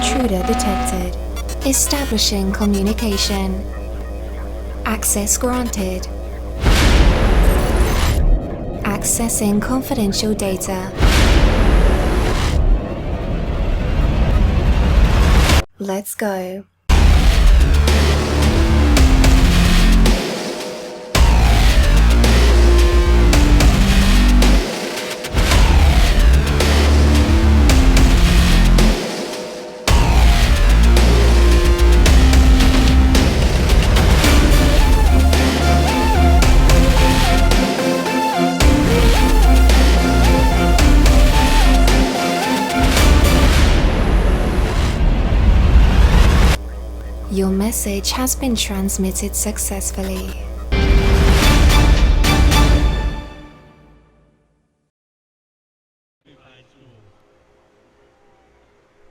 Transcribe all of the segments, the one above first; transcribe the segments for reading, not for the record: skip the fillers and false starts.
Intruder detected. Establishing communication. Access granted. Accessing confidential data. Let's go. Your message has been transmitted successfully.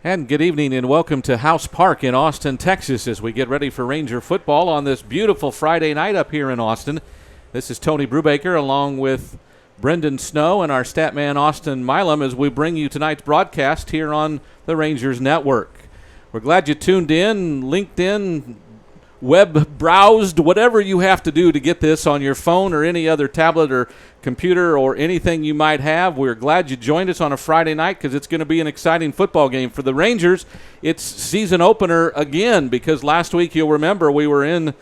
And good evening and welcome to House Park in Austin, Texas, as we get ready for Ranger football on this beautiful Friday night up here in Austin. This is Tony Brubaker along with Brendan Snow and our stat man Austin Milam as we bring you tonight's broadcast here on the Rangers Network. We're glad you tuned in, linked in, web browsed, whatever you have to do to get this on your phone or any other tablet or computer or anything you might have. We're glad you joined us on a Friday night because it's going to be an exciting football game for the Rangers. It's season opener again because last week, you'll remember, we were in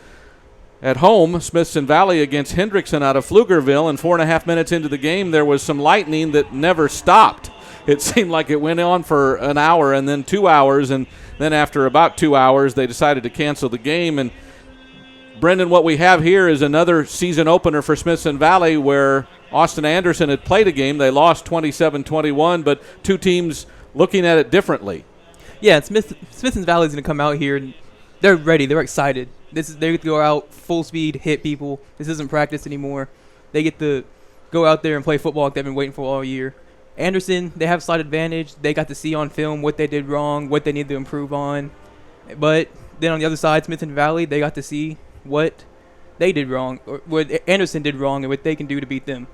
at home, Smithson Valley against Hendrickson out of Pflugerville, and 4.5 minutes into the game, there was some lightning that never stopped. It seemed like it went on for an hour and then 2 hours, and then after about 2 hours, they decided to cancel the game. And Brendan, what we have here is another season opener for Smithson Valley where Austin Anderson had played a game. They lost 27-21, but two teams looking at it differently. Yeah, Smithson Valley is going to come out here, and they're ready. They're excited. They get to go out full speed, hit people. This isn't practice anymore. They get to go out there and play football like they've been waiting for all year. Anderson, they have slight advantage. They got to see on film what they did wrong, what they need to improve on. But then on the other side, Smithson Valley, they got to see what they did wrong, or what Anderson did wrong, and what they can do to beat them.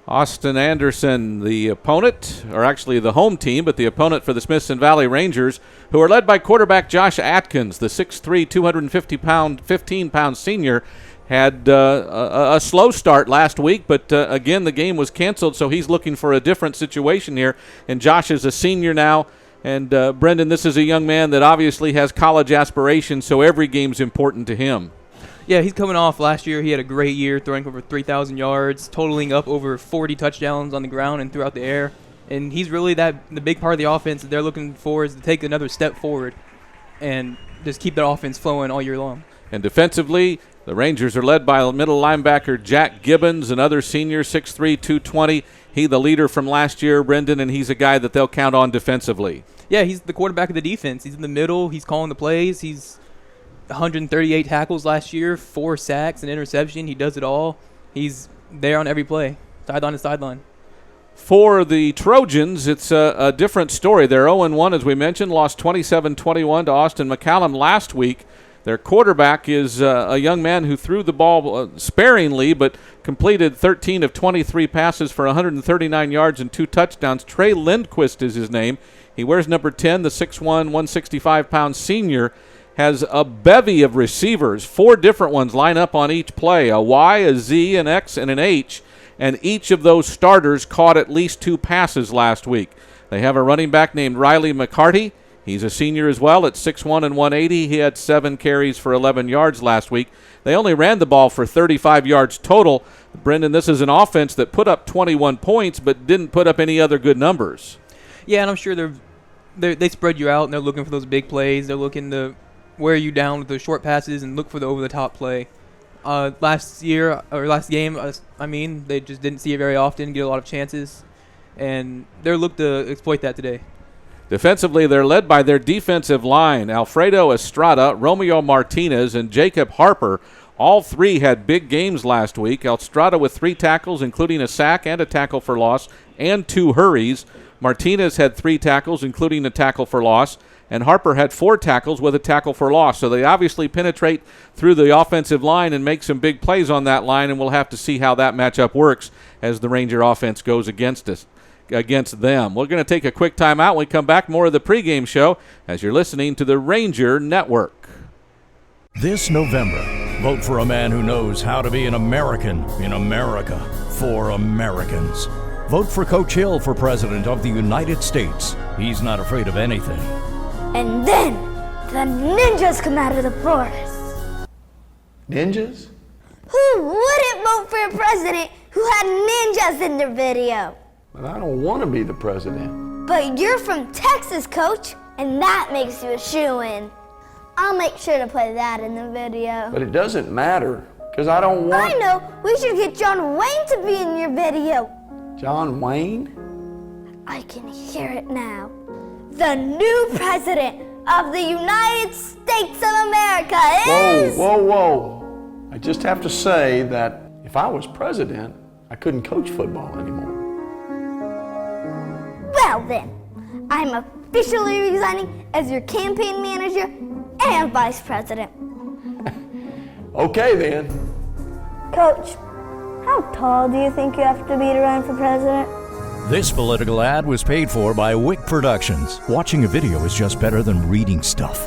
Austin Anderson, the opponent, or actually the home team, but the opponent for the Smithson Valley Rangers, who are led by quarterback Josh Atkins, the 6'3", 250-pound, 15-pound senior, had a slow start last week, but again, the game was canceled, so he's looking for a different situation here. And Josh is a senior now. And Brendan, this is a young man that obviously has college aspirations, so every game's important to him. Yeah, he's coming off last year. He had a great year, throwing over 3,000 yards, totaling up over 40 touchdowns on the ground and throughout the air. And he's really the big part of the offense that they're looking for is to take another step forward and just keep that offense flowing all year long. And defensively, the Rangers are led by middle linebacker Jack Gibbons, another senior, 6'3", 220. He the leader from last year, Brendan, and he's a guy that they'll count on defensively. Yeah, he's the quarterback of the defense. He's in the middle. He's calling the plays. He's 138 tackles last year, 4 sacks, an interception. He does it all. He's there on every play, sideline to sideline. For the Trojans, it's a different story. They're 0-1, as we mentioned, lost 27-21 to Austin McCallum last week. Their quarterback is a young man who threw the ball sparingly but completed 13 of 23 passes for 139 yards and 2 touchdowns. Trey Lindquist is his name. He wears number 10, the 6'1", 165-pound senior. Has a bevy of receivers, 4 different ones line up on each play, a Y, a Z, an X, and an H, and each of those starters caught at least 2 passes last week. They have a running back named Riley McCarty. He's a senior as well at 6'1" and 180. He had 7 carries for 11 yards last week. They only ran the ball for 35 yards total. Brendan, this is an offense that put up 21 points but didn't put up any other good numbers. Yeah, and I'm sure they spread you out, and they're looking for those big plays. They're looking to wear you down with those short passes and look for the over-the-top play. Last game, they just didn't see it very often, get a lot of chances, and they're looking to exploit that today. Defensively, they're led by their defensive line, Alfredo Estrada, Romeo Martinez, and Jacob Harper. All 3 had big games last week. Estrada with 3 tackles, including a sack and a tackle for loss, and 2 hurries. Martinez had 3 tackles, including a tackle for loss, and Harper had 4 tackles with a tackle for loss. So they obviously penetrate through the offensive line and make some big plays on that line, and we'll have to see how that matchup works as the Ranger offense goes against us. against them. We're going to take a quick timeout. When we come back, more of the pregame show as you're listening to the Ranger Network. This November, vote for a man who knows how to be an American in America for Americans. Vote for Coach Hill for President of the United States. He's not afraid of anything. And then the ninjas come out of the forest. Ninjas? Who wouldn't vote for a president who had ninjas in their video? But I don't want to be the president. But you're from Texas, Coach, and that makes you a shoo-in. I'll make sure to put that in the video. But it doesn't matter, because I don't want... I know! We should get John Wayne to be in your video. John Wayne? I can hear it now. The new president of the United States of America is... Whoa. I just have to say that if I was president, I couldn't coach football anymore. Well then, I'm officially resigning as your campaign manager and vice president. Okay then. Coach, how tall do you think you have to be to run for president? This political ad was paid for by Wick Productions. Watching a video is just better than reading stuff.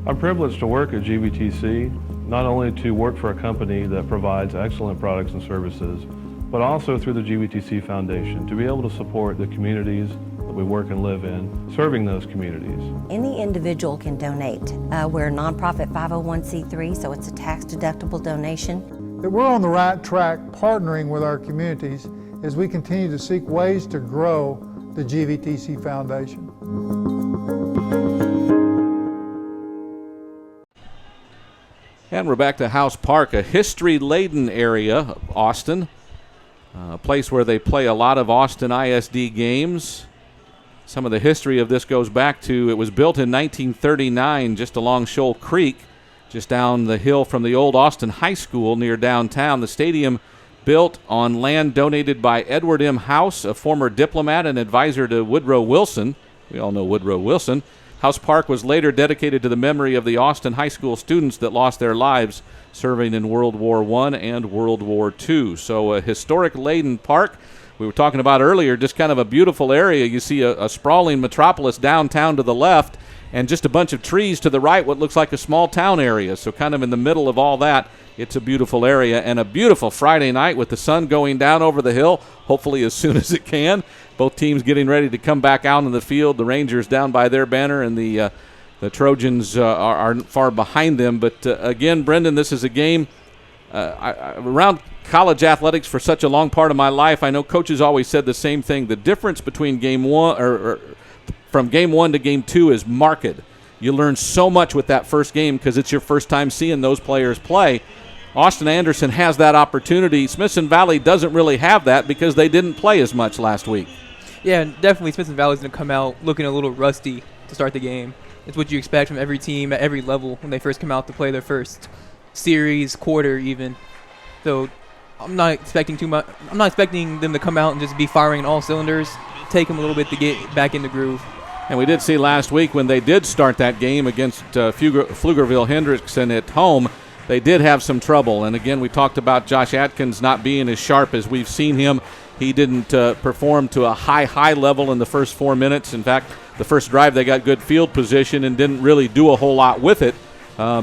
I'm privileged to work at GVTC, not only to work for a company that provides excellent products and services, but also through the GVTC Foundation to be able to support the communities that we work and live in, serving those communities. Any individual can donate. We're a nonprofit 501c3, so it's a tax-deductible donation. That we're on the right track partnering with our communities as we continue to seek ways to grow the GVTC Foundation. And we're back to House Park, a history-laden area of Austin, a place where they play a lot of Austin ISD games. Some of the history of this goes back to, it was built in 1939 just along Shoal Creek, just down the hill from the old Austin High School near downtown. The stadium built on land donated by Edward M. House, a former diplomat and advisor to Woodrow Wilson. We all know Woodrow Wilson. House Park was later dedicated to the memory of the Austin High School students that lost their lives serving in World War I and World War II. So a historic-laden park. We were talking about earlier, just kind of a beautiful area. You see a sprawling metropolis downtown to the left and just a bunch of trees to the right, what looks like a small town area. So kind of in the middle of all that, it's a beautiful area and a beautiful Friday night with the sun going down over the hill, hopefully as soon as it can. Both teams getting ready to come back out in the field. The Rangers down by their banner, and the Trojans are far behind them. But again, Brendan, this is a game around college athletics for such a long part of my life. I know coaches always said the same thing. The difference between game one or from game one to game two is marked. You learn so much with that first game because it's your first time seeing those players play. Austin Anderson has that opportunity. Smithson Valley doesn't really have that because they didn't play as much last week. Yeah, definitely Smithson Valley's going to come out looking a little rusty to start the game. It's what you expect from every team at every level when they first come out to play their first series, quarter even. So I'm not expecting too much. I'm not expecting them to come out and just be firing on all cylinders. Take them a little bit to get back in the groove. And we did see last week when they did start that game against Pflugerville-Hendrickson at home, they did have some trouble. And again, we talked about Josh Atkins not being as sharp as we've seen him. He didn't perform to a high level in the first 4 minutes. In fact, the first drive they got good field position and didn't really do a whole lot with it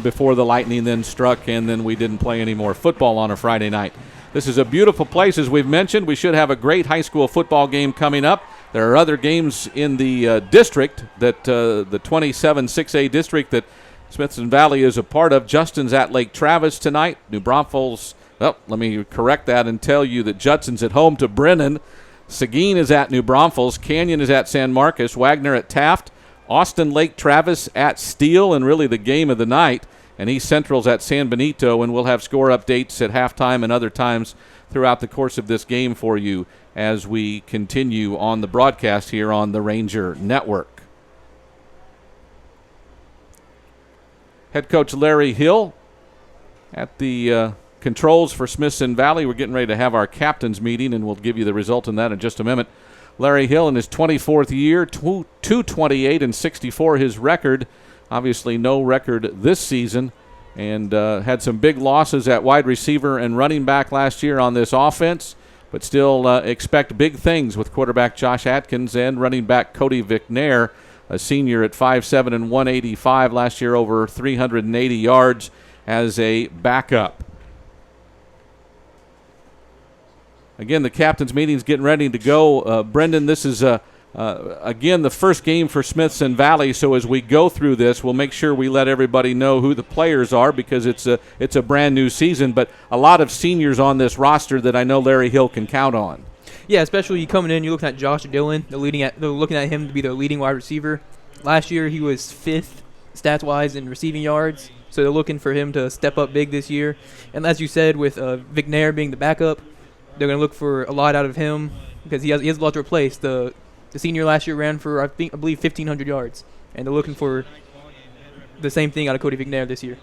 before the lightning then struck, and then we didn't play any more football on a Friday night. This is a beautiful place, as we've mentioned. We should have a great high school football game coming up. There are other games in the district, that the 27 6A district that Smithson Valley is a part of. Justin's at Lake Travis tonight. New Braunfels, well, let me correct that and tell you that Judson's at home to Brennan. Seguin is at New Braunfels. Canyon is at San Marcos. Wagner at Taft. Austin Lake Travis at Steele, and really the game of the night. And East Central's at San Benito, and we'll have score updates at halftime and other times throughout the course of this game for you as we continue on the broadcast here on the Ranger Network. Head coach Larry Hill at the controls for Smithson Valley. We're getting ready to have our captain's meeting, and we'll give you the result in that in just a minute. Larry Hill in his 24th year, 228 and 64 his record. Obviously no record this season, and had some big losses at wide receiver and running back last year on this offense. but still expect big things with quarterback Josh Atkins and running back Cody Vicknair, a senior at 5'7" and 185, last year over 380 yards as a backup. Again, the captain's meeting's getting ready to go. Brendan, this is again the first game for Smithson Valley, so as we go through this, we'll make sure we let everybody know who the players are because it's a brand new season, but a lot of seniors on this roster that I know Larry Hill can count on. Yeah, especially you coming in, you're looking at Josh Dillon. They're looking at him to be their leading wide receiver. Last year he was 5th stats-wise in receiving yards, so they're looking for him to step up big this year. And as you said, with Vicknair being the backup, they're going to look for a lot out of him because he has a lot to replace. The senior last year ran for, I believe, 1,500 yards, and they're looking for the same thing out of Cody Vicknair this year.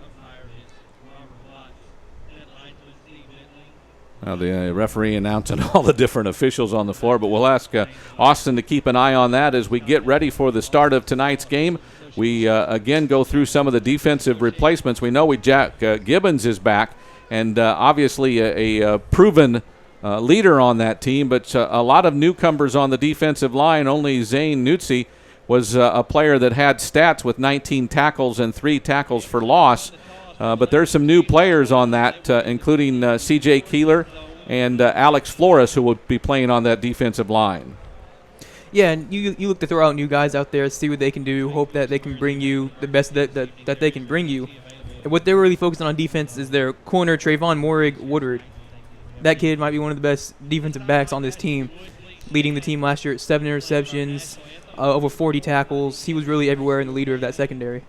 Well, the referee announcing all the different officials on the floor, but we'll ask Austin to keep an eye on that as we get ready for the start of tonight's game. We, again, go through some of the defensive replacements. We know Jack Gibbons is back, and obviously a proven leader on that team, but a lot of newcomers on the defensive line. Only Zane Nutzi was a player that had stats with 19 tackles and 3 tackles for loss. But there's some new players on that, including C.J. Keeler and Alex Flores, who will be playing on that defensive line. Yeah, and you look to throw out new guys out there, see what they can do, hope that they can bring you the best that they can bring you. And what they're really focusing on defense is their corner, Trayvon Morig Woodard. That kid might be one of the best defensive backs on this team, leading the team last year at 7 interceptions, over 40 tackles. He was really everywhere and the leader of that secondary.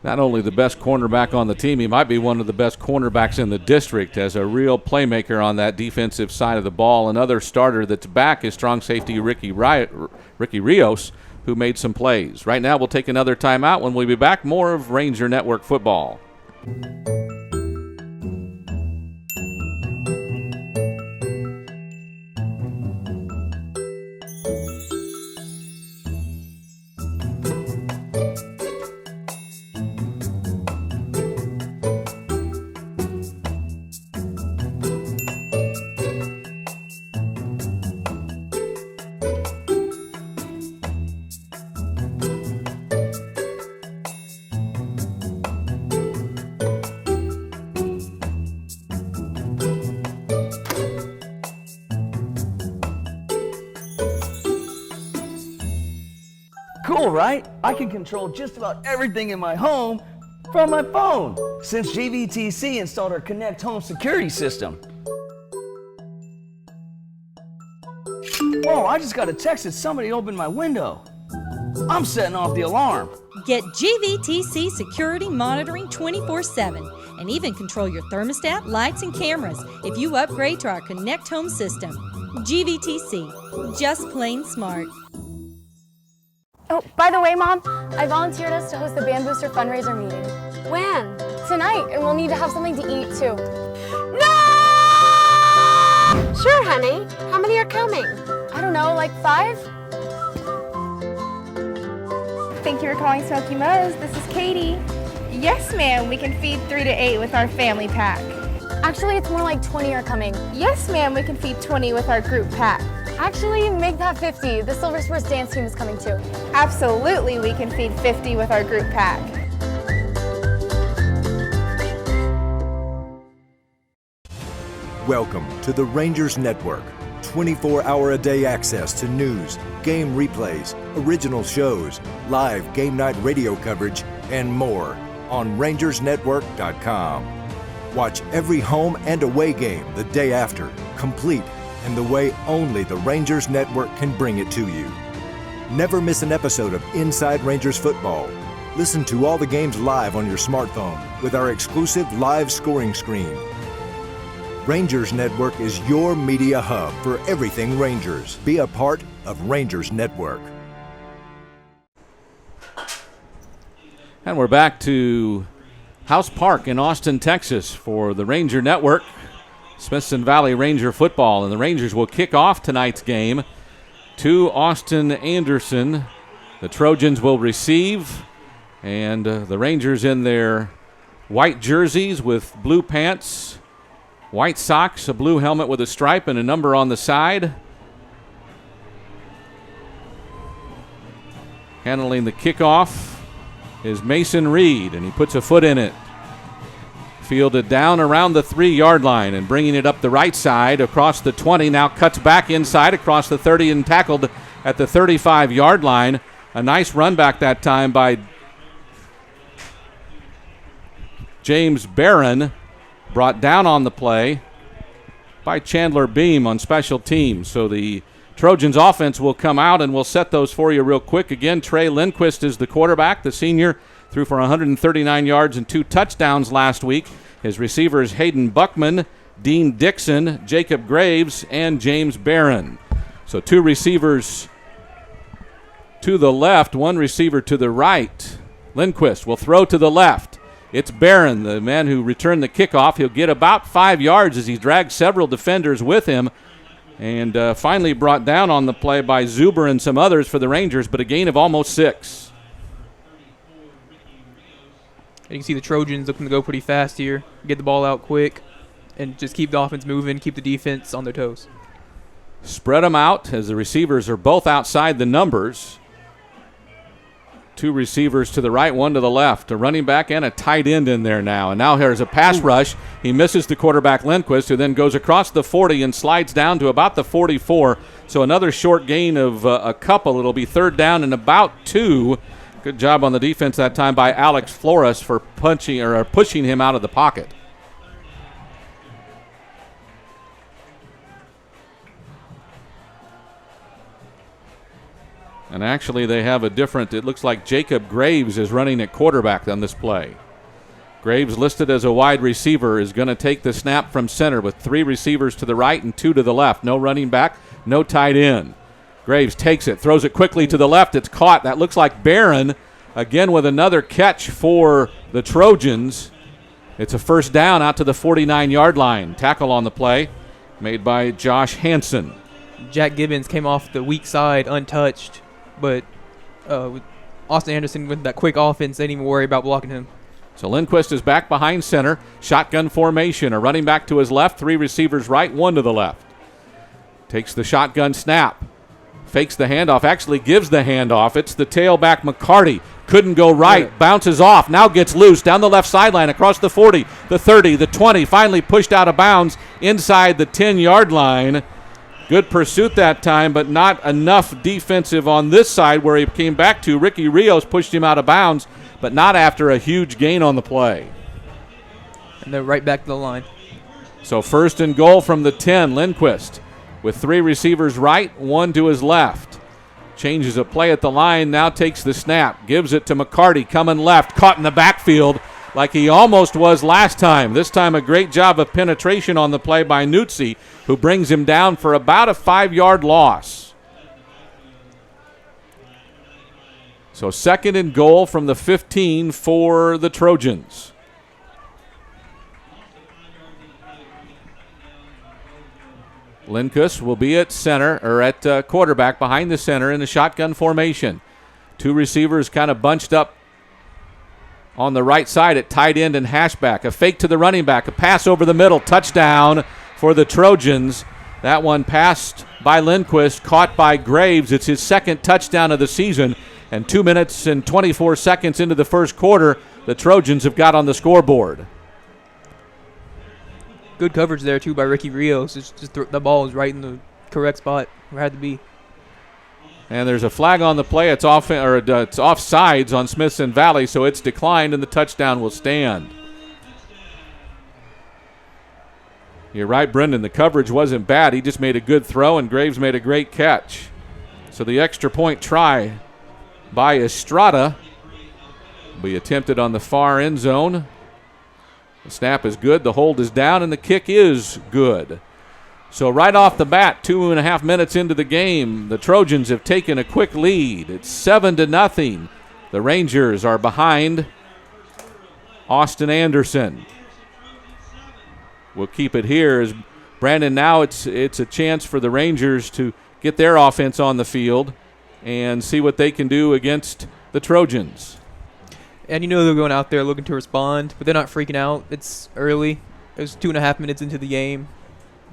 Not only the best cornerback on the team, he might be one of the best cornerbacks in the district as a real playmaker on that defensive side of the ball. Another starter that's back is strong safety Ricky Rios, who made some plays. Right now we'll take another timeout. When we'll be back, more of Ranger Network football. Cool, right? I can control just about everything in my home from my phone since GVTC installed our Connect Home security system. Whoa, I just got a text that somebody opened my window. I'm setting off the alarm. Get GVTC security monitoring 24/7 and even control your thermostat, lights, and cameras if you upgrade to our Connect Home system. GVTC, just plain smart. Oh, by the way, Mom, I volunteered us to host the Band Booster fundraiser meeting. When? Tonight, and we'll need to have something to eat, too. No! Sure, honey. How many are coming? I don't know, like 5? Thank you for calling Smoky Mo's. This is Katie. Yes, ma'am, we can feed 3 to 8 with our family pack. Actually, it's more like 20 are coming. Yes, ma'am, we can feed 20 with our group pack. Actually, make that 50. The Silver Spurs dance team is coming too. Absolutely, we can feed 50 with our group pack. Welcome to the Rangers Network. 24-hour-a-day access to news, game replays, original shows, live game night radio coverage, and more on rangersnetwork.com. Watch every home and away game the day after, complete, and the way only the Rangers Network can bring it to you. Never miss an episode of Inside Rangers Football. Listen to all the games live on your smartphone with our exclusive live scoring screen. Rangers Network is your media hub for everything Rangers. Be a part of Rangers Network. And we're back to House Park in Austin, Texas for the Ranger Network. Smithson Valley Ranger football, and the Rangers will kick off tonight's game to Austin Anderson. The Trojans will receive, and the Rangers in their white jerseys with blue pants White socks, a blue helmet with a stripe and a number on the side. Handling the kickoff is Mason Reed, and he puts a foot in it. Fielded down around the 3-yard line and bringing it up the right side across the 20. Now cuts back inside across the 30 and tackled at the 35-yard line. A nice run back that time by James Barron. Brought down on the play by Chandler Beam on special teams. So the Trojans offense will come out, and we'll set those for you real quick. Again, Trey Lindquist is the quarterback. The senior threw for 139 yards and 2 touchdowns last week. His receivers Hayden Buckman, Dean Dixon, Jacob Graves, and James Barron. So 2 receivers to the left, 1 receiver to the right. Lindquist will throw to the left. It's Barron, the man who returned the kickoff. He'll get about 5 yards as he drags several defenders with him. And finally brought down on the play by Zuber and some others for the Rangers, but a gain of almost 6. And you can see the Trojans looking to go pretty fast here, get the ball out quick, and just keep the offense moving, keep the defense on their toes. Spread them out as the receivers are both outside the numbers. 2 receivers to the right, 1 to the left. A running back and a tight end in there now. And now here's a pass rush. He misses the quarterback Lindquist, who then goes across the 40 and slides down to about the 44. So another short gain of a couple. It'll be 3rd down and about 2. Good job on the defense that time by Alex Flores for pushing him out of the pocket. And actually they have a different, it looks like Jacob Graves is running at quarterback on this play. Graves, listed as a wide receiver, is going to take the snap from center with 3 receivers to the right and 2 to the left. No running back, no tight end. Graves takes it, throws it quickly to the left. It's caught. That looks like Barron, again with another catch for the Trojans. It's a 1st down out to the 49-yard line. Tackle on the play made by Josh Hansen. Jack Gibbons came off the weak side untouched, but with Austin Anderson with that quick offense, they didn't even worry about blocking him. So Lindquist is back behind center. Shotgun formation. A running back to his left, 3 receivers right, 1 to the left. Takes the shotgun snap. Fakes the handoff. Actually gives the handoff. It's the tailback McCarty. Couldn't go right. Yeah. Bounces off. Now gets loose down the left sideline across the 40, the 30, the 20. Finally pushed out of bounds inside the 10-yard line. Good pursuit that time, but not enough defensive on this side where he came back to. Ricky Rios pushed him out of bounds, but not after a huge gain on the play. And they're right back to the line. So 1st and goal from the 10, Lindquist with 3 receivers right, 1 to his left. Changes a play at the line, now takes the snap, gives it to McCarty, coming left, caught in the backfield like he almost was last time. This time a great job of penetration on the play by Nutzi, who brings him down for about a 5-yard loss. So 2nd and goal from the 15 for the Trojans. Lindquist will be at center, or at quarterback behind the center in the shotgun formation. 2 receivers kind of bunched up on the right side at tight end and hashback. A fake to the running back, a pass over the middle, touchdown for the Trojans. That one passed by Lindquist, caught by Graves. It's his 2nd touchdown of the season, and 2 minutes and 24 seconds into the 1st quarter, the Trojans have got on the scoreboard. Good coverage there, too, by Ricky Rios. The ball is right in the correct spot where it had to be. And there's a flag on the play. It's offsides on Smithson Valley, so it's declined, and the touchdown will stand. You're right, Brendan. The coverage wasn't bad. He just made a good throw, and Graves made a great catch. So the extra point try by Estrada will be attempted on the far end zone. The snap is good. The hold is down, and the kick is good. So right off the bat, 2.5 minutes into the game, the Trojans have taken a quick lead. It's 7-0. The Rangers are behind Austin Anderson. We'll keep it here as Brandon. Now it's a chance for the Rangers to get their offense on the field and see what they can do against the Trojans. And they're going out there looking to respond, but they're not freaking out. It's early, It's 2.5 minutes into the game.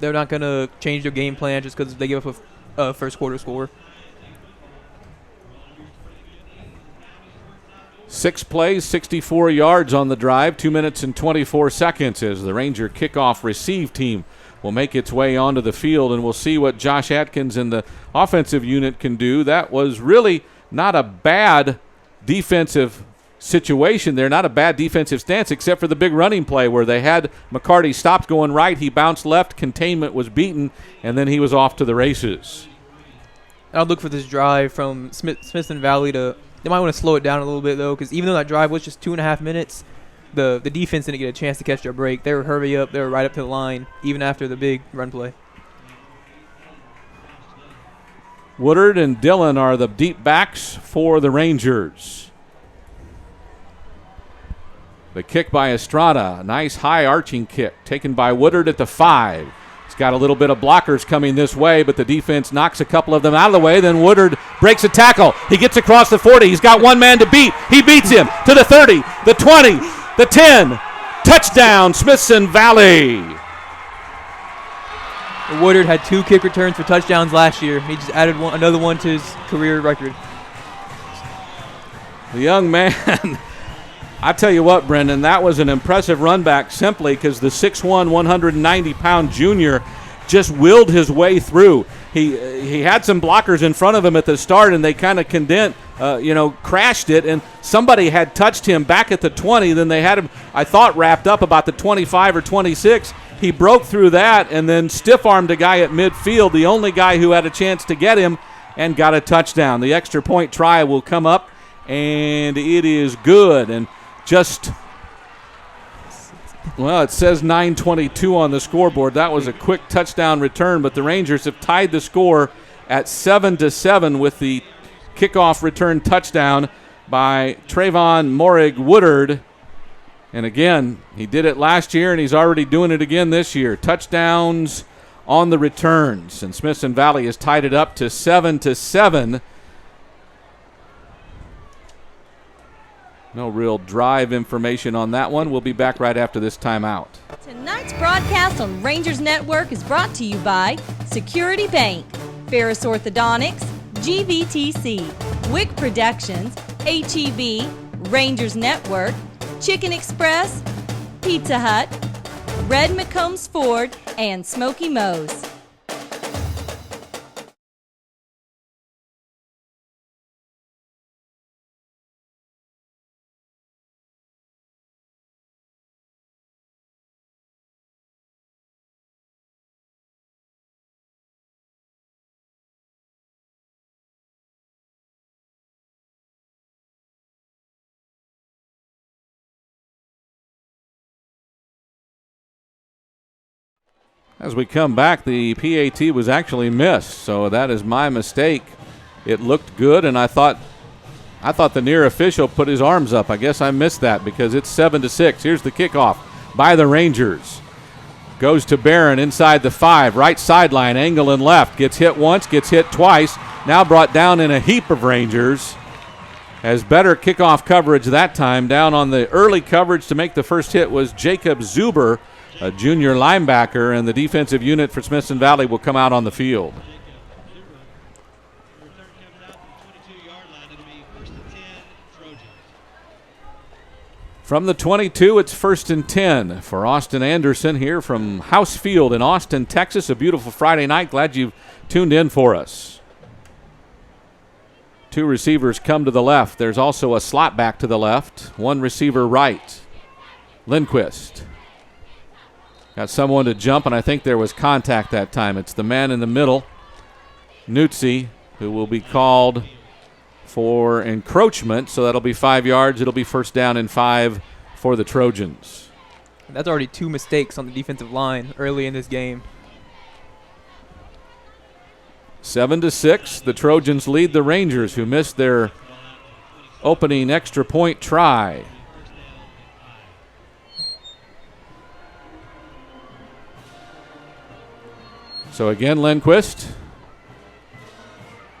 They're not going to change their game plan just because they give up a first quarter score. 6 plays, 64 yards on the drive, 2 minutes and 24 seconds as the Ranger kickoff receive team will make its way onto the field, and we'll see what Josh Atkins and the offensive unit can do. That was really not a bad defensive situation there, not a bad defensive stance, except for the big running play where they had McCarty stopped going right, he bounced left, containment was beaten, and then he was off to the races. I'll look for this drive from Smithson Valley to. They might want to slow it down a little bit, though, because even though that drive was just 2.5 minutes, the defense didn't get a chance to catch their break. They were hurry up. They were right up to the line, even after the big run play. Woodard and Dillon are the deep backs for the Rangers. The kick by Estrada, a nice high arching kick taken by Woodard at the 5. He's got a little bit of blockers coming this way, but the defense knocks a couple of them out of the way. Then Woodard breaks a tackle. He gets across the 40. He's got one man to beat. He beats him to the 30, the 20, the 10. Touchdown, Smithson Valley. Woodard had 2 kick returns for touchdowns last year. He just added another one to his career record. The young man, I tell you what, Brendan, that was an impressive run back simply because the 6'1", 190-pound junior just willed his way through. He had some blockers in front of him at the start, and they kind of crashed it, and somebody had touched him back at the 20. Then they had him, I thought, wrapped up about the 25 or 26. He broke through that and then stiff-armed a guy at midfield, the only guy who had a chance to get him, and got a touchdown. The extra point try will come up, and it is good. And just, well, it says 9:22 on the scoreboard. That was a quick touchdown return, but the Rangers have tied the score at 7-7 with the kickoff return touchdown by Trayvon Morig Woodard. And again, he did it last year, and he's already doing it again this year. Touchdowns on the returns, and Smithson Valley has tied it up to 7-7. No real drive information on that one. We'll be back right after this timeout. Tonight's broadcast on Rangers Network is brought to you by Security Bank, Ferris Orthodontics, GVTC, Wick Productions, HEB, Rangers Network, Chicken Express, Pizza Hut, Red McCombs Ford, and Smoky Moe's. As we come back, the PAT was actually missed, so that is my mistake. It looked good, and I thought the near official put his arms up. I guess I missed that because it's 7-6. Here's the kickoff by the Rangers. Goes to Barron inside the 5, right sideline, angle and left. Gets hit once, gets hit twice. Now brought down in a heap of Rangers. Has better kickoff coverage that time. Down on the early coverage to make the first hit was Jacob Zuber, a junior linebacker, and the defensive unit for Smithson Valley will come out on the field. From the 22, it's 1st and 10 for Austin Anderson here from House Field in Austin, Texas. A beautiful Friday night. Glad you've tuned in for us. 2 receivers come to the left. There's also a slot back to the left. 1 receiver right. Lindquist. Got someone to jump, and I think there was contact that time. It's the man in the middle, Nutzi, who will be called for encroachment, so that'll be 5 yards. It'll be 1st down and 5 for the Trojans. That's already 2 mistakes on the defensive line early in this game. 7-6, the Trojans lead the Rangers, who missed their opening extra point try. So again, Lindquist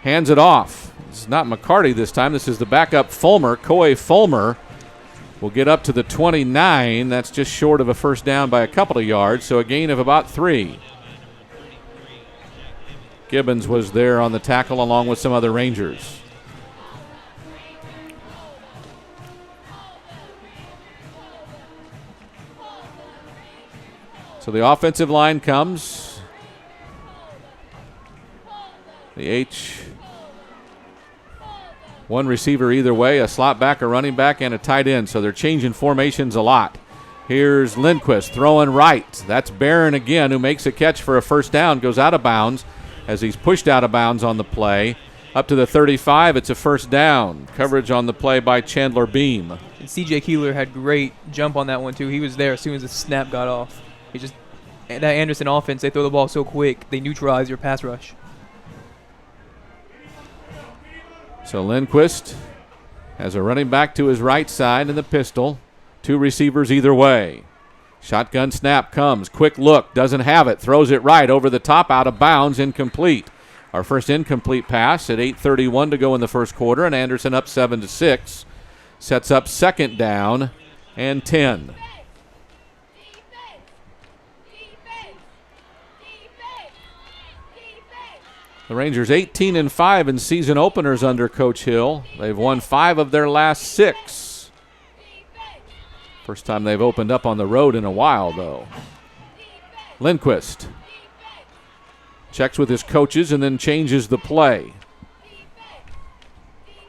hands it off. It's not McCarty this time. This is the backup Fulmer, Coy Fulmer. will get up to the 29. That's just short of a first down by a couple of yards, so a gain of about 3. Gibbons was there on the tackle along with some other Rangers. So the offensive line comes. The H. One receiver either way, a slot back, a running back, and a tight end. So they're changing formations a lot. Here's Lindquist throwing right. That's Barron again, who makes a catch for a first down, goes out of bounds as he's pushed out of bounds on the play. Up to the 35, it's a first down. Coverage on the play by Chandler Beam. And C.J. Keeler had great jump on that one, too. He was there as soon as the snap got off. That Anderson offense, they throw the ball so quick, they neutralize your pass rush. So Lindquist has a running back to his right side in the pistol. 2 receivers either way. Shotgun snap comes. Quick look. Doesn't have it. Throws it right over the top, out of bounds, incomplete. Our first incomplete pass at 8:31 to go in the first quarter, and Anderson up 7-6. Sets up second down and 10. The Rangers 18-5 in season openers under Coach Hill. They've won 5 of their last 6. First time they've opened up on the road in a while, though. Lindquist checks with his coaches and then changes the play.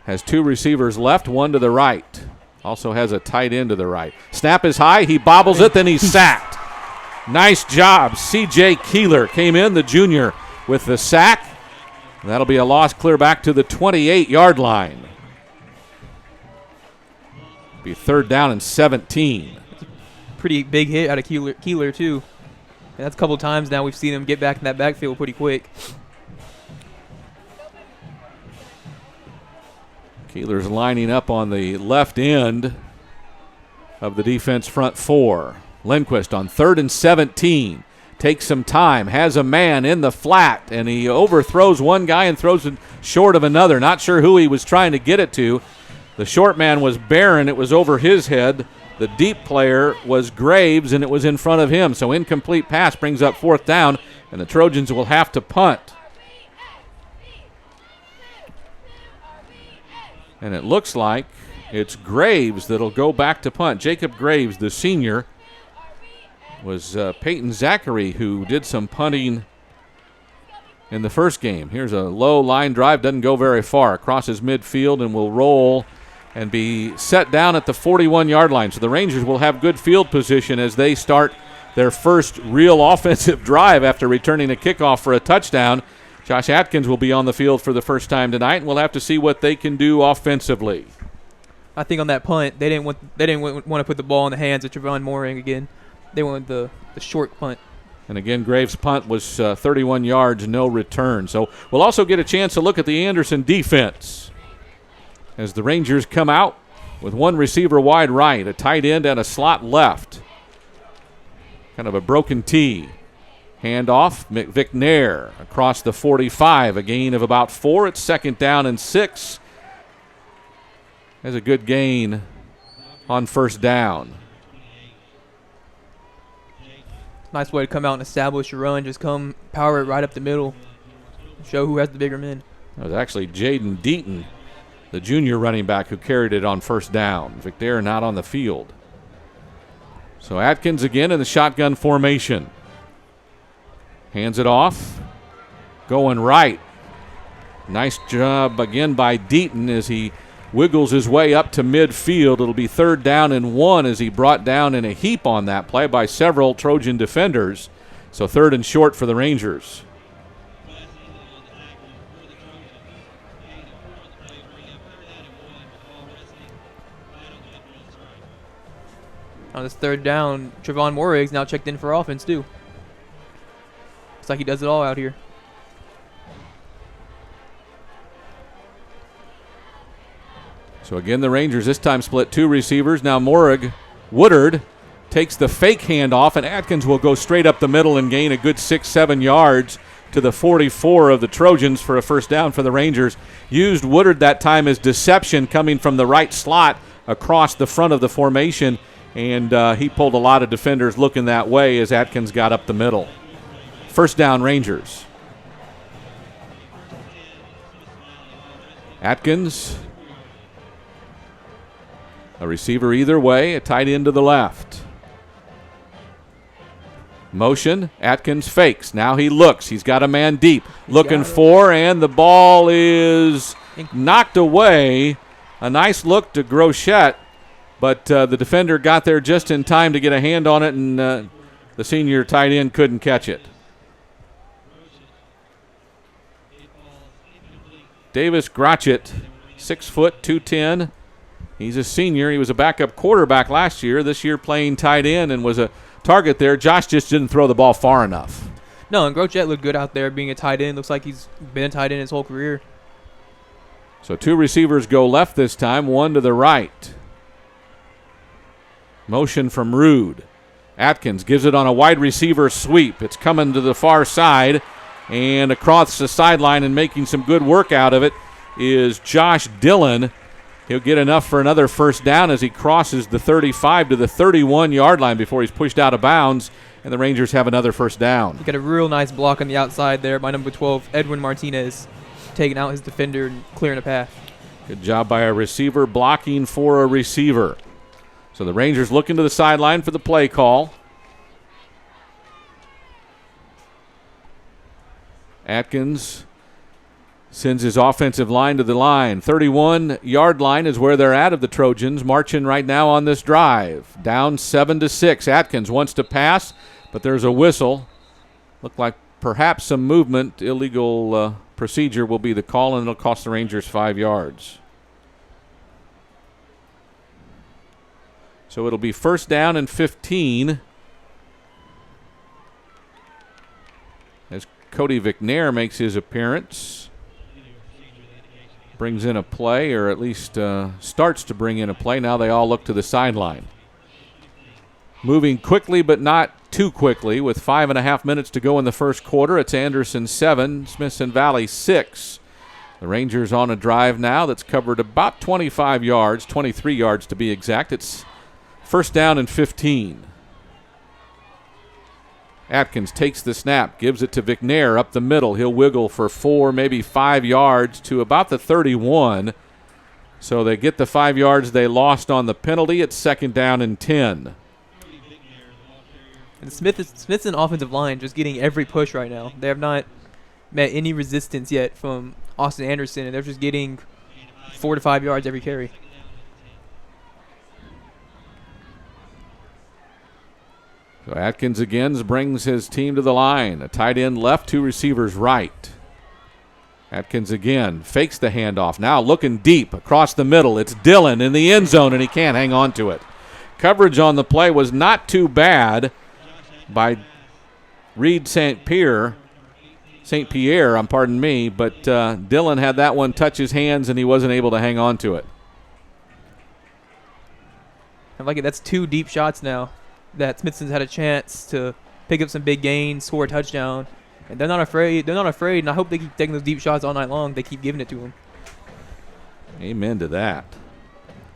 Has 2 receivers left, 1 to the right. Also has a tight end to the right. Snap is high, he bobbles it, then he's sacked. Nice job. C.J. Keeler came in, the junior, with the sack. That'll be a loss clear back to the 28-yard line. Be third down and 17. Pretty big hit out of Keeler too. And that's a couple times now we've seen him get back in that backfield pretty quick. Keeler's lining up on the left end of the defense front 4. Lindquist on 3rd and 17. Takes some time, has a man in the flat, and he overthrows one guy and throws it short of another. Not sure who he was trying to get it to. The short man was Barron. It was over his head. The deep player was Graves, and it was in front of him. So incomplete pass brings up 4th down, and the Trojans will have to punt. And it looks like it's Graves that'll go back to punt. Jacob Graves, the senior, was Peyton Zachary, who did some punting in the first game. Here's a low line drive, doesn't go very far. Crosses midfield and will roll and be set down at the 41-yard line. So the Rangers will have good field position as they start their first real offensive drive after returning a kickoff for a touchdown. Josh Atkins will be on the field for the first time tonight, and we'll have to see what they can do offensively. I think on that punt, they didn't want to put the ball in the hands of Trevon Mooring again. They wanted the short punt. And again, Graves' punt was 31 yards, no return. So we'll also get a chance to look at the Anderson defense as the Rangers come out with 1 receiver wide right, a tight end, and a slot left. Kind of a broken T. Handoff, McVicknair across the 45, a gain of about 4. It's 2nd down and 6. Has a good gain on first down. Nice way to come out and establish your run. Just come power it right up the middle. Show who has the bigger men. It was actually Jaden Deaton, the junior running back, who carried it on first down. Victor not on the field. So Atkins again in the shotgun formation. Hands it off. Going right. Nice job again by Deaton as he wiggles his way up to midfield. It'll be 3rd down and 1 as he brought down in a heap on that play by several Trojan defenders. So 3rd and short for the Rangers. On this 3rd down, Trevon Moorig's now checked in for offense too. Looks like he does it all out here. So again, the Rangers this time split 2 receivers. Now Woodard takes the fake handoff, and Atkins will go straight up the middle and gain a good 6-7 yards to the 44 of the Trojans for a first down for the Rangers. Used Woodard that time as deception, coming from the right slot, across the front of the formation, and he pulled a lot of defenders looking that way as Atkins got up the middle. First down, Rangers. Atkins, a receiver either way, a tight end to the left. Motion, Atkins fakes. Now he looks. He's got a man deep. Looking for, and the ball is knocked away. A nice look to Grochette, but the defender got there just in time to get a hand on it, and the senior tight end couldn't catch it. Davis Grotchett, 6 foot, 210. He's a senior. He was a backup quarterback last year. This year playing tight end and was a target there. Josh just didn't throw the ball far enough. No, and Grochette looked good out there being a tight end. Looks like he's been a tight end his whole career. So 2 receivers go left this time, 1 to the right. Motion from Rude. Atkins gives it on a wide receiver sweep. It's coming to the far side, and across the sideline and making some good work out of it is Josh Dillon. He'll get enough for another first down as he crosses the 35 to the 31-yard line before he's pushed out of bounds, and the Rangers have another first down. He got a real nice block on the outside there by number 12, Edwin Martinez, taking out his defender and clearing a path. Good job by a receiver blocking for a receiver. So the Rangers looking to the sideline for the play call. Atkins sends his offensive line to the line. 31-yard line is where they're at of the Trojans, marching right now on this drive. Down 7-6. Atkins wants to pass, but there's a whistle. Looked like perhaps some movement. Illegal procedure will be the call, and it'll cost the Rangers 5 yards. So it'll be first down and 15. As Cody McNair makes his appearance. Brings in a play, or at least starts to bring in a play. Now they all look to the sideline. Moving quickly, but not too quickly. With 5.5 minutes to go in the first quarter, it's Anderson 7, Smithson Valley 6. The Rangers on a drive now that's covered about 25 yards, 23 yards to be exact. It's first down and 15. Atkins takes the snap, gives it to McNair up the middle. He'll wiggle for 4, maybe 5 yards to about the 31. So they get the 5 yards they lost on the penalty. It's second down and 10. And Smithson offensive line just getting every push right now. They have not met any resistance yet from Austin Anderson, and they're just getting 4 to 5 yards every carry. So Atkins again brings his team to the line. A tight end left, 2 receivers right. Atkins again fakes the handoff. Now looking deep across the middle. It's Dillon in the end zone, and he can't hang on to it. Coverage on the play was not too bad by Reed St. Pierre, but Dillon had that one touch his hands, and he wasn't able to hang on to it. I like it. That's 2 deep shots now that Smithson's had a chance to pick up some big gains, score a touchdown, and they're not afraid. And I hope they keep taking those deep shots all night long. They keep giving it to them. Amen to that.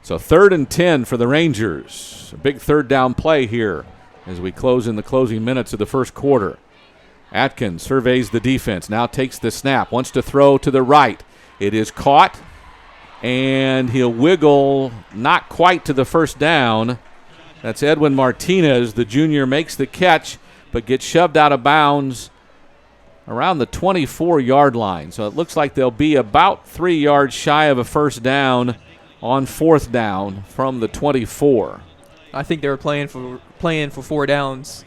So 3rd and 10 for the Rangers. A big third down play here as we close in the closing minutes of the first quarter. Atkins surveys the defense, now takes the snap, wants to throw to the right. It is caught, and he'll wiggle not quite to the first down. That's Edwin Martinez. The junior makes the catch, but gets shoved out of bounds around the 24-yard line. So it looks like they'll be about 3 yards shy of a first down on 4th down from the 24. I think they were playing for 4 downs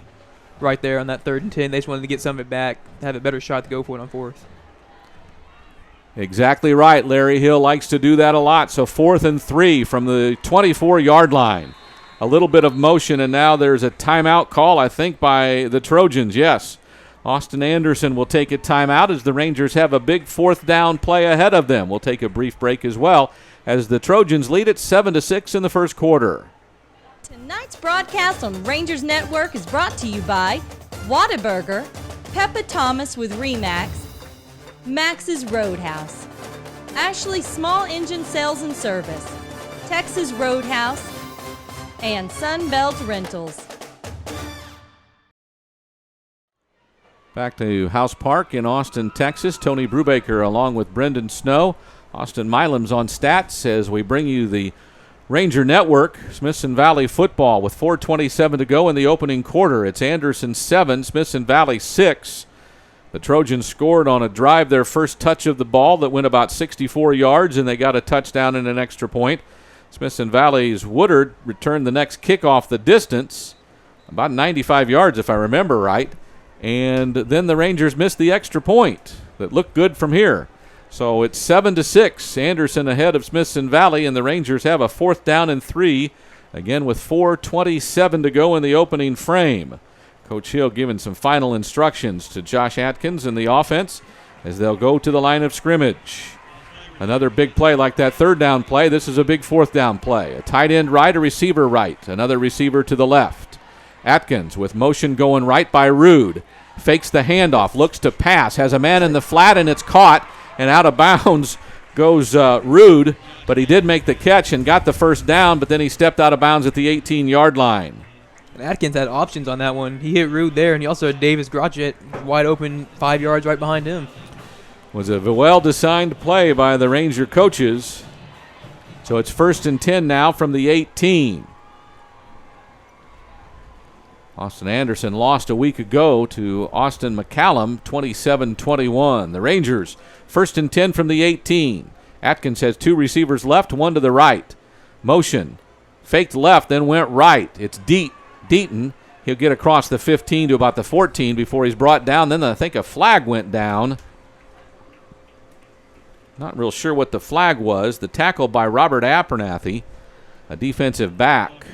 right there on that 3rd and 10. They just wanted to get some of it back, have a better shot to go for it on 4th. Exactly right. Larry Hill likes to do that a lot. So 4th and 3 from the 24-yard line. A little bit of motion, and now there's a timeout call, I think, by the Trojans. Yes. Austin Anderson will take a timeout as the Rangers have a big 4th down play ahead of them. We'll take a brief break as well as the Trojans lead it 7-6 in the first quarter. Tonight's broadcast on Rangers Network is brought to you by Whataburger, Peppa Thomas with Remax, Max's Roadhouse, Ashley Small Engine Sales and Service, Texas Roadhouse, and Sunbelt Rentals. Back to House Park in Austin, Texas. Tony Brubaker along with Brendan Snow. Austin Milam's on stats as we bring you the Ranger Network, Smithson Valley football with 4:27 to go in the opening quarter. It's Anderson 7, Smithson Valley 6. The Trojans scored on a drive, their first touch of the ball that went about 64 yards, and they got a touchdown and an extra point. Smithson Valley's Woodard returned the next kickoff the distance, about 95 yards if I remember right. And then the Rangers missed the extra point that looked good from here. So it's 7-6. Anderson ahead of Smithson Valley, and the Rangers have a 4th down and 3, again with 4:27 to go in the opening frame. Coach Hill giving some final instructions to Josh Atkins and the offense as they'll go to the line of scrimmage. Another big play like that 3rd down play. This is a big 4th down play. A tight end right, a receiver right, another receiver to the left. Atkins with motion going right by Rude. Fakes the handoff, looks to pass, has a man in the flat, and it's caught, and out of bounds goes Rude, but he did make the catch and got the first down, but then he stepped out of bounds at the 18-yard line. And Atkins had options on that one. He hit Rude there, and he also had Davis Grotjet wide open 5 yards right behind him. Was a well-designed play by the Ranger coaches. So it's 1st and 10 now from the 18. Austin Anderson lost a week ago to Austin McCallum, 27-21. The Rangers, 1st and 10 from the 18. Atkins has 2 receivers left, 1 to the right. Motion, faked left, then went right. It's Deaton. He'll get across the 15 to about the 14 before he's brought down. Then I think a flag went down. Not real sure what the flag was. The tackle by Robert Abernathy, a defensive back.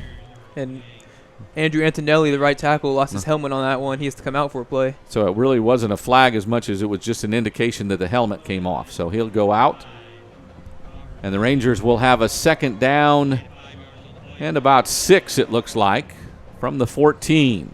And Andrew Antonelli, the right tackle, lost his helmet on that one. He has to come out for a play. So it really wasn't a flag as much as it was just an indication that the helmet came off. So he'll go out. And the Rangers will have a 2nd down and about 6, it looks like, from the 14.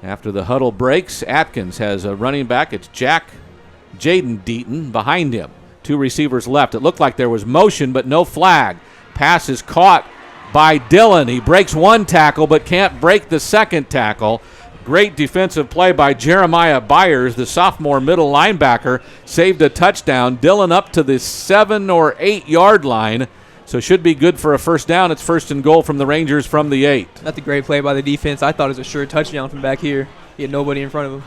After the huddle breaks, Atkins has a running back. It's Jaden Deaton behind him. 2 receivers left. It looked like there was motion, but no flag. Pass is caught by Dillon. He breaks 1 tackle but can't break the 2nd tackle. Great defensive play by Jeremiah Byers, the sophomore middle linebacker, saved a touchdown. Dillon up to the 7 or 8 yard line, so should be good for a 1st down. It's 1st and goal from the Rangers from the 8. That's a great play by the defense. I thought it was a sure touchdown from back here. He had nobody in front of him.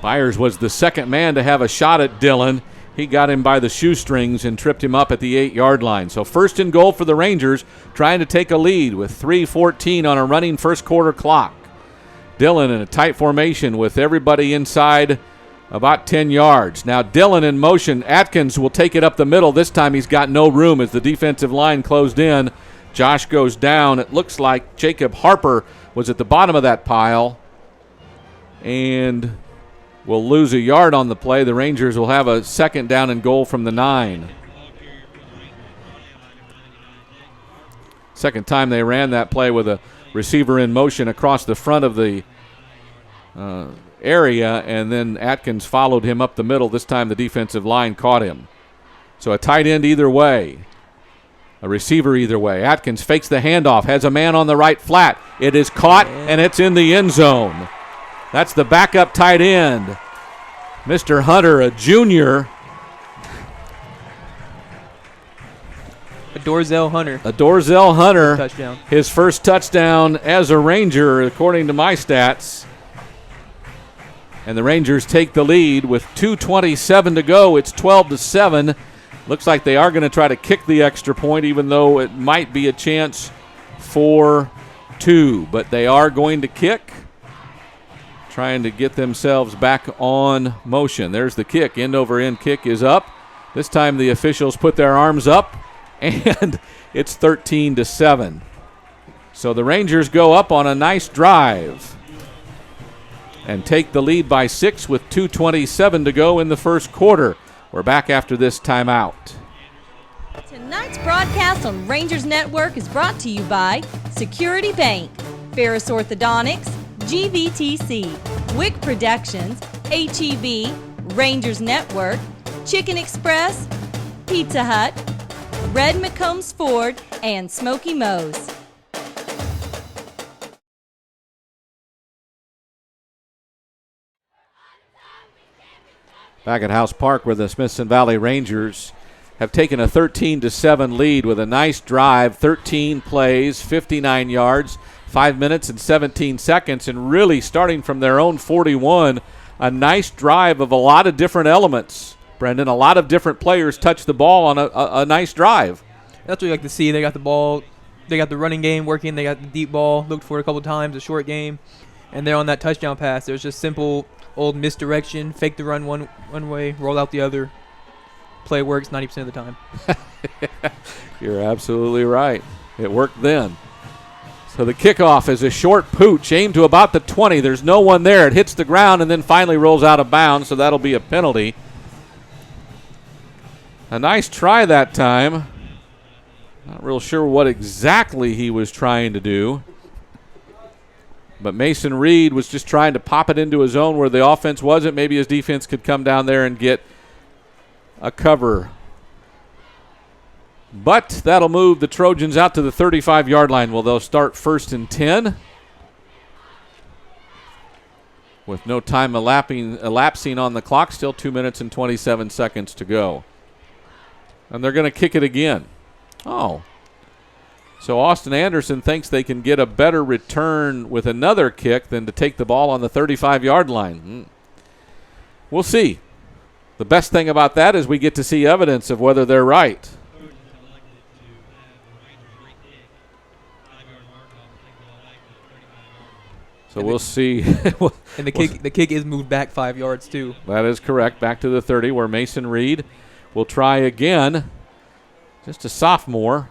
Byers was the 2nd man to have a shot at Dillon. He got him by the shoestrings and tripped him up at the 8 yard line. So 1st and goal for the Rangers, trying to take a lead with 3:14 on a running first quarter clock. Dillon in a tight formation with everybody inside about 10 yards. Now Dillon in motion. Atkins will take it up the middle. This time he's got no room as the defensive line closed in. Josh goes down. It looks like Jacob Harper was at the bottom of that pile and will lose a yard on the play. The Rangers will have a 2nd down and goal from the 9. Second time they ran that play with a receiver in motion across the front of the area, and then Atkins followed him up the middle. This time the defensive line caught him. So a tight end either way, a receiver either way. Atkins fakes the handoff, has a man on the right flat. It is caught, and it's in the end zone. That's the backup tight end, Mr. Hunter, a junior. A Dorzell Hunter. A Dorzell Hunter. Touchdown. His first touchdown as a Ranger, according to my stats. And the Rangers take the lead with 2:27 to go. It's 12-7. Looks like they are going to try to kick the extra point, even though it might be a chance for 2. But they are going to kick, trying to get themselves back on motion. There's the kick. End over end kick is up. This time the officials put their arms up, and it's 13-7. So the Rangers go up on a nice drive and take the lead by 6 with 2:27 to go in the first quarter. We're back after this timeout. Tonight's broadcast on Rangers Network is brought to you by Security Bank, Ferris Orthodontics, GVTC, Wick Productions, HEB, Rangers Network, Chicken Express, Pizza Hut, Red McCombs Ford, and Smoky Moe's. Back at House Park, where the Smithson Valley Rangers have taken a 13-7 lead with a nice drive, 13 plays, 59 yards, 5 minutes and 17 seconds, and really starting from their own 41, a nice drive of a lot of different elements. Brendan, a lot of different players touch the ball on a nice drive. That's what you like to see. They got the ball, they got the running game working, they got the deep ball, looked for it a couple times, a short game, and they're on that touchdown pass. There's just simple old misdirection, fake the run one way, roll out the other. Play works 90% of the time. You're absolutely right. It worked then. So the kickoff is a short pooch aimed to about the 20. There's no one there. It hits the ground and then finally rolls out of bounds, so that'll be a penalty. A nice try that time. Not real sure what exactly he was trying to do. But Mason Reed was just trying to pop it into a zone where the offense wasn't. Maybe his defense could come down there and get a cover. But that'll move the Trojans out to the 35-yard line. Well, they'll start 1st and 10 with no time elapsing on the clock. Still 2 minutes and 27 seconds to go. And they're going to kick it again. Oh. So Austin Anderson thinks they can get a better return with another kick than to take the ball on the 35-yard line. We'll see. The best thing about that is we get to see evidence of whether they're right. So we'll see. And the kick is moved back 5 yards too. That is correct. Back to the 30 where Mason Reed will try again. Just a sophomore.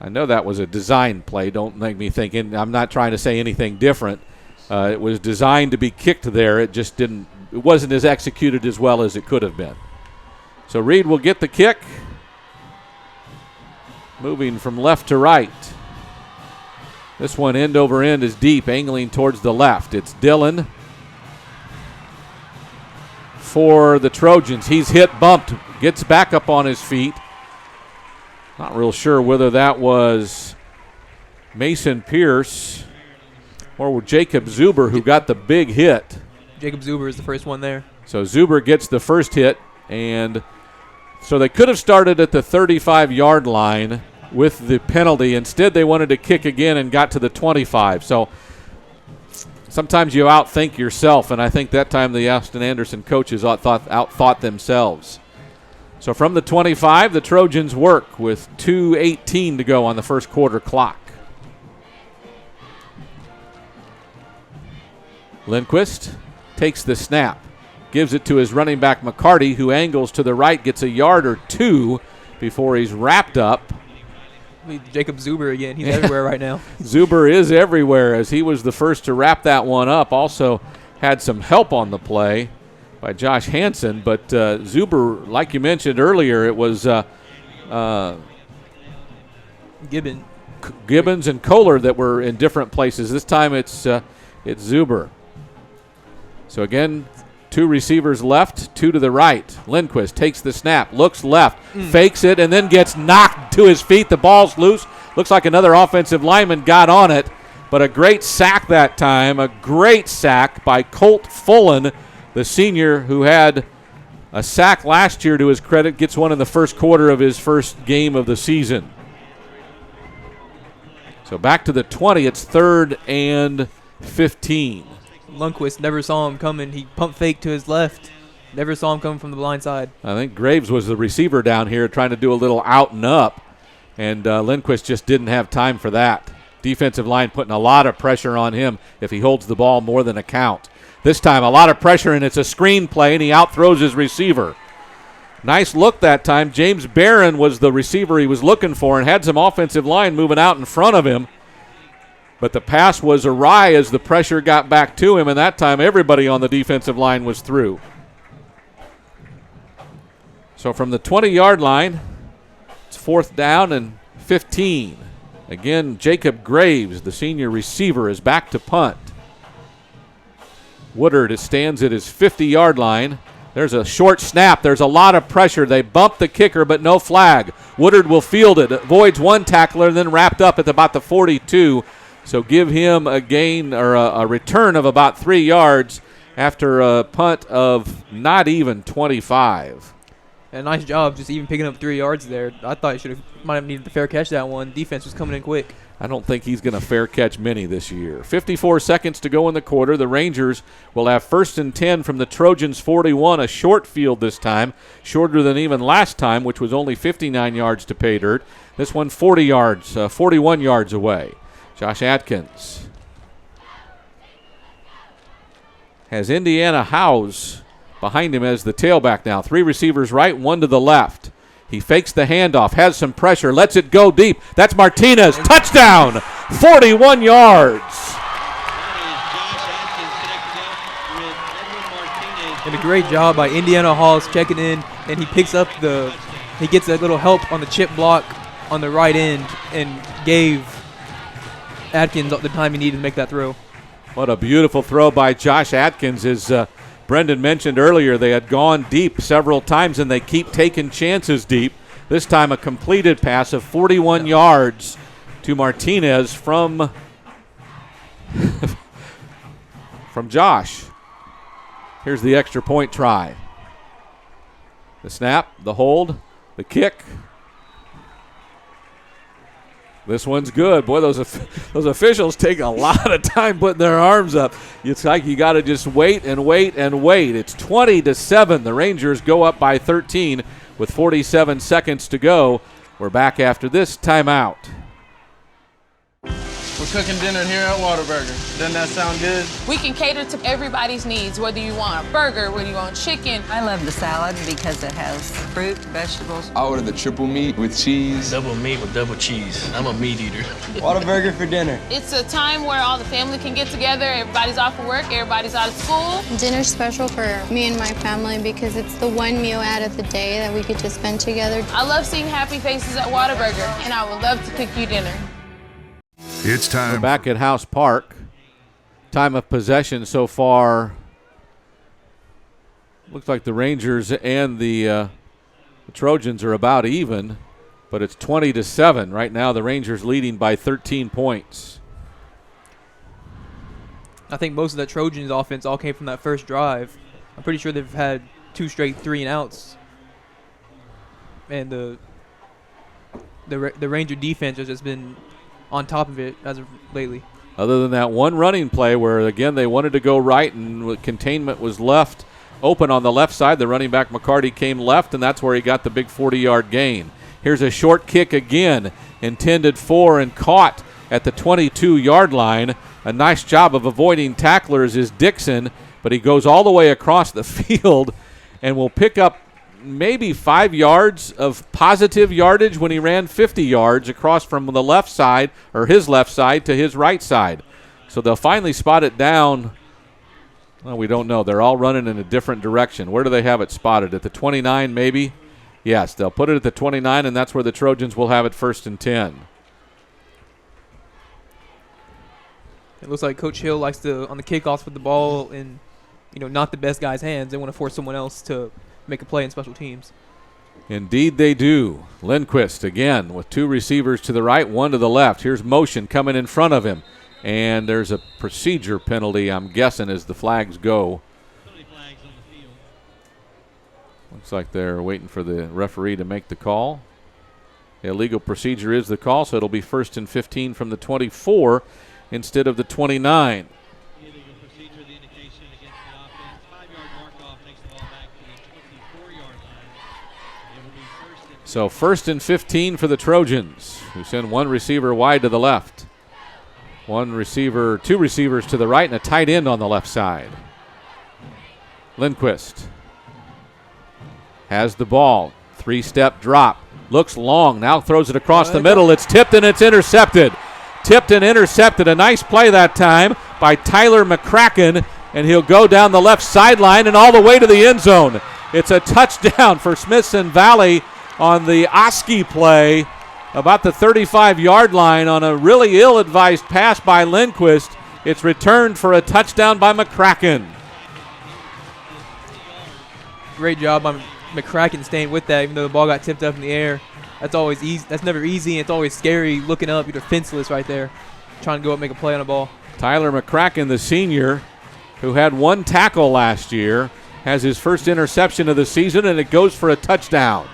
I know that was a design play. Don't make me think. I'm not trying to say anything different. It was designed to be kicked there. It just didn't. It wasn't as executed as well as it could have been. So Reed will get the kick. Moving from left to right. This one end over end is deep, angling towards the left. It's Dillon for the Trojans. He's hit, bumped, gets back up on his feet. Not real sure whether that was Mason Pierce or Jacob Zuber who got the big hit. Jacob Zuber is the first one there. So Zuber gets the first hit, and so they could have started at the 35-yard line with the penalty. Instead, they wanted to kick again and got to the 25. So sometimes you outthink yourself, and I think that time the Austin Anderson coaches outthought themselves. So from the 25, the Trojans work with 2:18 to go on the first quarter clock. Lindquist takes the snap, gives it to his running back McCarty, who angles to the right, gets a yard or two before he's wrapped up. Jacob Zuber again. He's everywhere right now. Zuber is everywhere as he was the first to wrap that one up. Also had some help on the play by Josh Hansen, but Zuber, like you mentioned earlier, it was Gibbons and Kohler that were in different places. This time it's Zuber. So again, two receivers left, two to the right. Lindquist takes the snap, looks left, fakes it, and then gets knocked to his feet. The ball's loose. Looks like another offensive lineman got on it, but a great sack that time, a great sack by Colt Fullen, the senior who had a sack last year to his credit, gets one in the first quarter of his first game of the season. So back to the 20, it's 3rd and 15. Lundquist never saw him coming. He pump faked to his left. Never saw him coming from the blind side. I think Graves was the receiver down here trying to do a little out and up, and Lindquist just didn't have time for that. Defensive line putting a lot of pressure on him if he holds the ball more than a count. This time a lot of pressure, and it's a screen play, and he outthrows his receiver. Nice look that time. James Barron was the receiver he was looking for and had some offensive line moving out in front of him. But the pass was awry as the pressure got back to him, and that time everybody on the defensive line was through. So from the 20-yard line, it's 4th down and 15. Again, Jacob Graves, the senior receiver, is back to punt. Woodard stands at his 50-yard line. There's a short snap. There's a lot of pressure. They bump the kicker, but no flag. Woodard will field it. Avoids one tackler, then wrapped up at about the 42. So give him a gain or a return of about 3 yards after a punt of not even 25. And nice job just even picking up 3 yards there. I thought he might have needed to fair catch that one. Defense was coming in quick. I don't think he's going to fair catch many this year. 54 seconds to go in the quarter. The Rangers will have 1st and 10 from the Trojans 41, a short field this time, shorter than even last time, which was only 59 yards to pay dirt. This one 41 yards away. Josh Atkins has Indiana Howes behind him as the tailback now. 3 receivers right, 1 to the left. He fakes the handoff, has some pressure, lets it go deep. That's Martinez. Touchdown! 41 yards. And a great job by Indiana Hawes checking in, and he gets a little help on the chip block on the right end and gave Atkins the time he needed to make that throw. What a beautiful throw by Josh Atkins. As Brendan mentioned earlier, they had gone deep several times, and they keep taking chances deep. This time a completed pass of 41 yards to Martinez from Josh. Here's the extra point try. The snap, the hold, the kick. This one's good. Boy, those officials take a lot of time putting their arms up. It's like you got to just wait and wait and wait. It's 20-7. The Rangers go up by 13 with 47 seconds to go. We're back after this timeout. We're cooking dinner here at Whataburger. Doesn't that sound good? We can cater to everybody's needs, whether you want a burger, whether you want chicken. I love the salad because it has fruit, vegetables. I ordered the triple meat with cheese. Double meat with double cheese. I'm a meat eater. Whataburger for dinner. It's a time where all the family can get together. Everybody's off of work. Everybody's out of school. Dinner's special for me and my family because it's the one meal out of the day that we could just spend together. I love seeing happy faces at Whataburger, and I would love to cook you dinner. It's time. We're back at House Park. Time of possession so far. Looks like the Rangers and the Trojans are about even, but it's 20-7. Right now the Rangers leading by 13 points. I think most of that Trojans offense all came from that first drive. I'm pretty sure they've had 2 straight 3-and-outs. And the Ranger defense has just been on top of it as of lately. Other than that one running play where, again, they wanted to go right and containment was left open on the left side. The running back McCarty came left, and that's where he got the big 40-yard gain. Here's a short kick again, intended for and caught at the 22-yard line. A nice job of avoiding tacklers is Dixon, but he goes all the way across the field and will pick up maybe 5 yards of positive yardage when he ran 50 yards across from the left side, or his left side, to his right side. So they'll finally spot it down. Well, we don't know. They're all running in a different direction. Where do they have it spotted? At the 29 maybe? Yes, they'll put it at the 29, and that's where the Trojans will have it 1st and 10. It looks like Coach Hill likes to, on the kickoffs, put the ball in, not the best guy's hands. They want to force someone else to make a play in special teams. Indeed they do. Lindquist again with 2 receivers to the right, 1 to the left. Here's motion coming in front of him. And there's a procedure penalty, I'm guessing, as the flags go. Looks like they're waiting for the referee to make the call. The illegal procedure is the call, so it'll be 1st and 15 from the 24 instead of the 29. So 1st and 15 for the Trojans, who send 1 receiver wide to the left. 2 receivers to the right, and a tight end on the left side. Lindquist has the ball. 3-step drop. Looks long. Now throws it across the middle. It's tipped and it's intercepted. Tipped and intercepted. A nice play that time by Tyler McCracken, and he'll go down the left sideline and all the way to the end zone. It's a touchdown for Smithson Valley on the Oski play, about the 35-yard line on a really ill-advised pass by Lindquist. It's returned for a touchdown by McCracken. Great job on McCracken staying with that, even though the ball got tipped up in the air. That's always easy. That's never easy, and it's always scary looking up. You're defenseless right there, trying to go up and make a play on a ball. Tyler McCracken, the senior, who had 1 tackle last year, has his first interception of the season, and it goes for a touchdown.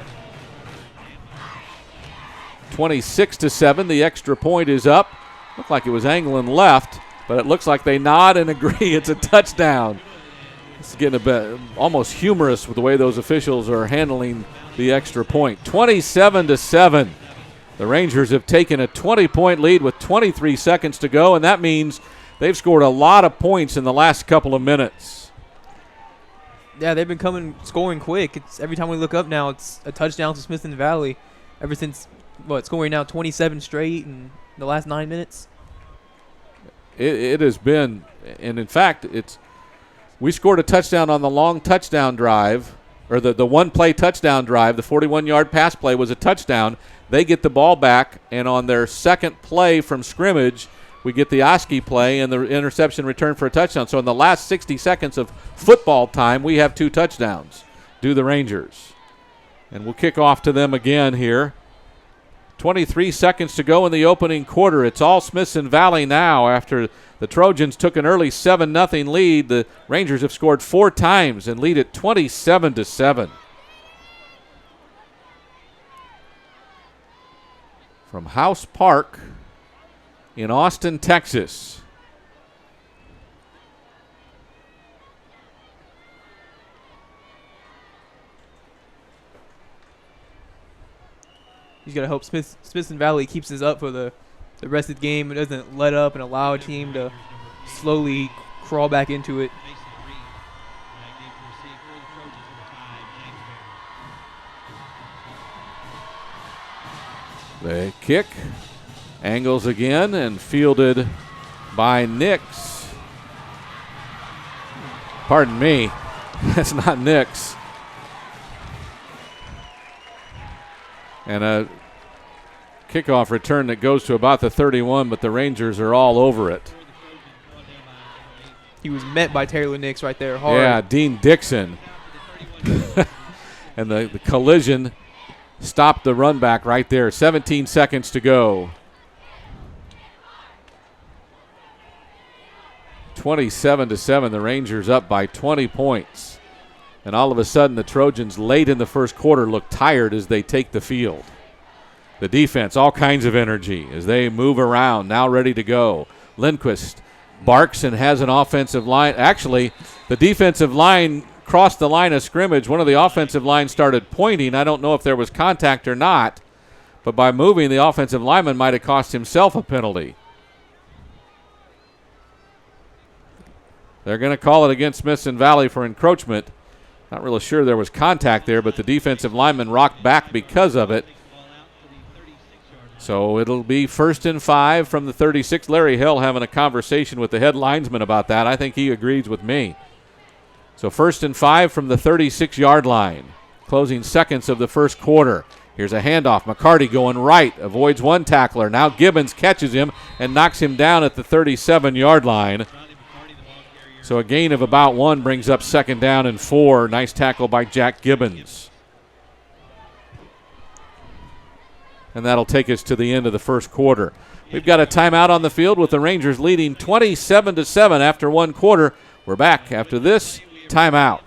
26-7, the extra point is up. Looked like it was angling left, but it looks like they nod and agree it's a touchdown. It's getting a bit almost humorous with the way those officials are handling the extra point. 27-7. The Rangers have taken a 20-point lead with 23 seconds to go, and that means they've scored a lot of points in the last couple of minutes. Yeah, they've been scoring quick. It's every time we look up now, it's a touchdown to Smithson Valley. Ever since scoring now 27 straight in the last 9 minutes. It has been, and in fact, we scored a touchdown on the long touchdown drive, or the one-play touchdown drive. The 41-yard pass play was a touchdown. They get the ball back, and on their second play from scrimmage, we get the Oski play and the interception return for a touchdown. So in the last 60 seconds of football time, we have 2 touchdowns. Do the Rangers. And we'll kick off to them again here. 23 seconds to go in the opening quarter. It's all Smithson Valley now after the Trojans took an early 7-0 lead. The Rangers have scored 4 times and lead it 27-7. From House Park in Austin, Texas. He's got to hope Smithson Valley keeps this up for the rest of the game and doesn't let up and allow a team to slowly crawl back into it. The kick angles again and fielded by Nix. Pardon me, that's not Nix. And a kickoff return that goes to about the 31, but the Rangers are all over it. He was met by Taylor Nix right there hard. Yeah, Dean Dixon. And the collision stopped the run back right there. 17 seconds to go. 27-7, the Rangers up by 20 points. And all of a sudden, the Trojans late in the first quarter look tired as they take the field. The defense, all kinds of energy as they move around, now ready to go. Lindquist barks and has an offensive line. Actually, the defensive line crossed the line of scrimmage. One of the offensive line started pointing. I don't know if there was contact or not, but by moving, the offensive lineman might have cost himself a penalty. They're going to call it against Smithson Valley for encroachment. Not really sure there was contact there, but the defensive lineman rocked back because of it. So it'll be 1st and 5 from the 36. Larry Hill having a conversation with the head linesman about that. I think he agrees with me. So 1st and 5 from the 36-yard line. Closing seconds of the first quarter. Here's a handoff. McCarty going right. Avoids one tackler. Now Gibbons catches him and knocks him down at the 37-yard line. So a gain of about 1 brings up 2nd down and 4. Nice tackle by Jack Gibbons. And that'll take us to the end of the first quarter. We've got a timeout on the field with the Rangers leading 27-7 after 1 quarter. We're back after this timeout.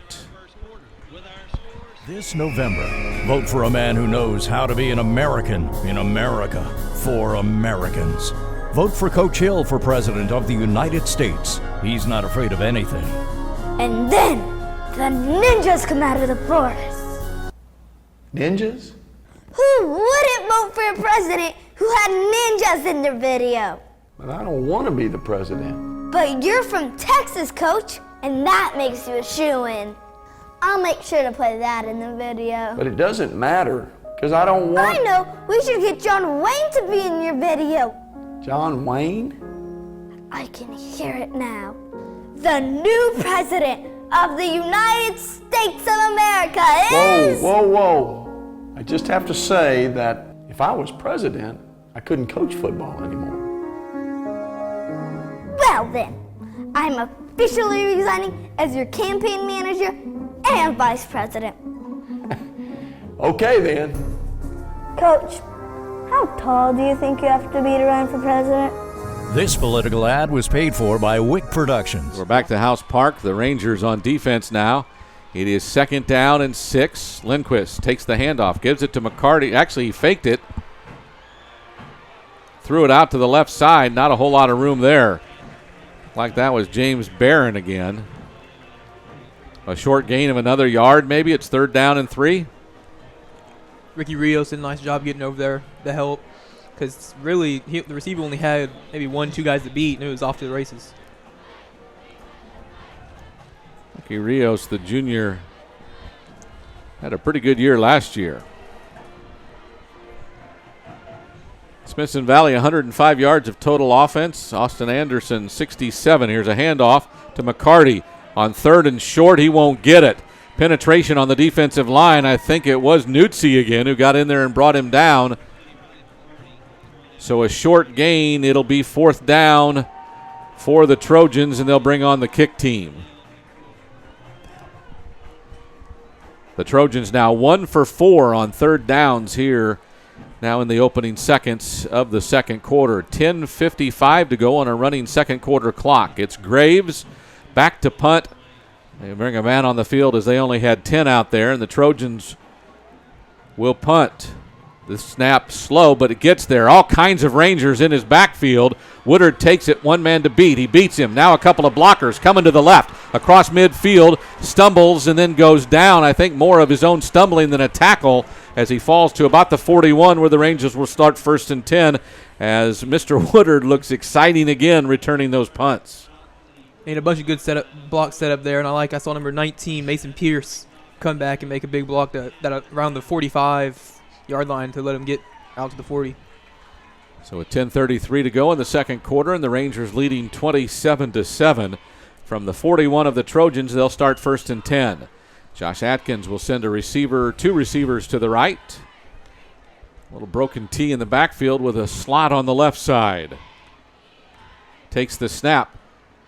This November, vote for a man who knows how to be an American in America for Americans. Vote for Coach Hill for President of the United States. He's not afraid of anything. And then the ninjas come out of the forest. Ninjas? Who wouldn't vote for a president who had ninjas in their video? But I don't want to be the president. But you're from Texas, Coach, and that makes you a shoo-in. I'll make sure to play that in the video. But it doesn't matter, because I don't want... I know! We should get John Wayne to be in your video. John Wayne? I can hear it now. The new president of the United States of America is... Whoa. I just have to say that if I was president, I couldn't coach football anymore. Well then, I'm officially resigning as your campaign manager and vice president. Okay, then. Coach, how tall do you think you have to be to run for president? This political ad was paid for by Wick Productions. We're back to House Park. The Rangers on defense now. It is 2nd down and 6. Lindquist takes the handoff, gives it to McCarty. Actually, he faked it. Threw it out to the left side. Not a whole lot of room there. Like that was James Barron again. A short gain of another yard, maybe. It's 3rd down and 3. Ricky Rios did a nice job getting over there to help. Because really, the receiver only had maybe 1-2 guys to beat, and it was off to the races. Ricky Rios, the junior, had a pretty good year last year. Smithson Valley, 105 yards of total offense. Austin Anderson, 67. Here's a handoff to McCarty. On 3rd and short, he won't get it. Penetration on the defensive line. I think it was Nutzi again who got in there and brought him down. So a short gain. It'll be 4th down for the Trojans, and they'll bring on the kick team. The Trojans now 1 for 4 on 3rd downs here now in the opening seconds of the second quarter. 10:55 to go on a running second quarter clock. It's Graves back to punt. They bring a man on the field as they only had 10 out there, and the Trojans will punt. The snap slow, but it gets there. All kinds of Rangers in his backfield. Woodard takes it, one man to beat. He beats him. Now a couple of blockers coming to the left. Across midfield, stumbles and then goes down. I think more of his own stumbling than a tackle as he falls to about the 41 where the Rangers will start 1st and 10 as Mr. Woodard looks exciting again returning those punts. Made a bunch of good block setup there, and I saw number 19, Mason Pierce, come back and make a big block that around the 45-yard line to let him get out to the 40. So with 10:33 to go in the second quarter, and the Rangers leading 27-7 from the 41 of the Trojans. They'll start 1st and 10. Josh Atkins will send two receivers to the right. A little broken T in the backfield with a slot on the left side. Takes the snap,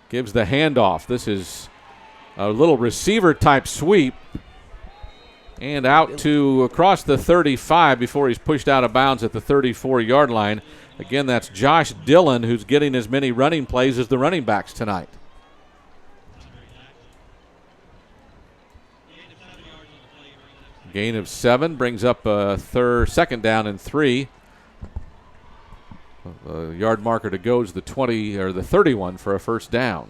gives the handoff. This is a little receiver type sweep. And out to across the 35 before he's pushed out of bounds at the 34-yard line. Again, that's Josh Dillon, who's getting as many running plays as the running backs tonight. Gain of 7 brings up a 2nd down and 3. The yard marker to go is the 20 or the 31 for a 1st down.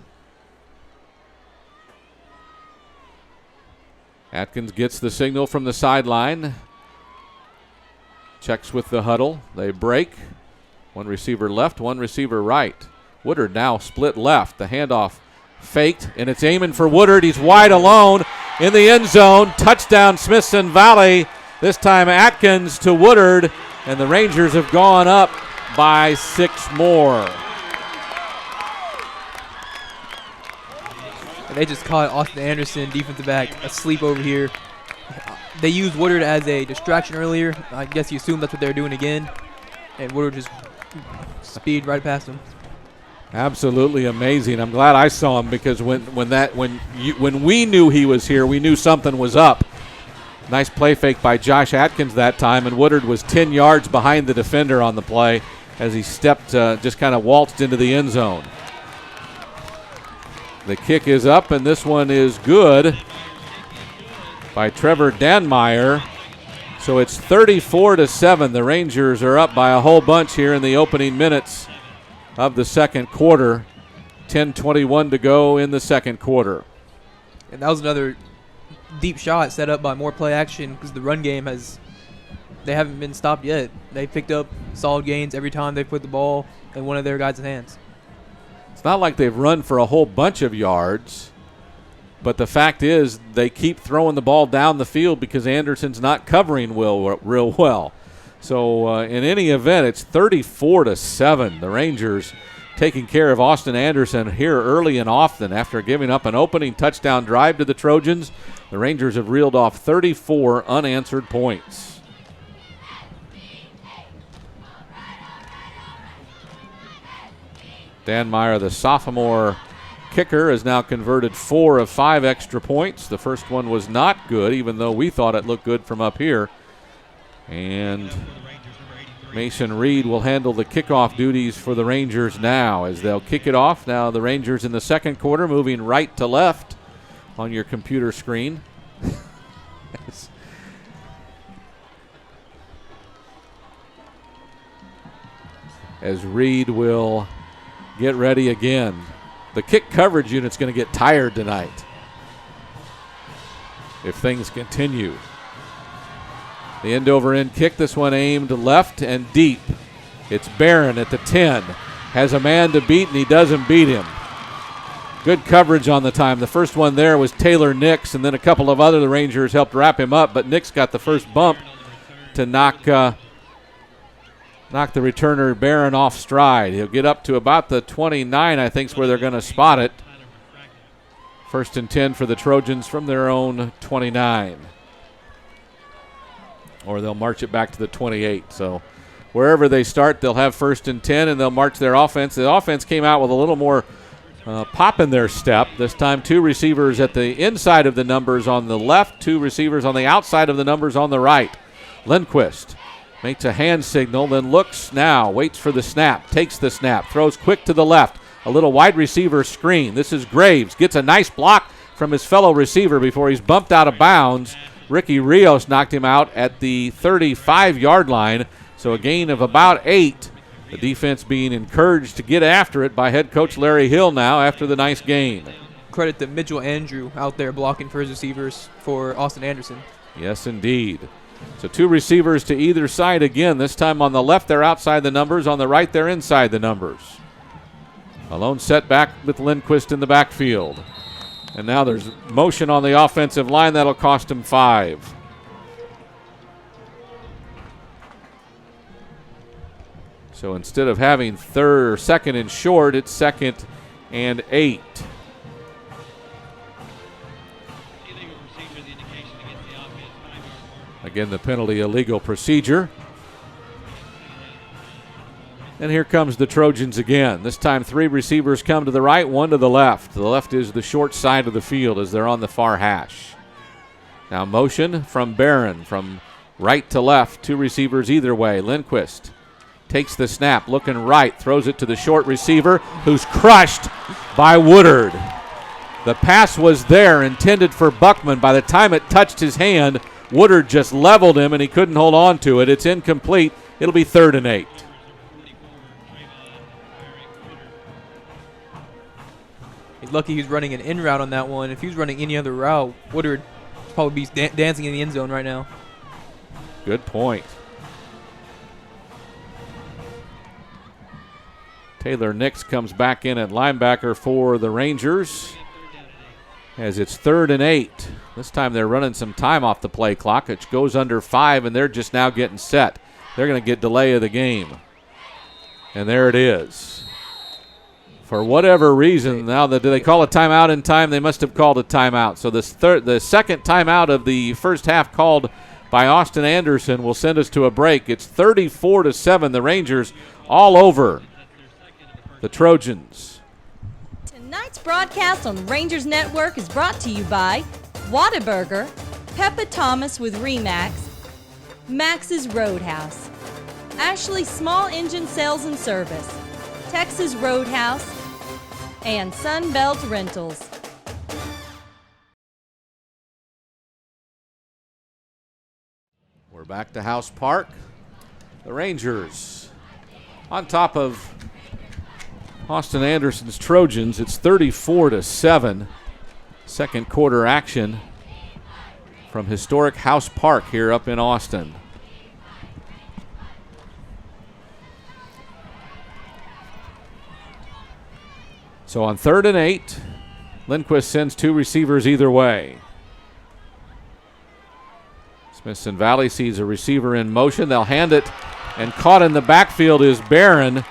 Atkins gets the signal from the sideline. Checks with the huddle. They break. One receiver left, one receiver right. Woodard now split left. The handoff faked, and it's aiming for Woodard. He's wide alone in the end zone. Touchdown, Smithson Valley. This time Atkins to Woodard, and the Rangers have gone up by 6 more. And they just caught Austin Anderson, defensive back, asleep over here. They used Woodard as a distraction earlier. I guess you assume that's what they're doing again. And Woodard just speed right past him. Absolutely amazing. I'm glad I saw him because when we knew he was here, we knew something was up. Nice play fake by Josh Atkins that time, and Woodard was 10 yards behind the defender on the play as he stepped, just kind of waltzed into the end zone. The kick is up, and this one is good by Trevor Danmeyer. So it's 34-7. The Rangers are up by a whole bunch here in the opening minutes of the second quarter. 10:21 to go in the second quarter. And that was another deep shot set up by more play action because the run game they haven't been stopped yet. They picked up solid gains every time they put the ball in one of their guys' hands. It's not like they've run for a whole bunch of yards, but the fact is they keep throwing the ball down the field because Anderson's not covering real well. So in any event, it's 34-7. The Rangers taking care of Austin Anderson here early and often after giving up an opening touchdown drive to the Trojans. The Rangers have reeled off 34 unanswered points. Danmeyer, the sophomore kicker has now converted 4 of 5 extra points. The first one was not good, even though we thought it looked good from up here. And Mason Reed will handle the kickoff duties for the Rangers now as they'll kick it off. Now the Rangers in the second quarter moving right to left on your computer screen. As Reed will get ready again. The kick coverage unit's going to get tired tonight if things continue. The end-over-end kick, this one aimed left and deep. It's Barron at the 10. Has a man to beat, and he doesn't beat him. Good coverage on the time. The first one there was Taylor Nix, and then a couple of other Rangers helped wrap him up, but Nix got the first bump to knock the returner Barron off stride. He'll get up to about the 29, I think, is where they're going to spot it. First and 10 for the Trojans from their own 29. Or they'll march it back to the 28. So wherever they start, they'll have first and 10, and they'll march their offense. The offense came out with a little more pop in their step. This time 2 receivers at the inside of the numbers on the left, 2 receivers on the outside of the numbers on the right. Lindquist makes a hand signal, then looks now, waits for the snap, takes the snap, throws quick to the left. A little wide receiver screen. This is Graves. Gets a nice block from his fellow receiver before he's bumped out of bounds. Ricky Rios knocked him out at the 35-yard line, so a gain of about 8. The defense being encouraged to get after it by head coach Larry Hill now after the nice gain. Credit to Mitchell Andrew out there blocking for his receivers for Austin Anderson. Yes, indeed. So 2 receivers to either side again. This time on the left, they're outside the numbers. On the right, they're inside the numbers. A lone setback with Lindquist in the backfield. And now there's motion on the offensive line. That'll cost him 5. So instead of having second and short, it's 2nd and 8. Again, the penalty, illegal procedure. And here comes the Trojans again. This time 3 receivers come to the right, 1 to the left. The left is the short side of the field as they're on the far hash. Now motion from Barron from right to left. 2 receivers either way. Lindquist takes the snap, looking right, throws it to the short receiver who's crushed by Woodard. The pass was there, intended for Buckman. By the time it touched his hand, Woodard just leveled him and he couldn't hold on to it. It's incomplete. It'll be 3rd and 8. He's lucky he's running an in route on that one. If he was running any other route, Woodard would probably be dancing in the end zone right now. Good point. Taylor Nix comes back in at linebacker for the Rangers as it's 3rd and 8. This time they're running some time off the play clock. It goes under 5, and they're just now getting set. They're going to get delay of the game. And there it is. For whatever reason, now do they call a timeout in time? They must have called a timeout. So the second timeout of the first half called by Austin Anderson will send us to a break. It's 34-7. The Rangers all over the Trojans. Tonight's broadcast on Rangers Network is brought to you by Whataburger, Peppa Thomas with Remax, Max's Roadhouse, Ashley Small Engine Sales and Service, Texas Roadhouse, and Sunbelt Rentals. We're back to House Park. The Rangers on top of Austin Anderson's Trojans. It's 34-7. Second quarter action from historic House Park here up in Austin. So on 3rd and 8, Lindquist sends 2 receivers either way. Smithson Valley sees a receiver in motion. They'll hand it, and caught in the backfield is Barron.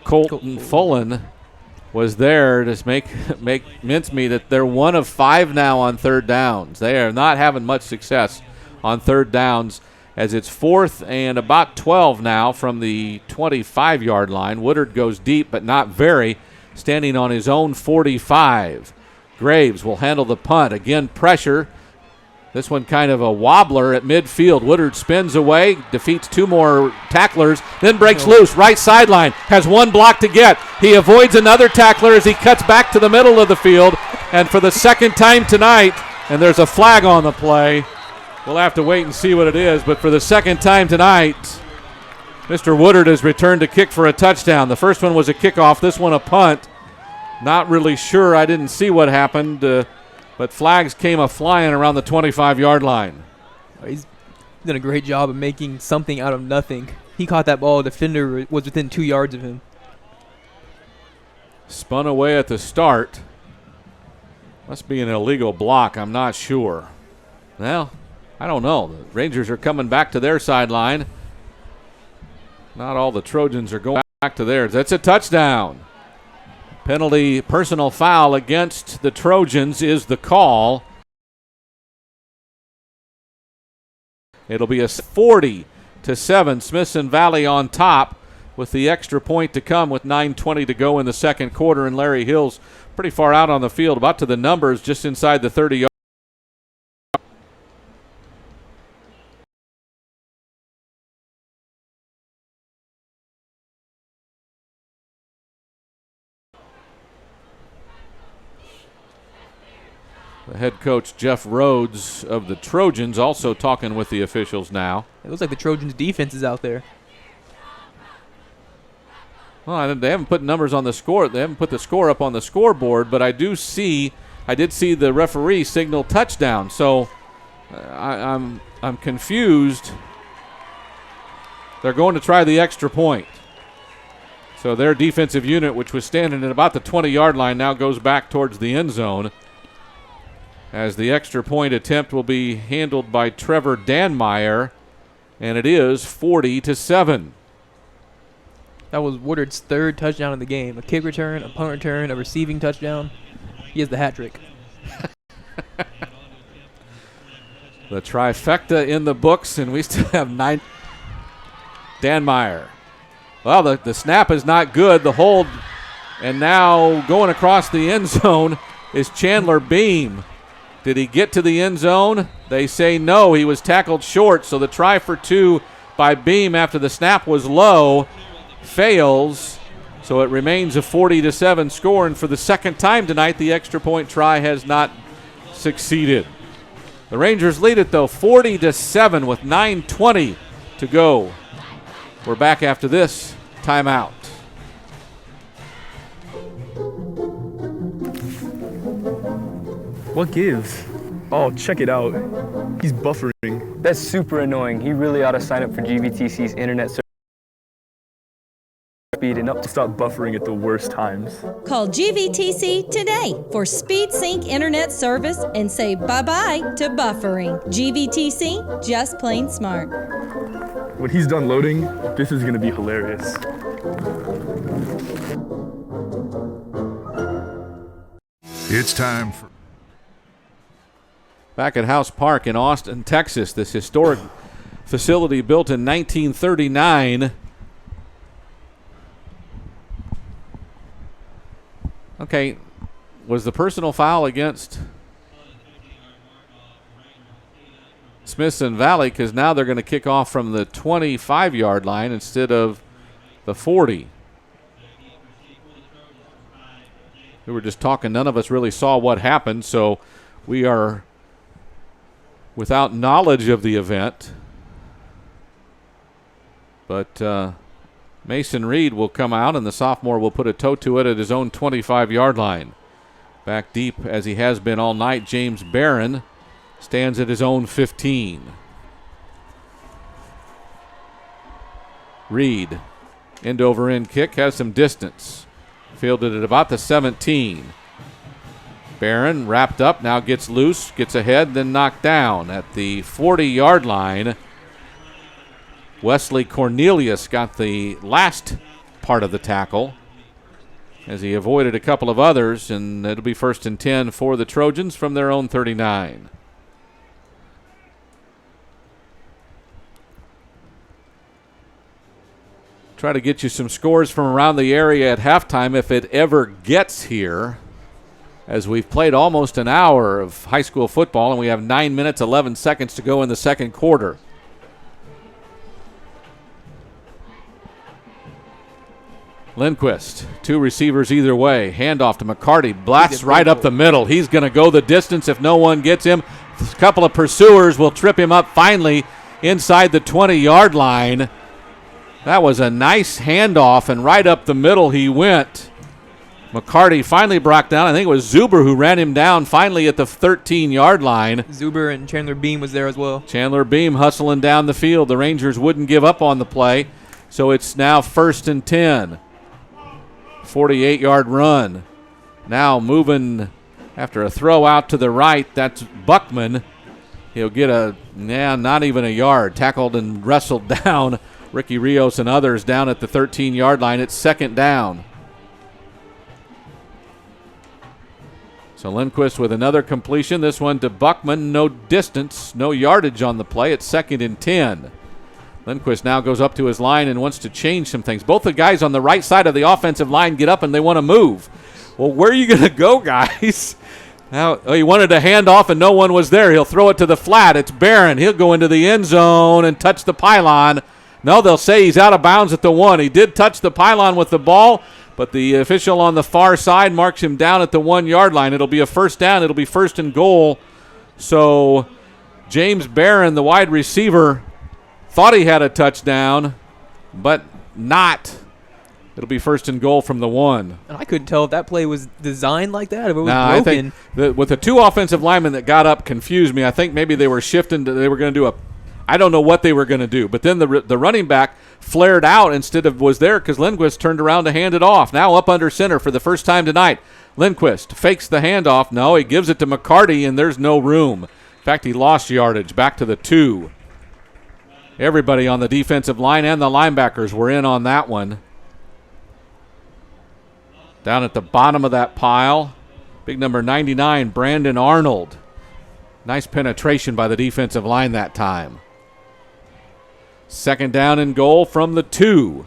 Colton Fullen was there to make mincemeat that they're 1 of 5 now on 3rd downs. They are not having much success on 3rd downs. as it's 4th and about 12 now from the 25-yard line. Woodard goes deep, but not very, standing on his own 45. Graves will handle the punt. Again, pressure. This one kind of a wobbler at midfield. Woodard spins away, defeats 2 more tacklers, then breaks loose. Right sideline, has 1 block to get. He avoids another tackler as he cuts back to the middle of the field. And for the second time tonight, and there's a flag on the play. We'll have to wait and see what it is, but for the second time tonight, Mr. Woodard has returned to kick for a touchdown. The first one was a kickoff, this one a punt. Not really sure, I didn't see what happened, but flags came a-flying around the 25-yard line. He's done a great job of making something out of nothing. He caught that ball, the defender was within 2 yards of him. Spun away at the start. Must be an illegal block, I'm not sure. Well, I don't know. The Rangers are coming back to their sideline. Not all the Trojans are going back to theirs. That's a touchdown. Penalty, personal foul against the Trojans is the call. It'll be a 40-7. Smithson Valley on top with the extra point to come with 9:20 to go in the second quarter, and Larry Hill's pretty far out on the field, about to the numbers, just inside the 30-yard. The head coach, Jeff Rhodes of the Trojans, also talking with the officials now. It looks like the Trojans' defense is out there. Well, they haven't put numbers on the score. They haven't put the score up on the scoreboard, but I did see the referee signal touchdown. So I'm confused. They're going to try the extra point. So their defensive unit, which was standing at about the 20-yard line, now goes back towards the end zone, as the extra point attempt will be handled by Trevor Danmeyer, and it is 40-7. That was Woodard's 3rd touchdown of the game. A kick return, a punt return, a receiving touchdown. He has the hat trick. The trifecta in the books, and we still have 9. Danmeyer. Well, the snap is not good. The hold, and now going across the end zone is Chandler Beam. Did he get to the end zone? They say no. He was tackled short, so the try for 2 by Beam after the snap was low fails, so it remains a 40-7 score, and for the second time tonight, the extra point try has not succeeded. The Rangers lead it, though, 40-7 with 9:20 to go. We're back after this timeout. What gives? Oh, check it out. He's buffering. That's super annoying. He really ought to sign up for GVTC's internet service. Speed and up to stop buffering at the worst times. Call GVTC today for Speed Sync internet service and say bye-bye to buffering. GVTC, just plain smart. When he's done loading, this is going to be hilarious. It's time for... Back at House Park in Austin, Texas, this historic facility built in 1939. Okay, was the personal foul against Smithson Valley? Because now they're going to kick off from the 25-yard line instead of the 40. We were just talking. None of us really saw what happened, so we are without knowledge of the event. But Mason Reed will come out, and the sophomore will put a toe to it at his own 25-yard line. Back deep, as he has been all night, James Barron stands at his own 15. Reed, end-over-end kick, has some distance. Fielded at about the 17. Barron wrapped up, now gets loose, gets ahead, then knocked down at the 40-yard line. Wesley Cornelius got the last part of the tackle as he avoided a couple of others, and it'll be 1st and 10 for the Trojans from their own 39. Try to get you some scores from around the area at halftime if it ever gets here, as we've played almost an hour of high school football, and we have 9 minutes, 11 seconds to go in the second quarter. Lindquist, 2 receivers either way. Handoff to McCarty. Blasts right up the middle. He's going to go the distance if no one gets him. A couple of pursuers will trip him up finally inside the 20-yard line. That was a nice handoff, and right up the middle he went. McCarty finally brought down. I think it was Zuber who ran him down finally at the 13-yard line. Zuber and Chandler Beam was there as well. Chandler Beam hustling down the field. The Rangers wouldn't give up on the play, so it's now 1st and 10. 48-yard run. Now moving after a throw out to the right. That's Buckman. He'll get not even a yard. Tackled and wrestled down. Ricky Rios and others down at the 13-yard line. It's 2nd down. So Lindquist with another completion. This one to Buckman. No distance, no yardage on the play. It's 2nd and 10. Lindquist now goes up to his line and wants to change some things. Both the guys on the right side of the offensive line get up and they want to move. Well, where are you going to go, guys? Now, he wanted a handoff and no one was there. He'll throw it to the flat. It's Barron. He'll go into the end zone and touch the pylon. No, they'll say he's out of bounds at the 1. He did touch the pylon with the ball, but the official on the far side marks him down at the 1-yard line. It'll be a 1st down. It'll be 1st and goal. So James Barron, the wide receiver, thought he had a touchdown, but not. It'll be 1st and goal from the 1. And I couldn't tell if that play was designed like that, if it was broken. broken. I think with the 2 offensive linemen that got up confused me. I think maybe they were shifting. They were going to do I don't know what they were going to do. But then the running back flared out instead of was there because Lindquist turned around to hand it off. Now up under center for the first time tonight. Lindquist fakes the handoff. No, he gives it to McCarty, and there's no room. In fact, he lost yardage back to the 2. Everybody on the defensive line and the linebackers were in on that one. Down at the bottom of that pile, big number 99, Brandon Arnold. Nice penetration by the defensive line that time. 2nd down and goal from the 2.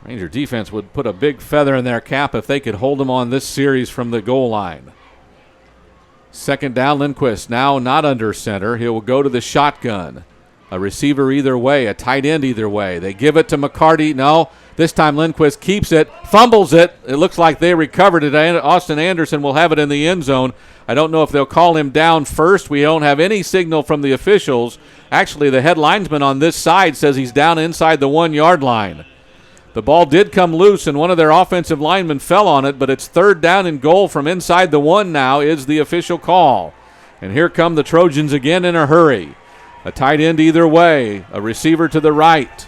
Ranger defense would put a big feather in their cap if they could hold them on this series from the goal line. 2nd down, Lindquist now not under center. He will go to the shotgun. A receiver either way, a tight end either way. They give it to McCarty. No, this time Lindquist keeps it, fumbles it. It looks like they recovered it. Austin Anderson will have it in the end zone. I don't know if they'll call him down first. We don't have any signal from the officials. Actually, the head linesman on this side says he's down inside the 1-yard line. The ball did come loose, and one of their offensive linemen fell on it, but it's 3rd down and goal from inside the 1 now is the official call. And here come the Trojans again in a hurry. A tight end either way, a receiver to the right.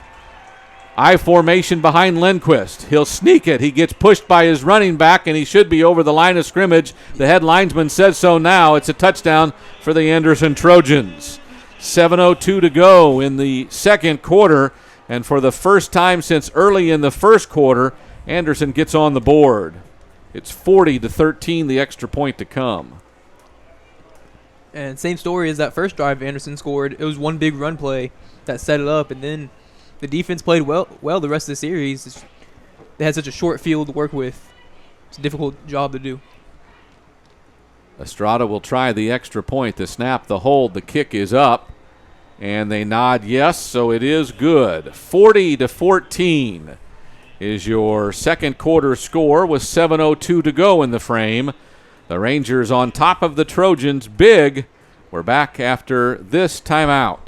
I formation behind Lindquist. He'll sneak it. He gets pushed by his running back, and he should be over the line of scrimmage. The head linesman says so now. It's a touchdown for the Anderson Trojans. 7:02 to go in the second quarter, and for the first time since early in the first quarter, Anderson gets on the board. It's 40-13, the extra point to come. And same story as that first drive Anderson scored. It was one big run play that set it up, and then the defense played well the rest of the series. They had such a short field to work with. It's a difficult job to do. Estrada will try the extra point. The snap, the hold, the kick is up, and they nod yes, so it is good. 40-14 is your second quarter score with 7:02 to go in the frame. The Rangers on top of the Trojans big. We're back after this timeout.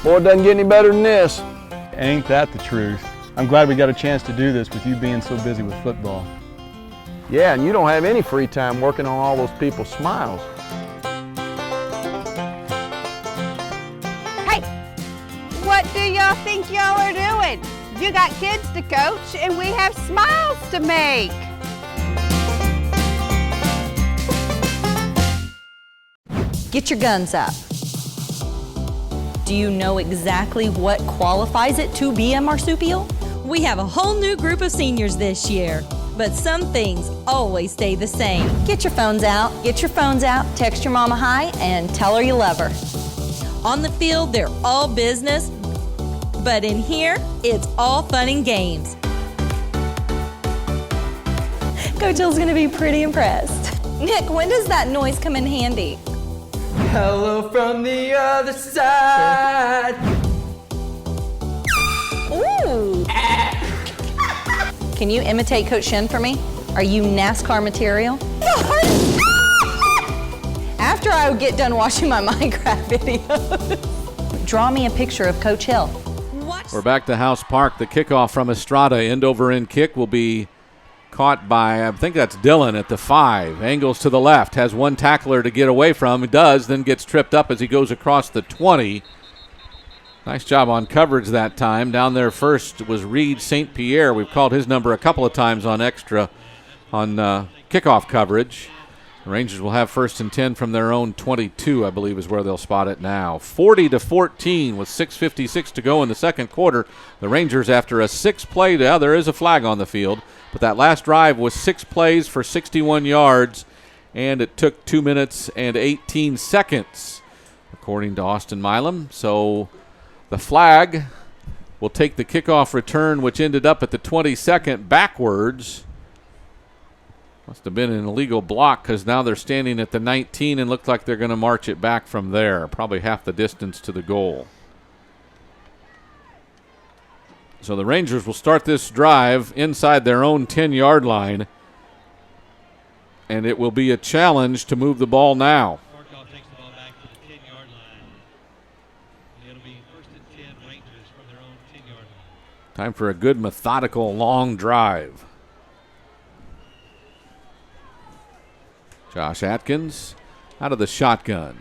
Boy, it doesn't get any better than this. Ain't that the truth? I'm glad we got a chance to do this with you being so busy with football. Yeah, and you don't have any free time working on all those people's smiles. Hey, what do y'all think y'all are doing? You got kids to coach, and we have smiles to make. Get your guns up. Do you know exactly what qualifies it to be a marsupial? We have a whole new group of seniors this year, but some things always stay the same. Get your phones out, text your mama hi, and tell her you love her. On the field, they're all business, but in here, it's all fun and games. Coach Hill's gonna be pretty impressed. Nick, when does that noise come in handy? Hello from the other side. Ooh. Can you imitate Coach Shin for me? Are you NASCAR material? After I get done watching my Minecraft videos, draw me a picture of Coach Hill. We're back to House Park. The kickoff from Estrada, end over end kick will be caught by, I think that's Dylan at the 5. Angles to the left, has one tackler to get away from. He does, then gets tripped up as he goes across the 20. Nice job on coverage that time. Down there first was Reed St. Pierre. We've called his number a couple of times on kickoff coverage. The Rangers will have 1st and 10 from their own 22, I believe is where they'll spot it now. 40-14 with 6:56 to go in the second quarter. The Rangers, after a 6-play, there is a flag on the field, but that last drive was 6 plays for 61 yards, and it took 2 minutes and 18 seconds, according to Austin Milam. So the flag will take the kickoff return, which ended up at the 22nd, backwards. Must have been an illegal block because now they're standing at the 19 and look like they're going to march it back from there, probably half the distance to the goal. So the Rangers will start this drive inside their own 10-yard line, and it will be a challenge to move the ball now. Time for a good, methodical, long drive. Josh Atkins out of the shotgun.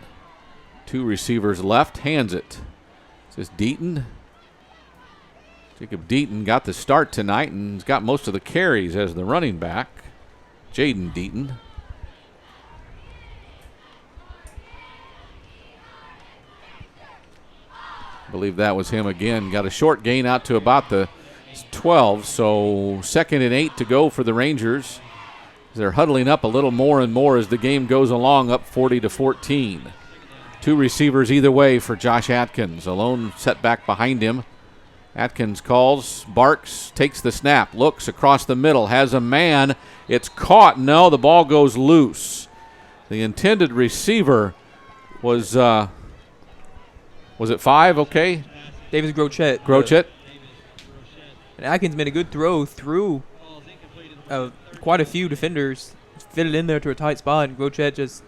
2 receivers left, hands it. This is Deaton. Jacob Deaton got the start tonight and has got most of the carries as the running back. Jaden Deaton. I believe that was him again. Got a short gain out to about the 12, so 2nd and 8 to go for the Rangers. They're huddling up a little more and more as the game goes along, up 40-14. 2 receivers either way for Josh Atkins. A lone setback behind him. Atkins calls, barks, takes the snap, looks across the middle, has a man. It's caught. No, the ball goes loose. The intended receiver was it 5? Okay. Davis Grochet. Grochet. And Atkins made a good throw through quite a few defenders, fit it in there to a tight spot, and Grochet just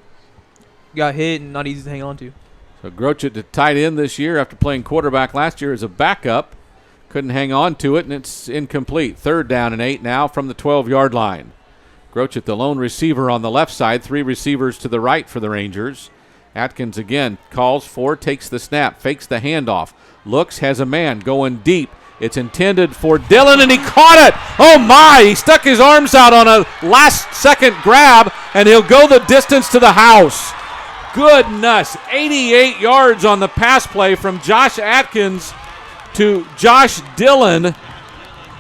got hit and not easy to hang on to. So Grochet, the tight end this year after playing quarterback last year as a backup, couldn't hang on to it, and it's incomplete. 3rd down and 8 now from the 12-yard line. Grochet, the lone receiver on the left side, 3 receivers to the right for the Rangers. Atkins again calls for, takes the snap, fakes the handoff, looks, has a man going deep. It's intended for Dylan, and he caught it. Oh, my. He stuck his arms out on a last-second grab, and he'll go the distance to the house. Goodness. 88 yards on the pass play from Josh Atkins to Josh Dylan.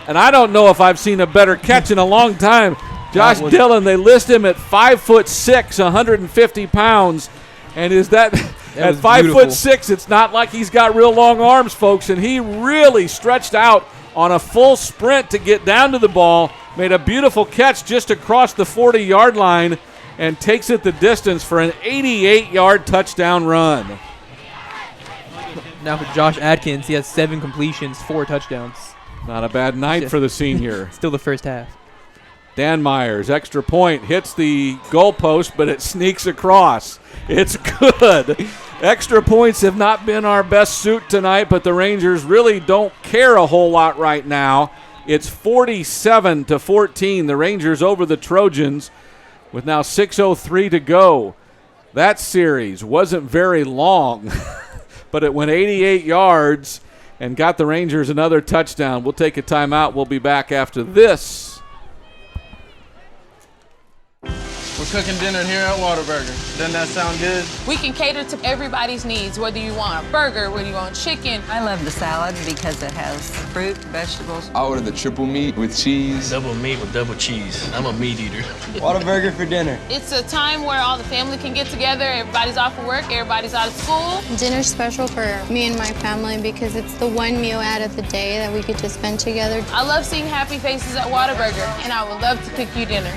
And I don't know if I've seen a better catch in a long time. Josh Dylan, they list him at 5'6", 150 pounds. And is that at 5'6", it's not like he's got real long arms, folks. And he really stretched out on a full sprint to get down to the ball, made a beautiful catch just across the 40-yard line, and takes it the distance for an 88-yard touchdown run. Now for Josh Atkins, he has 7 completions, 4 touchdowns. Not a bad night for the senior. Still the first half. Dan Myers, extra point, hits the goalpost, but it sneaks across. It's good. Extra points have not been our best suit tonight, but the Rangers really don't care a whole lot right now. It's 47-14. The Rangers over the Trojans with now 6:03 to go. That series wasn't very long, but it went 88 yards and got the Rangers another touchdown. We'll take a timeout. We'll be back after this. We're cooking dinner here at Whataburger. Doesn't that sound good? We can cater to everybody's needs, whether you want a burger, whether you want chicken. I love the salad because it has fruit, vegetables. I ordered the triple meat with cheese. Double meat with double cheese. I'm a meat eater. Whataburger for dinner. It's a time where all the family can get together. Everybody's off of work, everybody's out of school. Dinner's special for me and my family because it's the one meal out of the day that we get to spend together. I love seeing happy faces at Whataburger, and I would love to cook you dinner.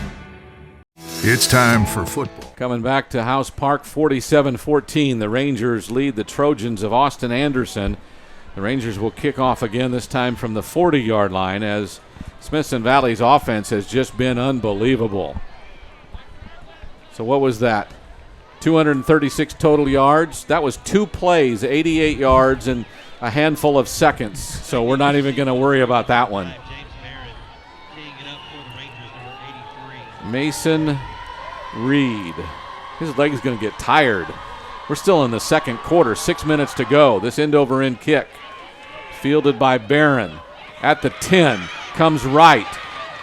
It's time for football. Coming back to House Park, 47-14. The Rangers lead the Trojans of Austin Anderson. The Rangers will kick off again, this time from the 40-yard line, as Smithson Valley's offense has just been unbelievable. So what was that? 236 total yards. That was 2 plays, 88 yards, and a handful of seconds. So we're not even going to worry about that one. Mason Reed. His leg is going to get tired. We're still in the second quarter, 6 minutes to go. This end-over-end kick fielded by Barron at the 10. Comes right.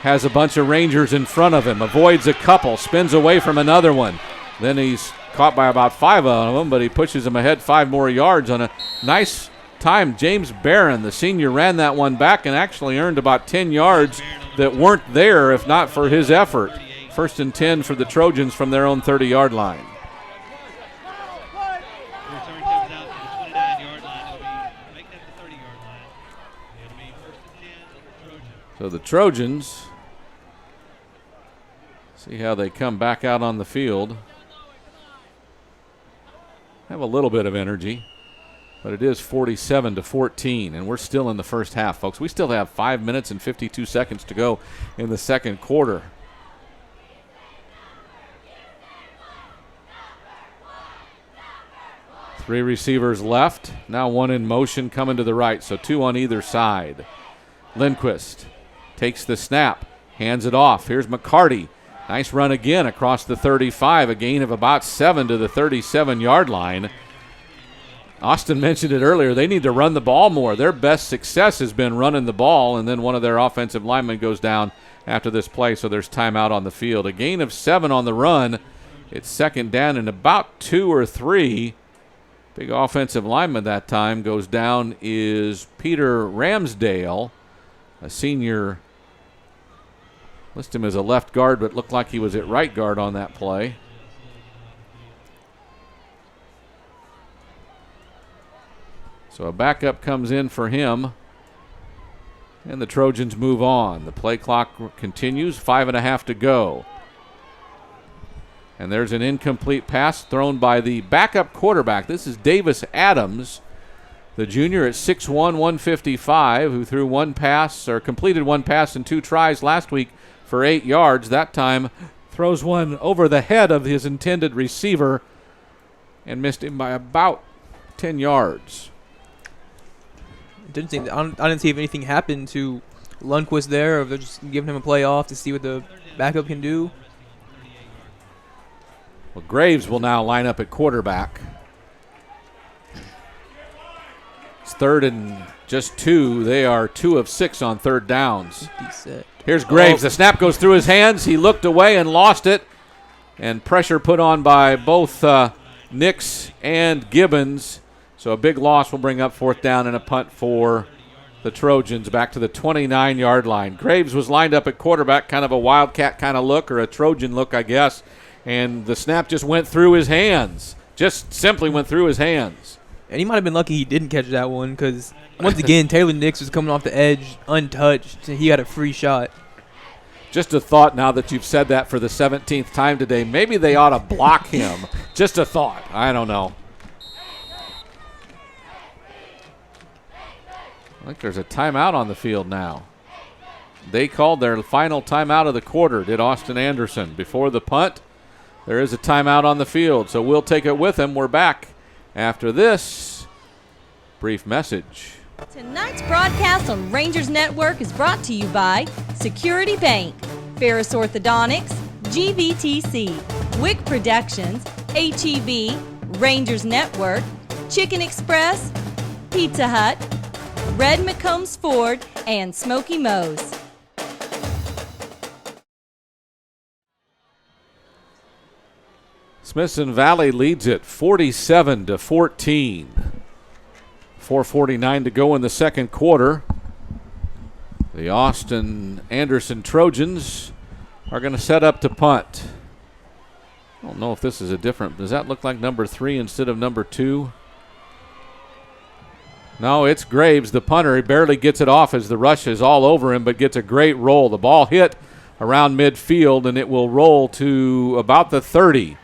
Has a bunch of Rangers in front of him. Avoids a couple. Spins away from another one. Then he's caught by about 5 of them, but he pushes him ahead 5 more yards on a nice time. James Barron, the senior, ran that one back and actually earned about 10 yards that weren't there if not for his effort. 1st and 10 for the Trojans from their own 30-yard line. So the Trojans, see how they come back out on the field. Have a little bit of energy, but it is 47-14, and we're still in the first half, folks. We still have 5 minutes and 52 seconds to go in the second quarter. Three receivers left. Now one in motion coming to the right, so 2 on either side. Lindquist takes the snap, hands it off. Here's McCarty. Nice run again across the 35, a gain of about 7 to the 37-yard line. Austin mentioned it earlier. They need to run the ball more. Their best success has been running the ball, and then one of their offensive linemen goes down after this play, so there's timeout on the field. A gain of 7 on the run. It's 2nd down and about 2 or 3. Big offensive lineman that time goes down is Peter Ramsdale, a senior. List him as a left guard, but looked like he was at right guard on that play. So a backup comes in for him, and the Trojans move on. The play clock continues, 5.5 to go. And there's an incomplete pass thrown by the backup quarterback. This is Davis Adams, the junior at 6'1", 155, who threw one pass, or completed one pass in 2 tries last week for 8 yards. That time throws one over the head of his intended receiver and missed him by about 10 yards. I didn't see if anything happened to Lundquist there, or if they're just giving him a play off to see what the backup can do. Well, Graves will now line up at quarterback. It's 3rd and just 2. They are 2 of 6 on 3rd downs. Here's Graves. The snap goes through his hands. He looked away and lost it. And pressure put on by both Nix and Gibbons. So a big loss will bring up 4th down and a punt for the Trojans back to the 29-yard line. Graves was lined up at quarterback, kind of a Wildcat kind of look, or a Trojan look, I guess. And the snap just went through his hands. Just simply went through his hands. And he might have been lucky he didn't catch that one, because once again, Taylor Nix was coming off the edge untouched, and he got a free shot. Just a thought now that you've said that for the 17th time today. Maybe they ought to block him. Just a thought. I don't know. I think there's a timeout on the field now. They called their final timeout of the quarter, did Austin Anderson. Before the punt, there is a timeout on the field, so we'll take it with them. We're back after this brief message. Tonight's broadcast on Rangers Network is brought to you by Security Bank, Ferris Orthodontics, GVTC, Wick Productions, HEB, Rangers Network, Chicken Express, Pizza Hut, Red McCombs Ford, and Smoky Moe's. Smithson Valley leads it 47-14. 4:49 to go in the second quarter. The Austin Anderson Trojans are going to set up to punt. I don't know if this is a different. Does that look like number 3 instead of number 2? No, it's Graves, the punter. He barely gets it off as the rush is all over him, but gets a great roll. The ball hit around midfield, and it will roll to about the 30.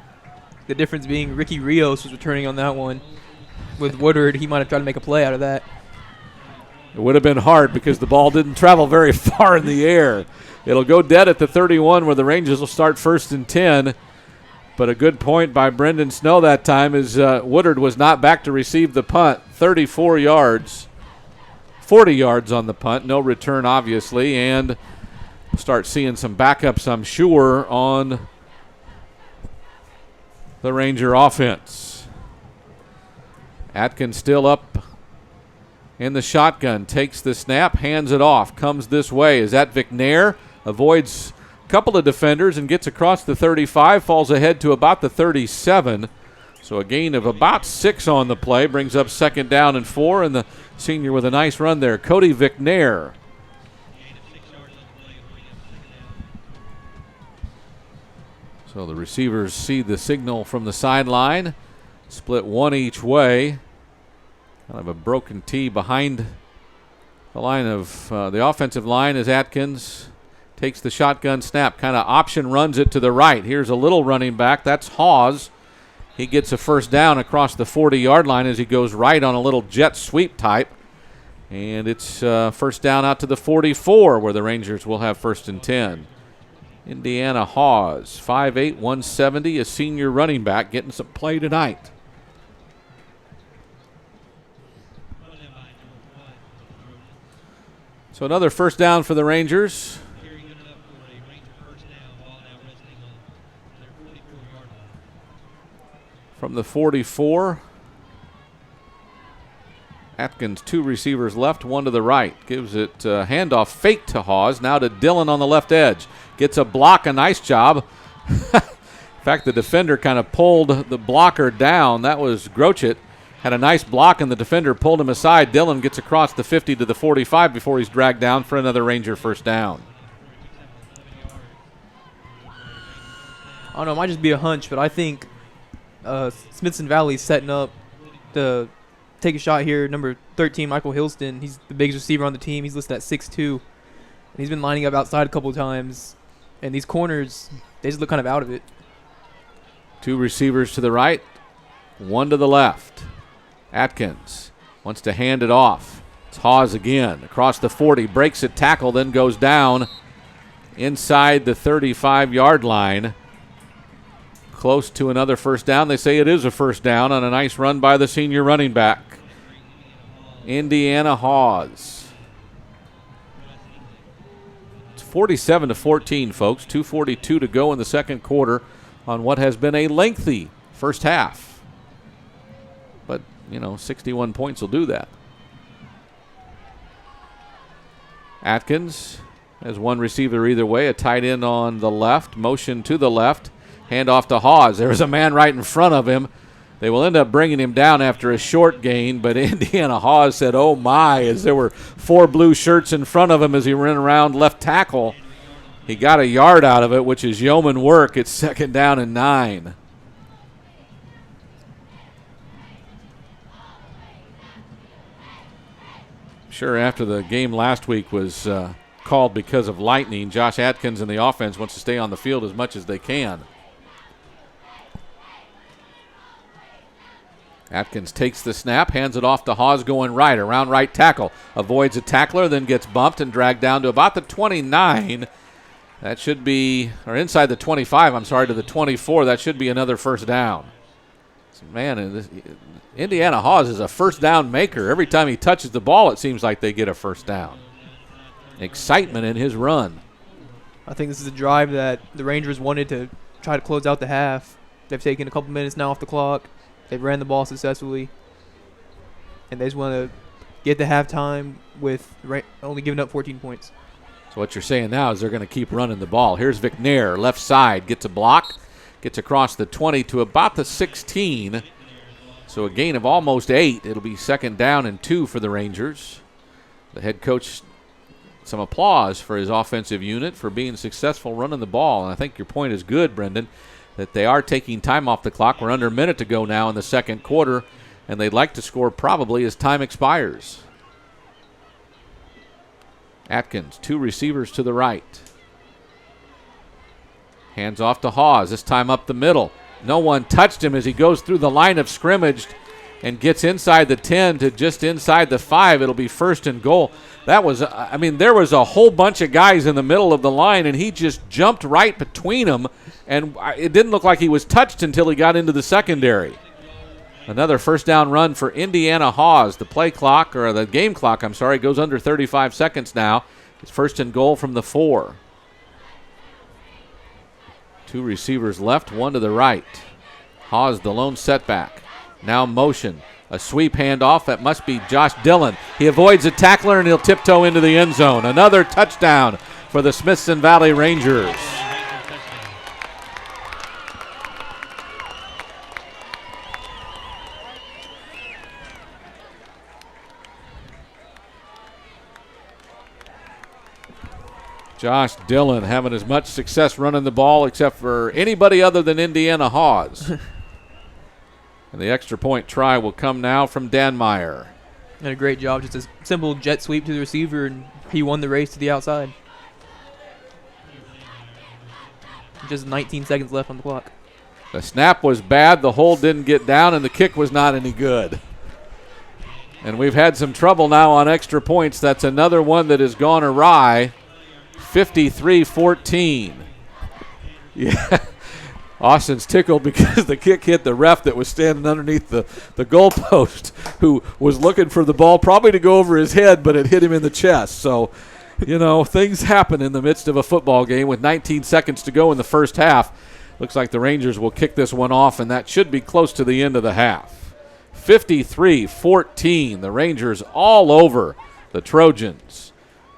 The difference being Ricky Rios was returning on that one. With Woodard, he might have tried to make a play out of that. It would have been hard because the ball didn't travel very far in the air. It'll go dead at the 31 where the Rangers will start 1st and 10. But a good point by Brendan Snow that time is Woodard was not back to receive the punt. 34 yards, 40 yards on the punt. No return, obviously. And we'll start seeing some backups, I'm sure, on the Ranger offense. Atkins still up in the shotgun. Takes the snap, hands it off. Comes this way. Is that Vicnair? Avoids a couple of defenders and gets across the 35. Falls ahead to about the 37. So a gain of about 6 on the play. Brings up 2nd down and 4. And the senior with a nice run there. Cody Vicnair. So the receivers see the signal from the sideline. Split one each way. Kind of a broken tee behind the line of the offensive line as Atkins takes the shotgun snap. Kind of option runs it to the right. Here's a little running back. That's Hawes. He gets a 1st down across the 40-yard line as he goes right on a little jet sweep type. And it's 1st down out to the 44 where the Rangers will have 1st and 10. Indiana Hawes, 5'8", 170, a senior running back, getting some play tonight. So another 1st down for the Rangers. From the 44. Atkins, 2 receivers left, 1 to the right. Gives it handoff fake to Hawes. Now to Dillon on the left edge. Gets a block, a nice job. In fact, the defender kind of pulled the blocker down. That was Grochet. Had a nice block, and the defender pulled him aside. Dillon gets across the 50 to the 45 before he's dragged down for another Ranger 1st down. I don't know, it might just be a hunch, but I think Smithson Valley's setting up to take a shot here. Number 13, Michael Hilston. He's the biggest receiver on the team. He's listed at 6'2", and he's been lining up outside a couple of times. And these corners, they just look kind of out of it. 2 receivers to the right, 1 to the left. Atkins wants to hand it off. It's Hawes again. Across the 40, breaks a tackle, then goes down inside the 35-yard line. Close to another 1st down. They say it is a 1st down on a nice run by the senior running back. Indiana Hawes. It's 47-14, folks. 2:42 to go in the second quarter on what has been a lengthy first half. But, 61 points will do that. Atkins has 1 receiver either way. A tight end on the left. Motion to the left. Hand off to Hawes. There was a man right in front of him. They will end up bringing him down after a short gain, but Indiana Hawes said, oh my, as there were 4 blue shirts in front of him as he ran around left tackle. He got a yard out of it, which is yeoman work. It's 2nd down and 9. Sure, after the game last week was called because of lightning, Josh Atkins and the offense wants to stay on the field as much as they can. Atkins takes the snap, hands it off to Hawes going right, around right tackle. Avoids a tackler, then gets bumped and dragged down to about the 29. That should be, or inside the 25, to the 24. That should be another 1st down. So, man, Indiana Hawes is a 1st down maker. Every time he touches the ball, it seems like they get a 1st down. Excitement in his run. I think this is a drive that the Rangers wanted to try to close out the half. They've taken a couple minutes now off the clock. They've ran the ball successfully. And they just want to get to halftime with only giving up 14 points. So what you're saying now is they're going to keep running the ball. Here's Vicnair, left side, gets a block, Gets across the 20 to about the 16. So a gain of almost 8. It'll be 2nd down and 2 for the Rangers. The head coach, some applause for his offensive unit for being successful running the ball. And I think your point is good, Brendan, that they are taking time off the clock. We're under a minute to go now in the second quarter, and they'd like to score probably as time expires. Atkins, 2 receivers to the right. Hands off to Hawes, this time up the middle. No one touched him as he goes through the line of scrimmage and gets inside the 10 to just inside the 5. It'll be 1st and goal. That was, there was a whole bunch of guys in the middle of the line, and he just jumped right between them, and it didn't look like he was touched until he got into the secondary. Another 1st down run for Indiana Hawes. The game clock, goes under 35 seconds now. It's 1st and goal from the 4. 2 receivers left, 1 to the right. Hawes, the lone setback. Now motion. A sweep handoff. That must be Josh Dillon. He avoids a tackler and he'll tiptoe into the end zone. Another touchdown for the Smithson Valley Rangers. Josh Dillon having as much success running the ball except for anybody other than Indiana Hawes. And the extra point try will come now from Danmeyer. Did a great job. Just a simple jet sweep to the receiver, and he won the race to the outside. Just 19 seconds left on the clock. The snap was bad. The hold didn't get down, and the kick was not any good. And we've had some trouble now on extra points. That's another one that has gone awry. 53-14. Yeah. Austin's tickled because the kick hit the ref that was standing underneath the goalpost, who was looking for the ball probably to go over his head, but it hit him in the chest. So, things happen in the midst of a football game with 19 seconds to go in the first half. Looks like the Rangers will kick this one off, and that should be close to the end of the half. 53-14. The Rangers all over the Trojans.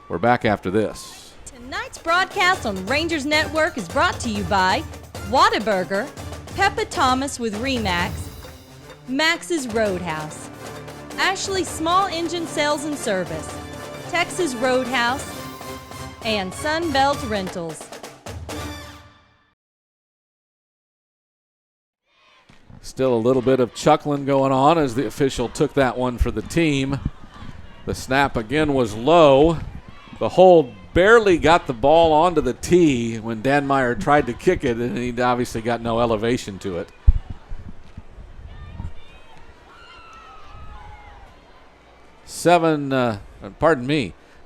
We're back after this. Tonight's broadcast on Rangers Network is brought to you by Whataburger, Peppa Thomas with Remax, Max's Roadhouse, Ashley Small Engine Sales and Service, Texas Roadhouse, and Sunbelt Rentals. Still a little bit of chuckling going on as the official took that one for the team. The snap again was low. The hold barely got the ball onto the tee when Danmeyer tried to kick it, and he obviously got no elevation to it.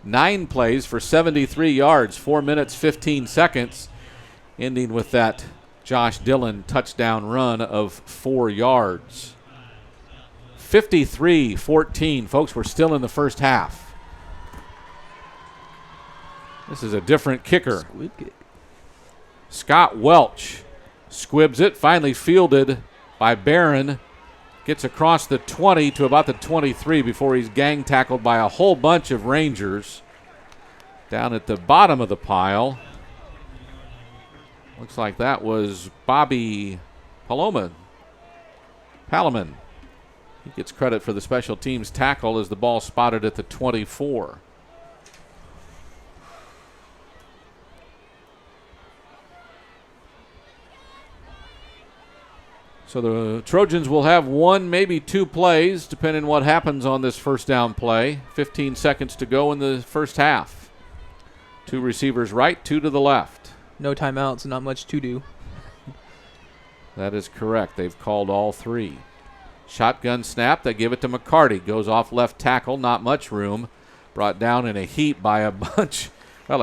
Nine plays for 73 yards, 4 minutes, 15 seconds, ending with that Josh Dillon touchdown run of 4 yards. 53-14. Folks, we're still in the first half. This is a different kicker. Scott Welch squibs it, finally fielded by Barron. Gets across the 20 to about the 23 before he's gang tackled by a whole bunch of Rangers. Down at the bottom of the pile. Looks like that was Bobby Paloman. He gets credit for the special teams tackle as the ball spotted at the 24. So the Trojans will have 1, maybe 2 plays, depending on what happens on this first down play. 15 seconds to go in the first half. 2 receivers right, 2 to the left. No timeouts, not much to do. That is correct. They've called all 3. Shotgun snap. They give it to McCarty. Goes off left tackle. Not much room. Brought down in a heap by a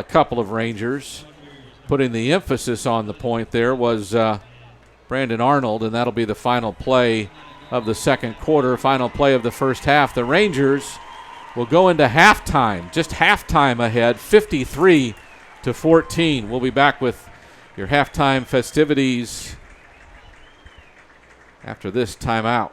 couple of Rangers. Putting the emphasis on the point there was Brandon Arnold, and that'll be the final play of the second quarter, final play of the first half. The Rangers will go into halftime, just halftime ahead, 53-14. We'll be back with your halftime festivities after this timeout.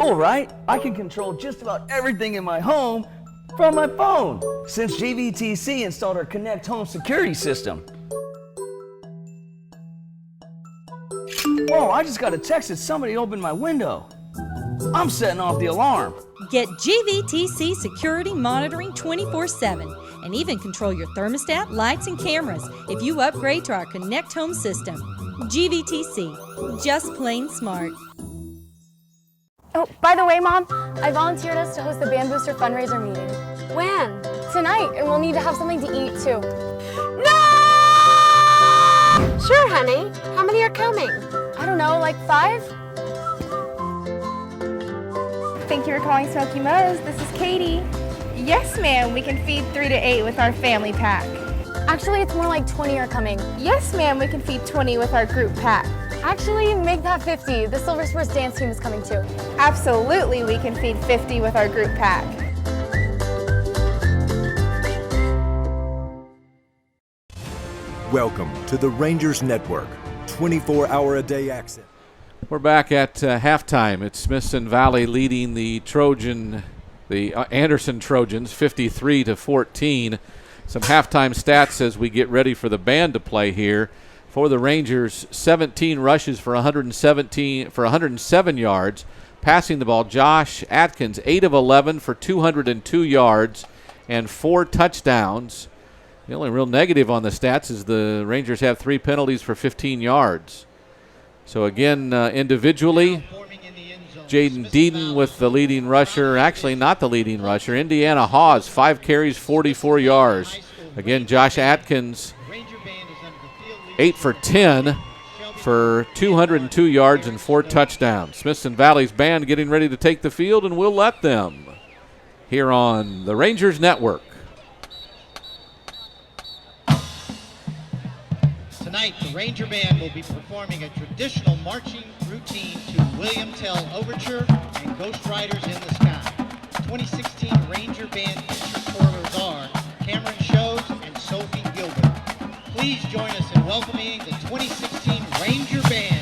Cool, right? I can control just about everything in my home from my phone since GVTC installed our Connect Home security system. Whoa, I just got a text that somebody opened my window. I'm setting off the alarm. Get GVTC security monitoring 24/7 and even control your thermostat, lights, and cameras if you upgrade to our Connect Home system. GVTC, just plain smart. Oh, by the way, Mom, I volunteered us to host the Band Booster fundraiser meeting. When? Tonight, and we'll need to have something to eat too. No! Sure, honey. How many are coming? I don't know, like 5? Thank you for calling Smoky Mo's. This is Katie. Yes, ma'am, we can feed 3 to 8 with our family pack. Actually, it's more like 20 are coming. Yes, ma'am, we can feed 20 with our group pack. Actually, make that 50. The Silver Spurs dance team is coming too. Absolutely, we can feed 50 with our group pack. Welcome to the Rangers Network, 24-hour-a-day access. We're back at halftime. It's Smithson Valley leading the Anderson Trojans 53-14. Some halftime stats as we get ready for the band to play here. For the Rangers, 17 rushes for 107 yards. Passing the ball, Josh Atkins, 8 of 11 for 202 yards and 4 touchdowns. The only real negative on the stats is the Rangers have 3 penalties for 15 yards. So again, individually, Jaden Deeden with the leading rusher. Actually, not the leading rusher. Indiana Hawes, 5 carries, 44 yards. Again, Josh Atkins, 8 for 10 for 202 yards and 4 touchdowns. Smithson Valley's band getting ready to take the field, and we'll let them here on the Rangers Network. Tonight, the Ranger Band will be performing a traditional marching routine to William Tell Overture and Ghost Riders in the Sky. 2016 Ranger Band instructors are Cameron Shows and Sophie Gilbert. Please join us in welcoming the 2016 Ranger Band.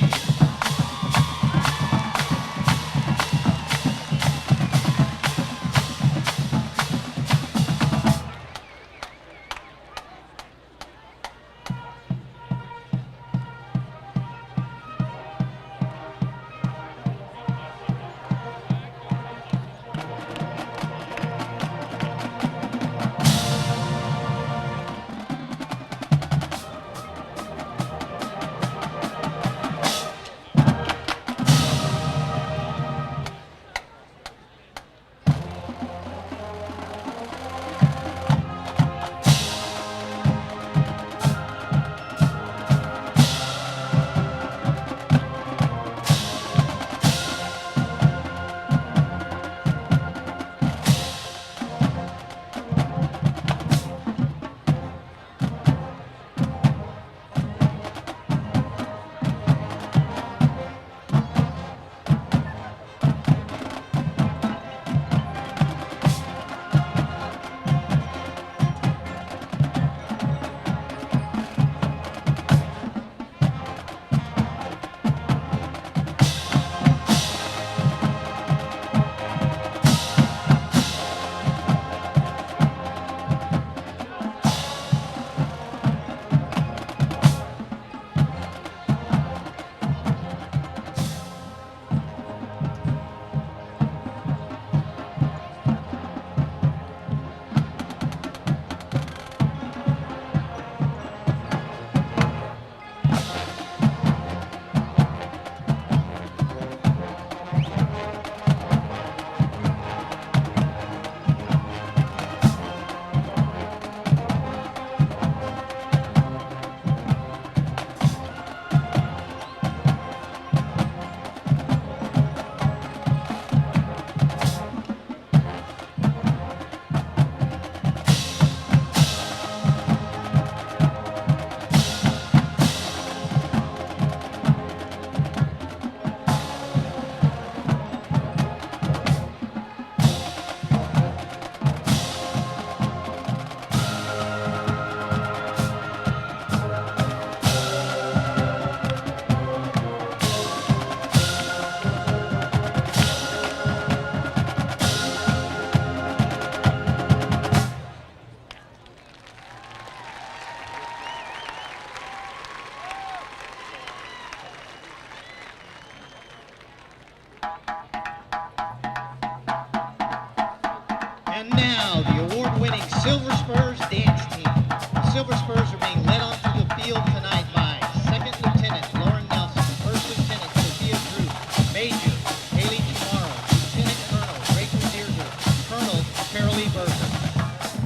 Spurs are being led onto the field tonight by Second Lieutenant Lauren Nelson, First Lieutenant Sophia Drew, Major Haley Chamorro, Lieutenant Colonel Rachel Dearder, Colonel Carolee Burger.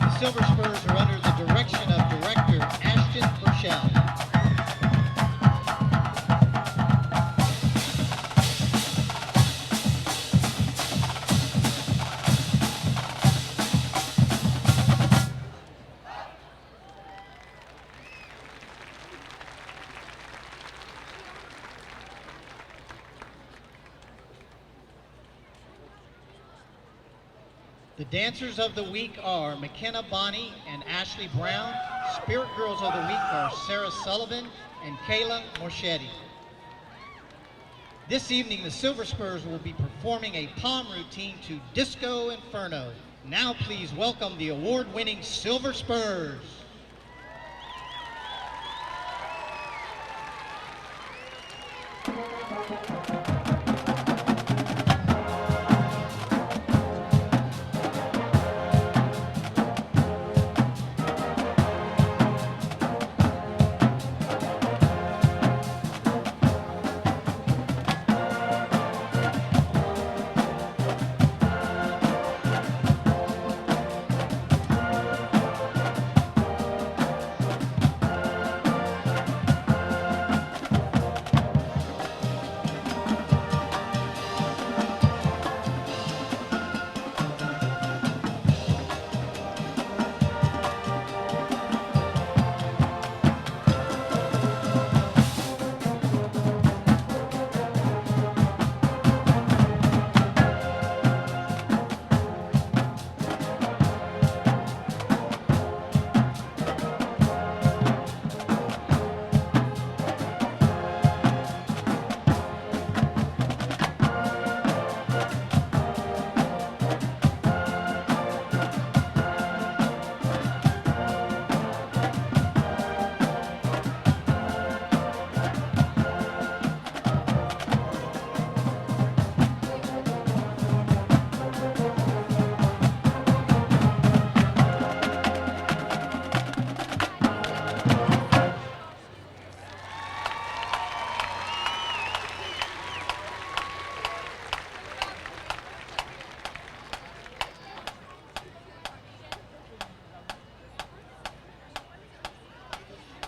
The Silver Spurs are under the direction of Director Ashton Burchell. The dancers of the week are McKenna Bonney and Ashley Brown. Spirit girls of the week are Sarah Sullivan and Kayla Morchetti. This evening, the Silver Spurs will be performing a palm routine to Disco Inferno. Now please welcome the award-winning Silver Spurs.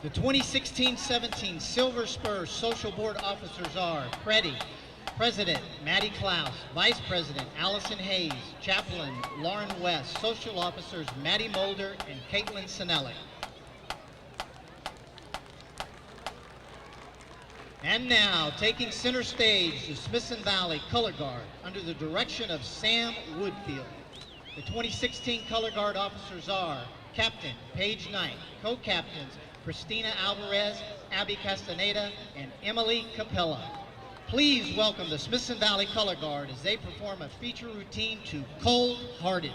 The 2016-17 Silver Spurs Social Board officers are President Maddie Klaus, Vice President Allison Hayes, Chaplain Lauren West, Social Officers Maddie Mulder and Caitlin Sinelli. And now, taking center stage, the Smithson Valley Color Guard under the direction of Sam Woodfield. The 2016 Color Guard officers are Captain Paige Knight, co-captains Christina Alvarez, Abby Castaneda, and Emily Capella. Please welcome the Smithson Valley Color Guard as they perform a feature routine to Cold Hearted.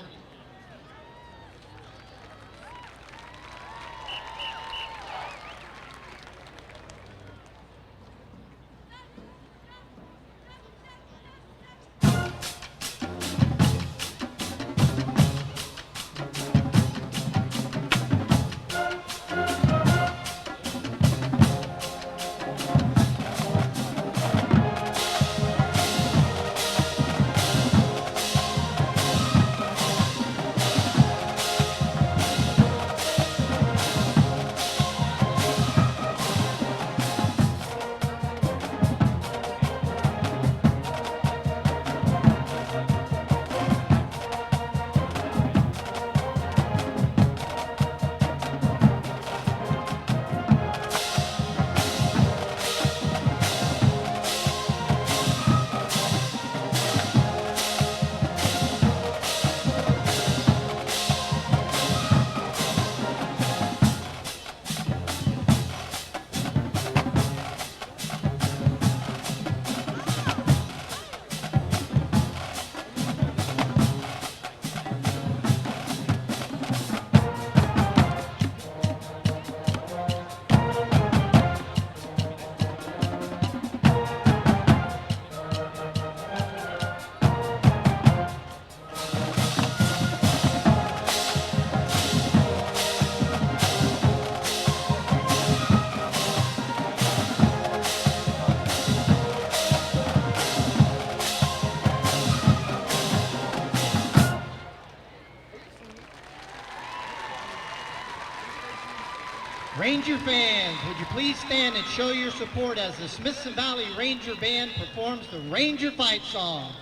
Ranger fans, would you please stand and show your support as the Smithson Valley Ranger Band performs the Ranger Fight Song.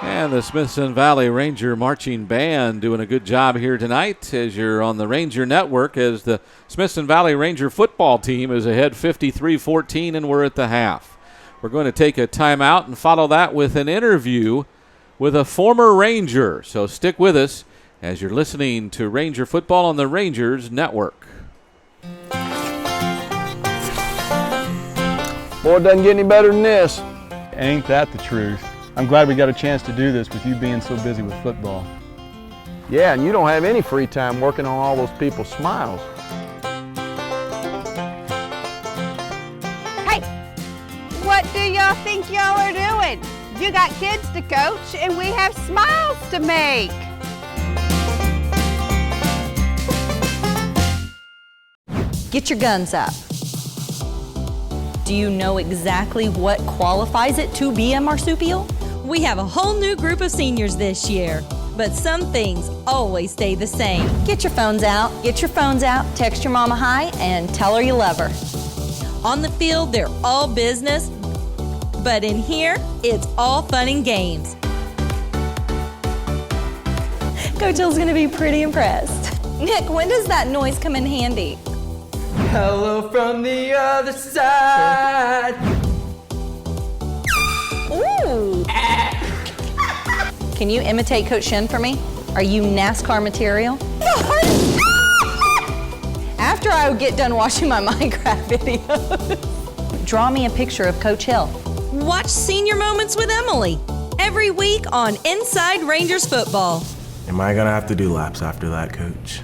And the Smithson Valley Ranger Marching Band doing a good job here tonight as you're on the Ranger Network, as the Smithson Valley Ranger football team is ahead 53-14, and we're at the half. We're going to take a timeout and follow that with an interview with a former Ranger. So stick with us as you're listening to Ranger football on the Rangers Network. Boy, it doesn't get any better than this. Ain't that the truth? I'm glad we got a chance to do this with you being so busy with football. Yeah, and you don't have any free time working on all those people's smiles. Hey, what do y'all think y'all are doing? You got kids to coach and we have smiles to make. Get your guns up. Do you know exactly what qualifies it to be a marsupial? We have a whole new group of seniors this year, but some things always stay the same. Get your phones out, text your mama hi, and tell her you love her. On the field, they're all business, but in here, it's all fun and games. Coach Hill's gonna be pretty impressed. Nick, when does that noise come in handy? Hello from the other side. Ooh. Can you imitate Coach Shin for me? Are you NASCAR material? After I get done watching my Minecraft videos, draw me a picture of Coach Hill. Watch Senior Moments with Emily every week on Inside Rangers Football. Am I gonna have to do laps after that, Coach?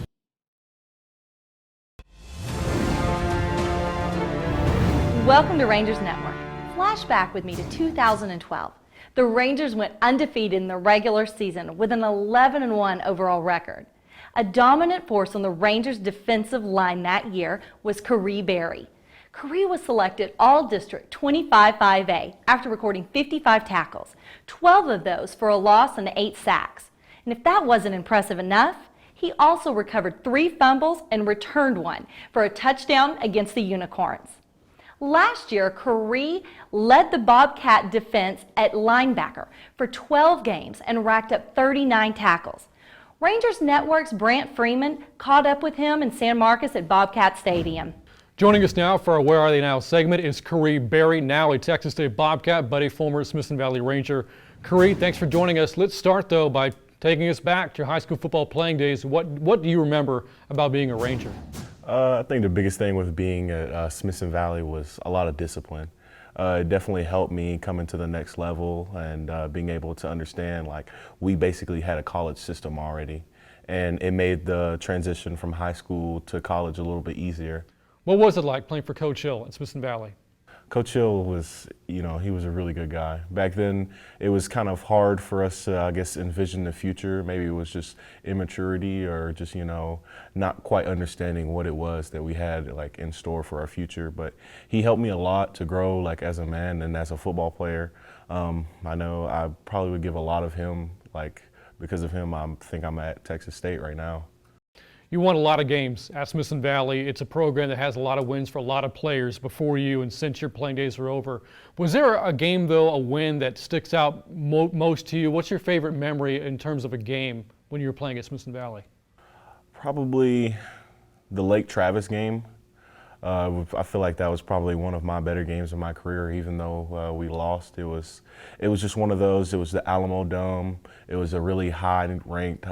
Welcome to Rangers Network. Flashback with me to 2012. The Rangers went undefeated in the regular season with an 11-1 overall record. A dominant force on the Rangers' defensive line that year was Khary Berry. Khary was selected All-District 25-5A after recording 55 tackles, 12 of those for a loss and 8 sacks. And if that wasn't impressive enough, he also recovered 3 fumbles and returned 1 for a touchdown against the Unicorns. Last year, Khary led the Bobcat defense at linebacker for 12 games and racked up 39 tackles. Rangers Network's Brant Freeman caught up with him in San Marcos at Bobcat Stadium. Joining us now for our Where Are They Now segment is Khary Berry, now a Texas State Bobcat, but a former Smithson Valley Ranger. Khary, thanks for joining us. Let's start, though, by taking us back to your high school football playing days. What do you remember about being a Ranger? I think the biggest thing with being at Smithson Valley was a lot of discipline. It definitely helped me coming to the next level and being able to understand, like, we basically had a college system already, and it made the transition from high school to college a little bit easier. What was it like playing for Coach Hill at Smithson Valley? Coach Hill was, he was a really good guy. Back then, it was kind of hard for us to, I guess, envision the future. Maybe it was just immaturity or just, not quite understanding what it was that we had, like, in store for our future. But he helped me a lot to grow, like, as a man and as a football player. I know I probably would give a lot of him, like, because of him, I think I'm at Texas State right now. You won a lot of games at Smithson Valley. It's a program that has a lot of wins for a lot of players before you and since your playing days are over. Was there a game, though, a win that sticks out most to you? What's your favorite memory in terms of a game when you were playing at Smithson Valley? Probably the Lake Travis game. I feel like that was probably one of my better games of my career, even though we lost. It was just one of those. It was the Alamo Dome. It was a really high-ranked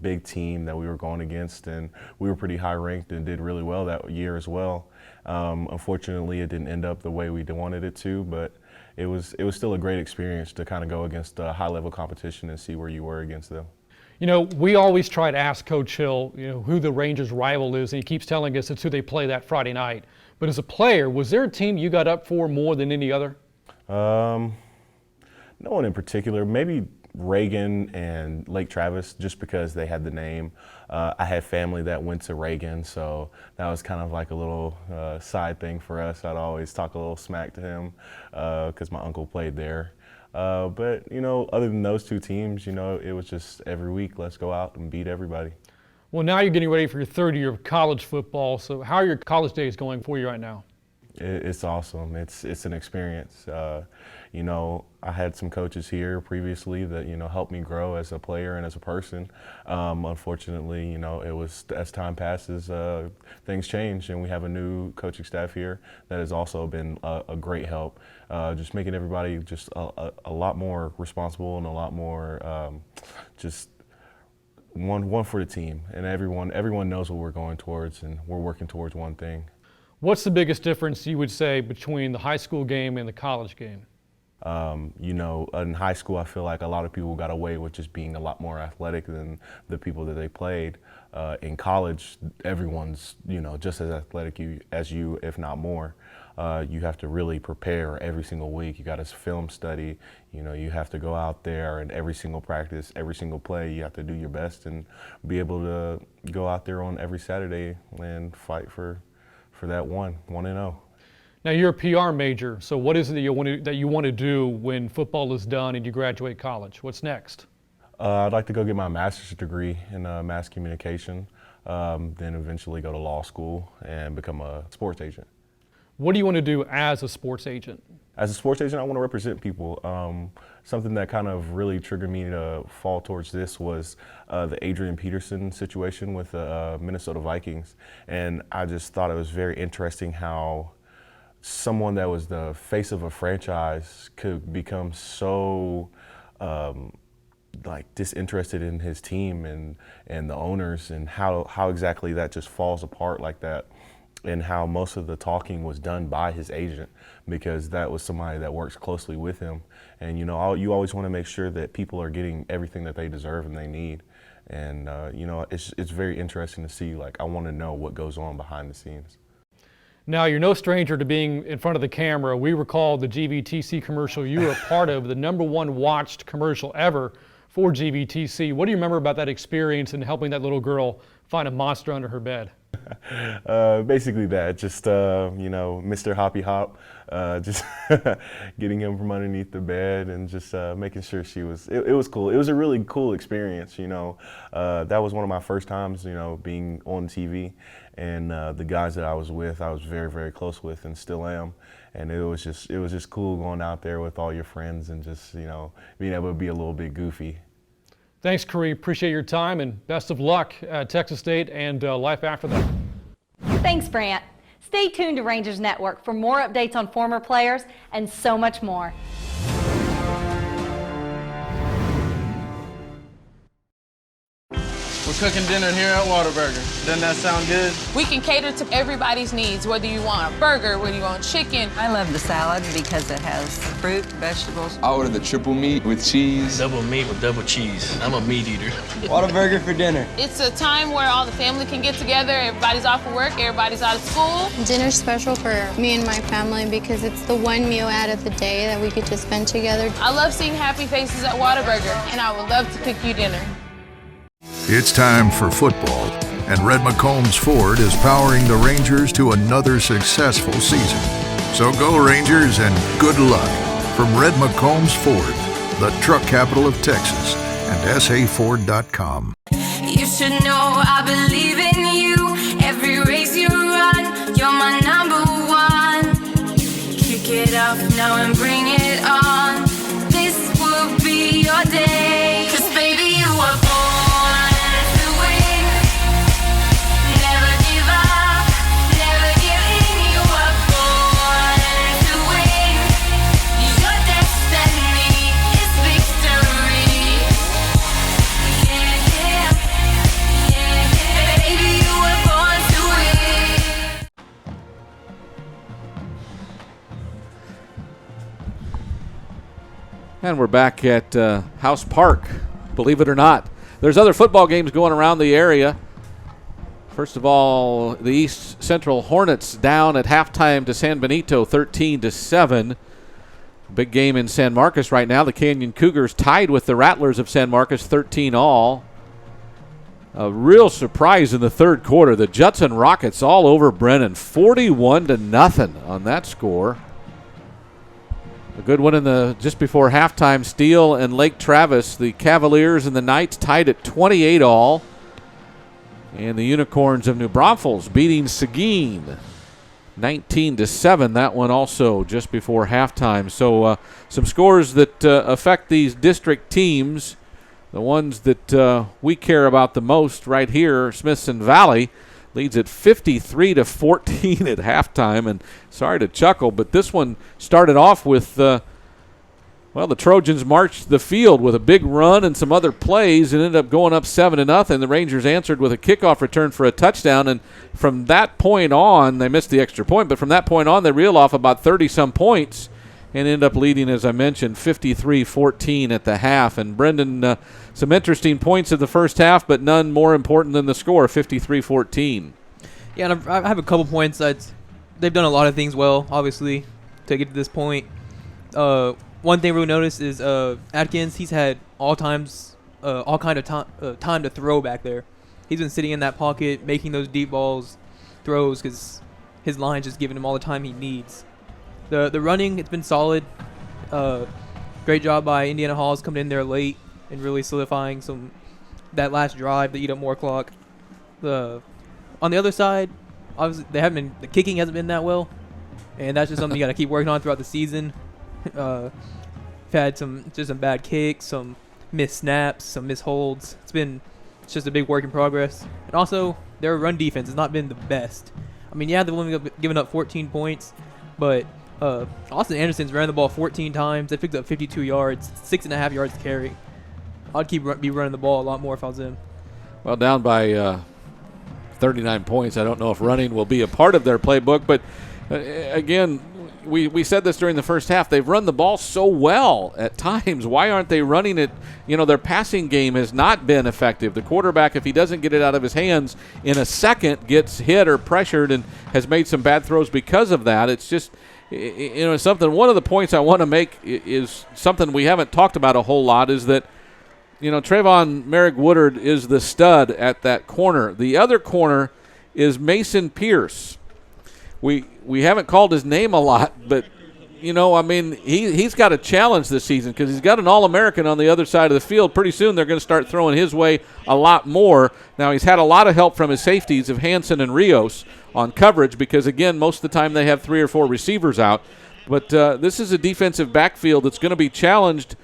big team that we were going against, and we were pretty high-ranked and did really well that year as well. Unfortunately, it didn't end up the way we wanted it to, but it was still a great experience to kind of go against high-level competition and see where you were against them. You know, we always try to ask Coach Hill, you know, who the Rangers' rival is, and he keeps telling us it's who they play that Friday night. But as a player, was there a team you got up for more than any other? No one in particular. Maybe Reagan and Lake Travis, just because they had the name. I had family that went to Reagan, so that was kind of like a little side thing for us. I'd always talk a little smack to him because my uncle played there. But, you know, other than those two teams, you know, it was just every week, let's go out and beat everybody. Well, now you're getting ready for your third year of college football. So how are your college days going for you right now? It's awesome. It's an experience. You know, I had some coaches here previously that, you know, helped me grow as a player and as a person. Unfortunately, you know, it was as time passes, things change, and we have a new coaching staff here that has also been a great help. Just making everybody just a lot more responsible and a lot more just one for the team. And everyone knows what we're going towards, and we're working towards one thing. What's the biggest difference you would say between the high school game and the college game? You know, in high school, I feel like a lot of people got away with just being a lot more athletic than the people that they played. In college, everyone's, you know, just as athletic as you, if not more. You have to really prepare every single week. You got to film study. You know, you have to go out there and every single practice, every single play, you have to do your best and be able to go out there on every Saturday and fight for that 1-0. Now you're a PR major, so what is it that you want to do when football is done and you graduate college? What's next? I'd like to go get my master's degree in mass communication, then eventually go to law school and become a sports agent. What do you want to do as a sports agent? As a sports agent, I want to represent people. Something that kind of really triggered me to fall towards this was the Adrian Peterson situation with the Minnesota Vikings. And I just thought it was very interesting how someone that was the face of a franchise could become so like disinterested in his team and the owners, and how exactly that just falls apart like that. And how most of the talking was done by his agent, because that was somebody that works closely with him. And, you know, you always want to make sure that people are getting everything that they deserve and they need. And, you know, it's very interesting to see. Like, I want to know what goes on behind the scenes. Now, you're no stranger to being in front of the camera. We recall the GVTC commercial you were a part of, the #1 watched commercial ever for GVTC. What do you remember about that experience and helping that little girl find a monster under her bed? Basically that, just, you know, Mr. Hoppy Hop, just getting him from underneath the bed and just making sure she was, it was cool. It was a really cool experience, you know. That was one of my first times, you know, being on TV, and the guys that I was with, I was very, very close with and still am. And it was just cool going out there with all your friends and just, you know, being able to be a little bit goofy. Thanks, Corey. Appreciate your time, and best of luck at Texas State and life after that. Thanks, Brant. Stay tuned to Rangers Network for more updates on former players and so much more. We're cooking dinner here at Whataburger. Doesn't that sound good? We can cater to everybody's needs, whether you want a burger, whether you want chicken. I love the salad because it has fruit, vegetables. I ordered the triple meat with cheese. Double meat with double cheese. I'm a meat eater. Whataburger for dinner. It's a time where all the family can get together. Everybody's off of work, everybody's out of school. Dinner's special for me and my family because it's the one meal out of the day that we get to spend together. I love seeing happy faces at Whataburger, and I would love to cook you dinner. It's time for football, and Red McCombs Ford is powering the Rangers to another successful season. So go Rangers, and good luck from Red McCombs Ford, the truck capital of Texas, and SAFord.com. You should know I believe in you. Every race you run, you're my #1. Kick it up now and bring it on. This will be your day. 'Cause baby, you were born to win. Never give up, never give in. You were born to win. Your destiny is victory. Yeah, yeah, yeah. Baby, you were born to win. And we're back at House Park, believe it or not. There's other football games going around the area. First of all, the East Central Hornets down at halftime to San Benito 13-7. Big game in San Marcos right now. The Canyon Cougars tied with the Rattlers of San Marcos 13-all. A real surprise in the third quarter. The Judson Rockets all over Brennan, 41-0 on that score. A good one in the just before halftime. Steele and Lake Travis, the Cavaliers and the Knights tied at 28-all. And the Unicorns of New Braunfels beating Seguin 19-7. That one also just before halftime. So some scores that affect these district teams. The ones that we care about the most right here, Smithson Valley leads at 53-14 at halftime. And sorry to chuckle, but this one started off with, the Trojans marched the field with a big run and some other plays and ended up going up 7-0. The Rangers answered with a kickoff return for a touchdown. And from that point on, they missed the extra point, but from that point on, they reel off about 30-some points and end up leading, as I mentioned, 53-14 at the half. And Brendan, some interesting points in the first half, but none more important than the score, 53-14. Yeah, and I have a couple points. They've done a lot of things well, obviously, to get to this point. One thing we'll notice is Atkins, he's had all kind of time to throw back there. He's been sitting in that pocket, making those deep balls, throws, because his line's just giving him all the time he needs. The running, it's been solid. Great job by Indiana Halls coming in there late and really solidifying that last drive to eat up more clock. On the other side, obviously the kicking hasn't been that well, and that's just something you got to keep working on throughout the season. We've had some bad kicks, some missed snaps, some missed holds. It's just a big work in progress. And also, their run defense has not been the best. I mean, yeah, they've only given up 14 points, but Austin Anderson's ran the ball 14 times. They picked up 52 yards, 6.5 yards to carry. I'd be running the ball a lot more if I was them. Well, down by 39 points. I don't know if running will be a part of their playbook, but again, we said this during the first half. They've run the ball so well at times. Why aren't they running it? Their passing game has not been effective. The quarterback, if he doesn't get it out of his hands in a second, gets hit or pressured and has made some bad throws because of that. It's just something. One of the points I want to make is something we haven't talked about a whole lot is that Trayvon Merrick-Woodard is the stud at that corner. The other corner is Mason Pierce. We haven't called his name a lot, but he's got a challenge this season because he's got an All-American on the other side of the field. Pretty soon they're going to start throwing his way a lot more. Now he's had a lot of help from his safeties of Hansen and Rios on coverage because, again, most of the time they have 3 or 4 receivers out. But this is a defensive backfield that's going to be challenged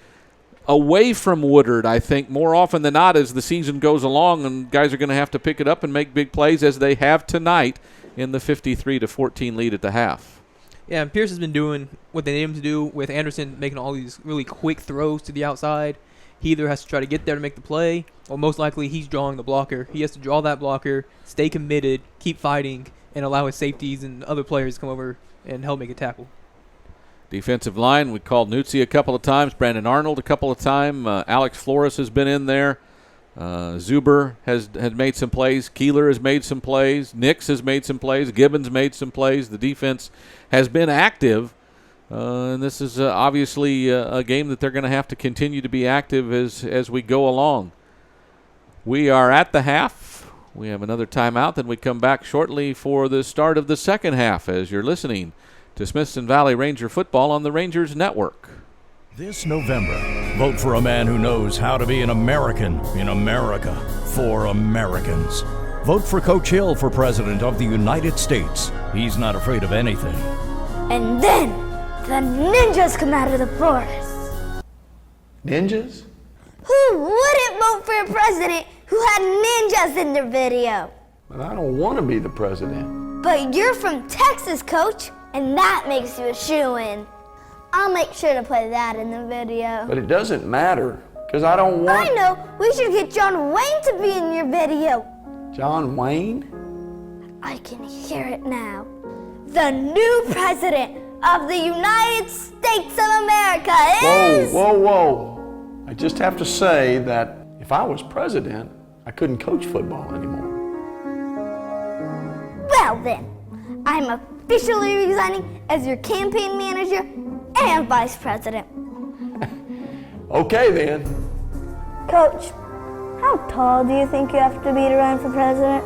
away from Woodard, I think, more often than not as the season goes along, and guys are going to have to pick it up and make big plays as they have tonight in the 53-14 lead at the half. Yeah, and Pierce has been doing what they need him to do with Anderson making all these really quick throws to the outside. He either has to try to get there to make the play, or most likely he's drawing the blocker. He has to draw that blocker, stay committed, keep fighting, and allow his safeties and other players to come over and help make a tackle. Defensive line, we called Nutzi a couple of times, Brandon Arnold a couple of times. Alex Flores has been in there. Zuber has made some plays. Keeler has made some plays. Nix has made some plays. Gibbons made some plays. The defense has been active. And this is obviously a game that they're going to have to continue to be active as we go along. We are at the half. We have another timeout. Then we come back shortly for the start of the second half as you're listening to Smithson Valley Ranger football on the Rangers Network. This November, vote for a man who knows how to be an American in America for Americans. Vote for Coach Hill for President of the United States. He's not afraid of anything. And then the ninjas come out of the forest. Ninjas? Who wouldn't vote for a president who had ninjas in their video? But I don't want to be the president. But you're from Texas, Coach, and that makes you a shoo-in. I'll make sure to put that in the video. But it doesn't matter, because I don't want... I know! We should get John Wayne to be in your video. John Wayne? I can hear it now. The new president of the United States of America is... Whoa, whoa, whoa. I just have to say that if I was president, I couldn't coach football anymore. Well then, I'm officially resigning as your campaign manager and vice president. Okay then. Coach, how tall do you think you have to be to run for president?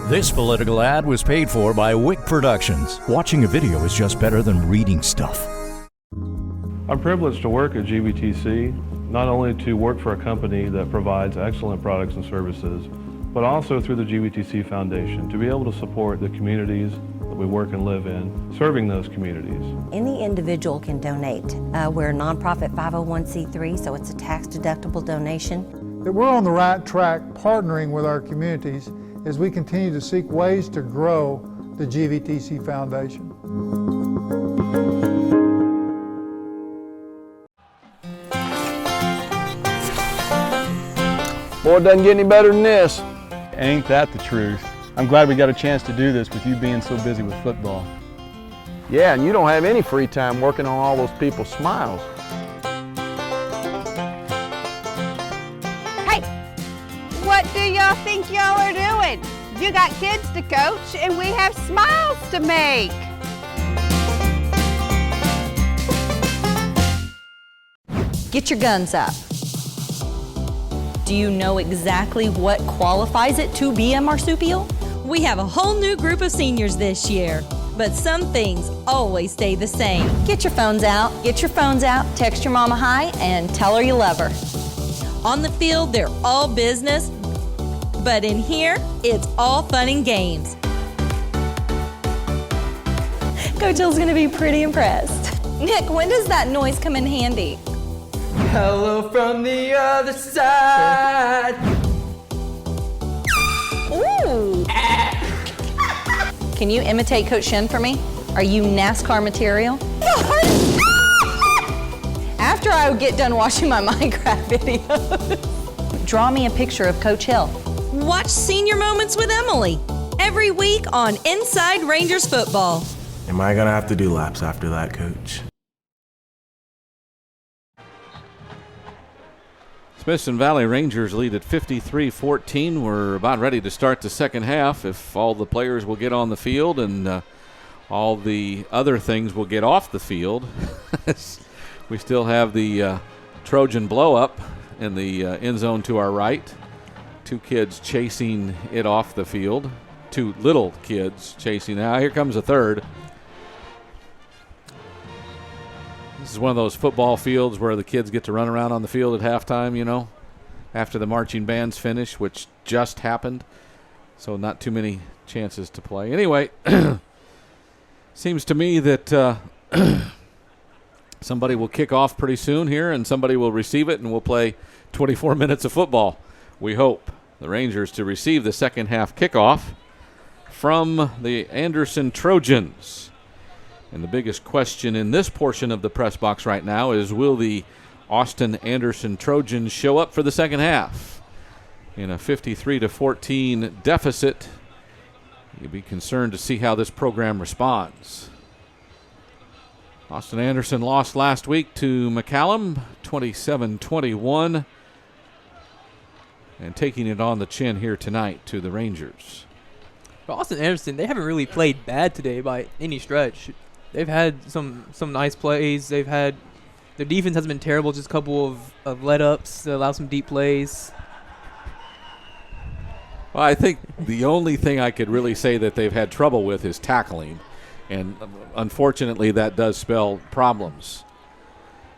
This political ad was paid for by Wick Productions. Watching a video is just better than reading stuff. I'm privileged to work at GVTC, not only to work for a company that provides excellent products and services, but also through the GVTC Foundation to be able to support the communities that we work and live in, serving those communities. Any individual can donate. We're a nonprofit 501c3, so it's a tax-deductible donation. That we're on the right track partnering with our communities as we continue to seek ways to grow the GVTC Foundation. Boy, it doesn't get any better than this. Ain't that the truth? I'm glad we got a chance to do this with you being so busy with football. Yeah, and you don't have any free time working on all those people's smiles. Hey, what do y'all think y'all are doing? You got kids to coach and we have smiles to make. Get your guns up. Do you know exactly what qualifies it to be a marsupial? We have a whole new group of seniors this year, but some things always stay the same. Get your phones out, text your mama hi, and tell her you love her. On the field, they're all business, but in here, it's all fun and games. Coach Hill's gonna be pretty impressed. Nick, when does that noise come in handy? Hello from the other side. Ooh. Can you imitate Coach Shin for me? Are you NASCAR material? After I get done watching my Minecraft videos, draw me a picture of Coach Hill. Watch Senior Moments with Emily every week on Inside Rangers Football. Am I gonna have to do laps after that, Coach? Smithson Valley Rangers lead at 53-14. We're about ready to start the second half if all the players will get on the field and all the other things will get off the field. We still have the Trojan blow-up in the end zone to our right. Two kids chasing it off the field. Two little kids chasing. Now here comes a third. This is one of those football fields where the kids get to run around on the field at halftime, you know, after the marching bands finish, which just happened. So not too many chances to play. Anyway, seems to me that somebody will kick off pretty soon here and somebody will receive it and we'll play 24 minutes of football. We hope the Rangers to receive the second half kickoff from the Anderson Trojans. And the biggest question in this portion of the press box right now is, will the Austin Anderson Trojans show up for the second half? In a 53-14 deficit, you'd be concerned to see how this program responds. Austin Anderson lost last week to McCallum, 27-21, and taking it on the chin here tonight to the Rangers. But Austin Anderson, they haven't really played bad today by any stretch. They've had some nice plays. Their defense hasn't been terrible, just a couple of let-ups to allow some deep plays. Well, I think the only thing I could really say that they've had trouble with is tackling, and unfortunately that does spell problems.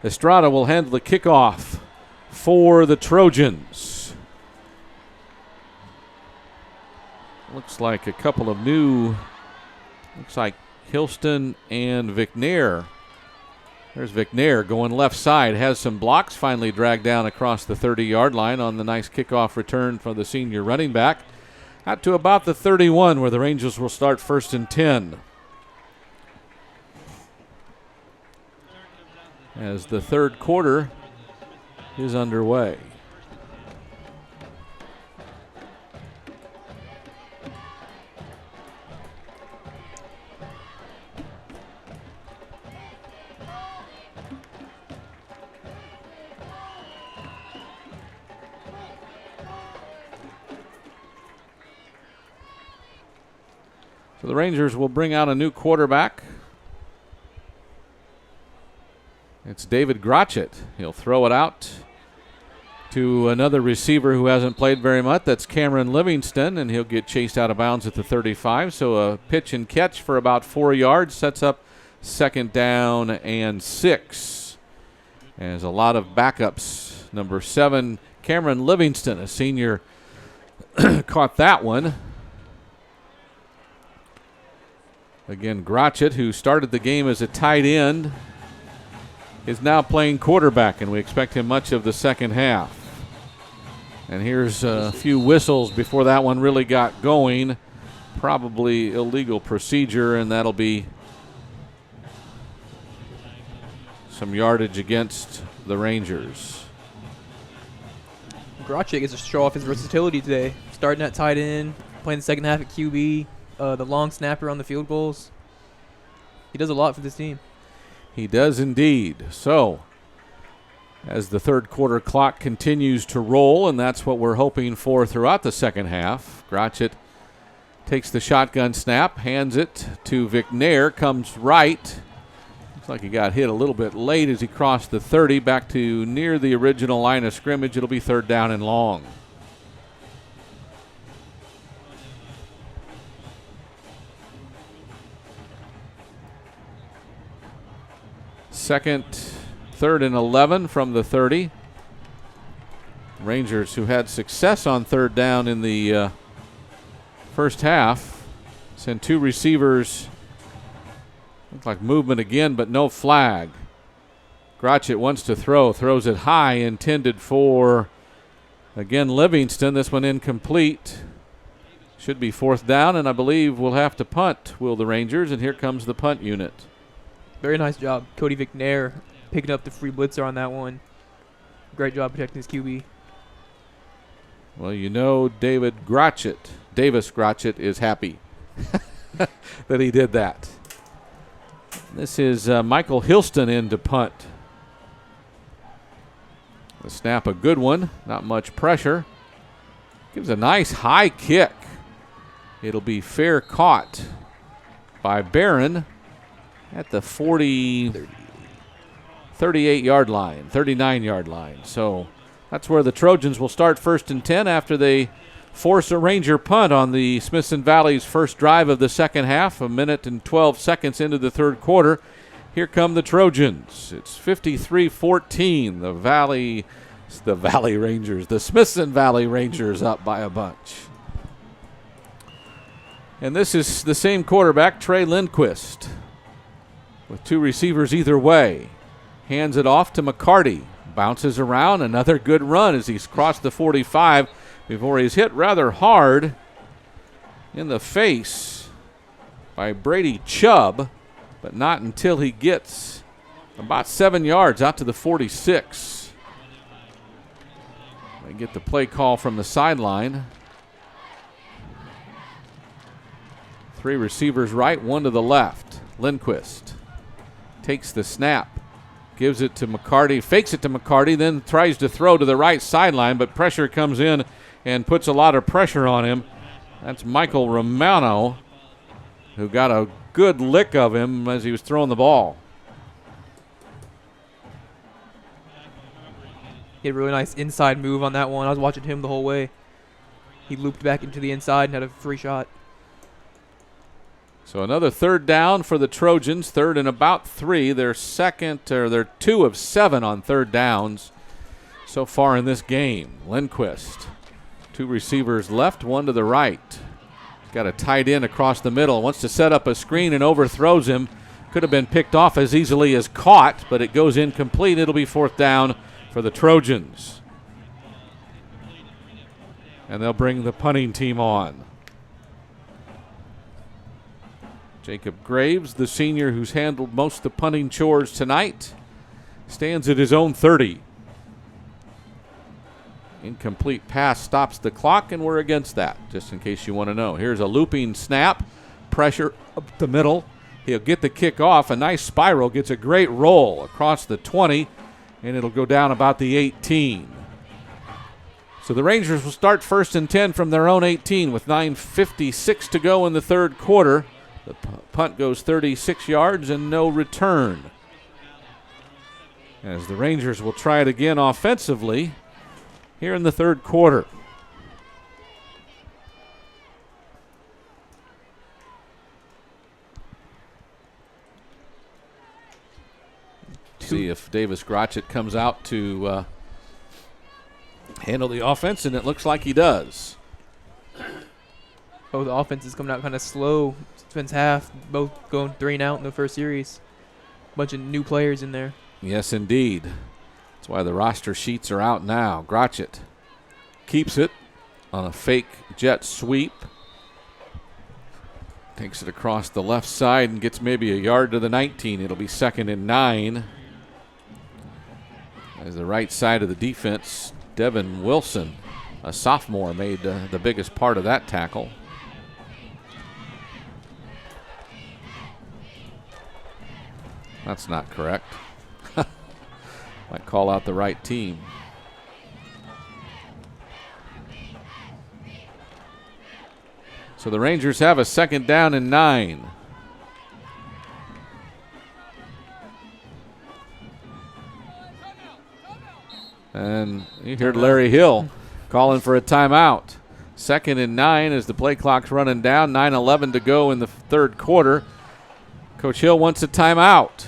Estrada will handle the kickoff for the Trojans. Looks like a couple of new, looks like Hilston and Vicnair. There's Vicnair going left side, has some blocks, finally dragged down across the 30-yard line on the nice kickoff return for the senior running back. Out to about the 31 where the Rangers will start 1st and 10. As the third quarter is underway. So the Rangers will bring out a new quarterback. It's David Grotchett. He'll throw it out to another receiver who hasn't played very much. That's Cameron Livingston, and he'll get chased out of bounds at the 35. So a pitch and catch for about 4 yards sets up 2nd down and 6. As a lot of backups. Number 7, Cameron Livingston, a senior, caught that one. Again, Grotchett, who started the game as a tight end, is now playing quarterback, and we expect him much of the second half. And here's a few whistles before that one really got going. Probably illegal procedure, and that'll be some yardage against the Rangers. Grotchett gets to show off his versatility today. Starting at tight end, playing the second half at QB, the long snapper on the field goals. He does a lot for this team. He does indeed. So, as the third quarter clock continues to roll, and that's what we're hoping for throughout the second half, Grotchett takes the shotgun snap, hands it to Vicknair, comes right. Looks like he got hit a little bit late as he crossed the 30, back to near the original line of scrimmage. It'll be 3rd down and long. Third and 11 from the 30. Rangers, who had success on 3rd down in the first half, send 2 receivers. Looks like movement again, but no flag. Grotchett wants to throw, throws it high, intended for, again, Livingston. This one incomplete. Should be 4th down, and I believe we'll have to punt, will the Rangers, and here comes the punt unit. Very nice job, Cody Vicknair, picking up the free blitzer on that one. Great job protecting his QB. Well, you know Davis Grotchett is happy that he did that. This is Michael Hilston in to punt. The snap, a good one, not much pressure. Gives a nice high kick. It'll be fair caught by Barron at the 38-yard line, 39-yard line. So that's where the Trojans will start 1st and 10 after they force a Ranger punt on the Smithson Valley's first drive of the second half, 1 minute and 12 seconds into the third quarter. Here come the Trojans. It's 53-14. The Smithson Valley Rangers up by a bunch. And this is the same quarterback, Trey Lindquist, with 2 receivers either way. Hands it off to McCarty. Bounces around. Another good run as he's crossed the 45 before he's hit rather hard in the face by Brady Chubb, but not until he gets about 7 yards out to the 46. They get the play call from the sideline. 3 receivers right, 1 to the left. Lindquist takes the snap, gives it to McCarty, fakes it to McCarty, then tries to throw to the right sideline, but pressure comes in and puts a lot of pressure on him. That's Michael Romano, who got a good lick of him as he was throwing the ball. He had a really nice inside move on that one. I was watching him the whole way. He looped back into the inside and had a free shot. So another 3rd down for the Trojans, 3rd and about 3. They're 2 of 7 on 3rd downs so far in this game. Lindquist, 2 receivers left, 1 to the right. He's got a tight end across the middle. Wants to set up a screen and overthrows him. Could have been picked off as easily as caught, but it goes incomplete. It'll be 4th down for the Trojans. And they'll bring the punting team on. Jacob Graves, the senior who's handled most of the punting chores tonight, stands at his own 30. Incomplete pass stops the clock, and we're against that, just in case you want to know. Here's a looping snap, pressure up the middle. He'll get the kick off, a nice spiral, gets a great roll across the 20, and it'll go down about the 18. So the Rangers will start 1st and 10 from their own 18 with 9:56 to go in the third quarter. The punt goes 36 yards and no return. As the Rangers will try it again offensively here in the third quarter. See if Davis Grotchett comes out to handle the offense, and it looks like he does. Both offenses coming out kind of slow. Spends half, both going 3 and out in the first series. Bunch of new players in there. Yes, indeed. That's why the roster sheets are out now. Grotchett keeps it on a fake jet sweep. Takes it across the left side and gets maybe a yard to the 19. It'll be 2nd and 9. As the right side of the defense, Devin Wilson, a sophomore, made the biggest part of that tackle. That's not correct. Might call out the right team. So the Rangers have a 2nd down and 9. And you heard Larry Hill calling for a timeout. 2nd and 9 as the play clock's running down. 9:11 to go in the third quarter. Coach Hill wants a timeout.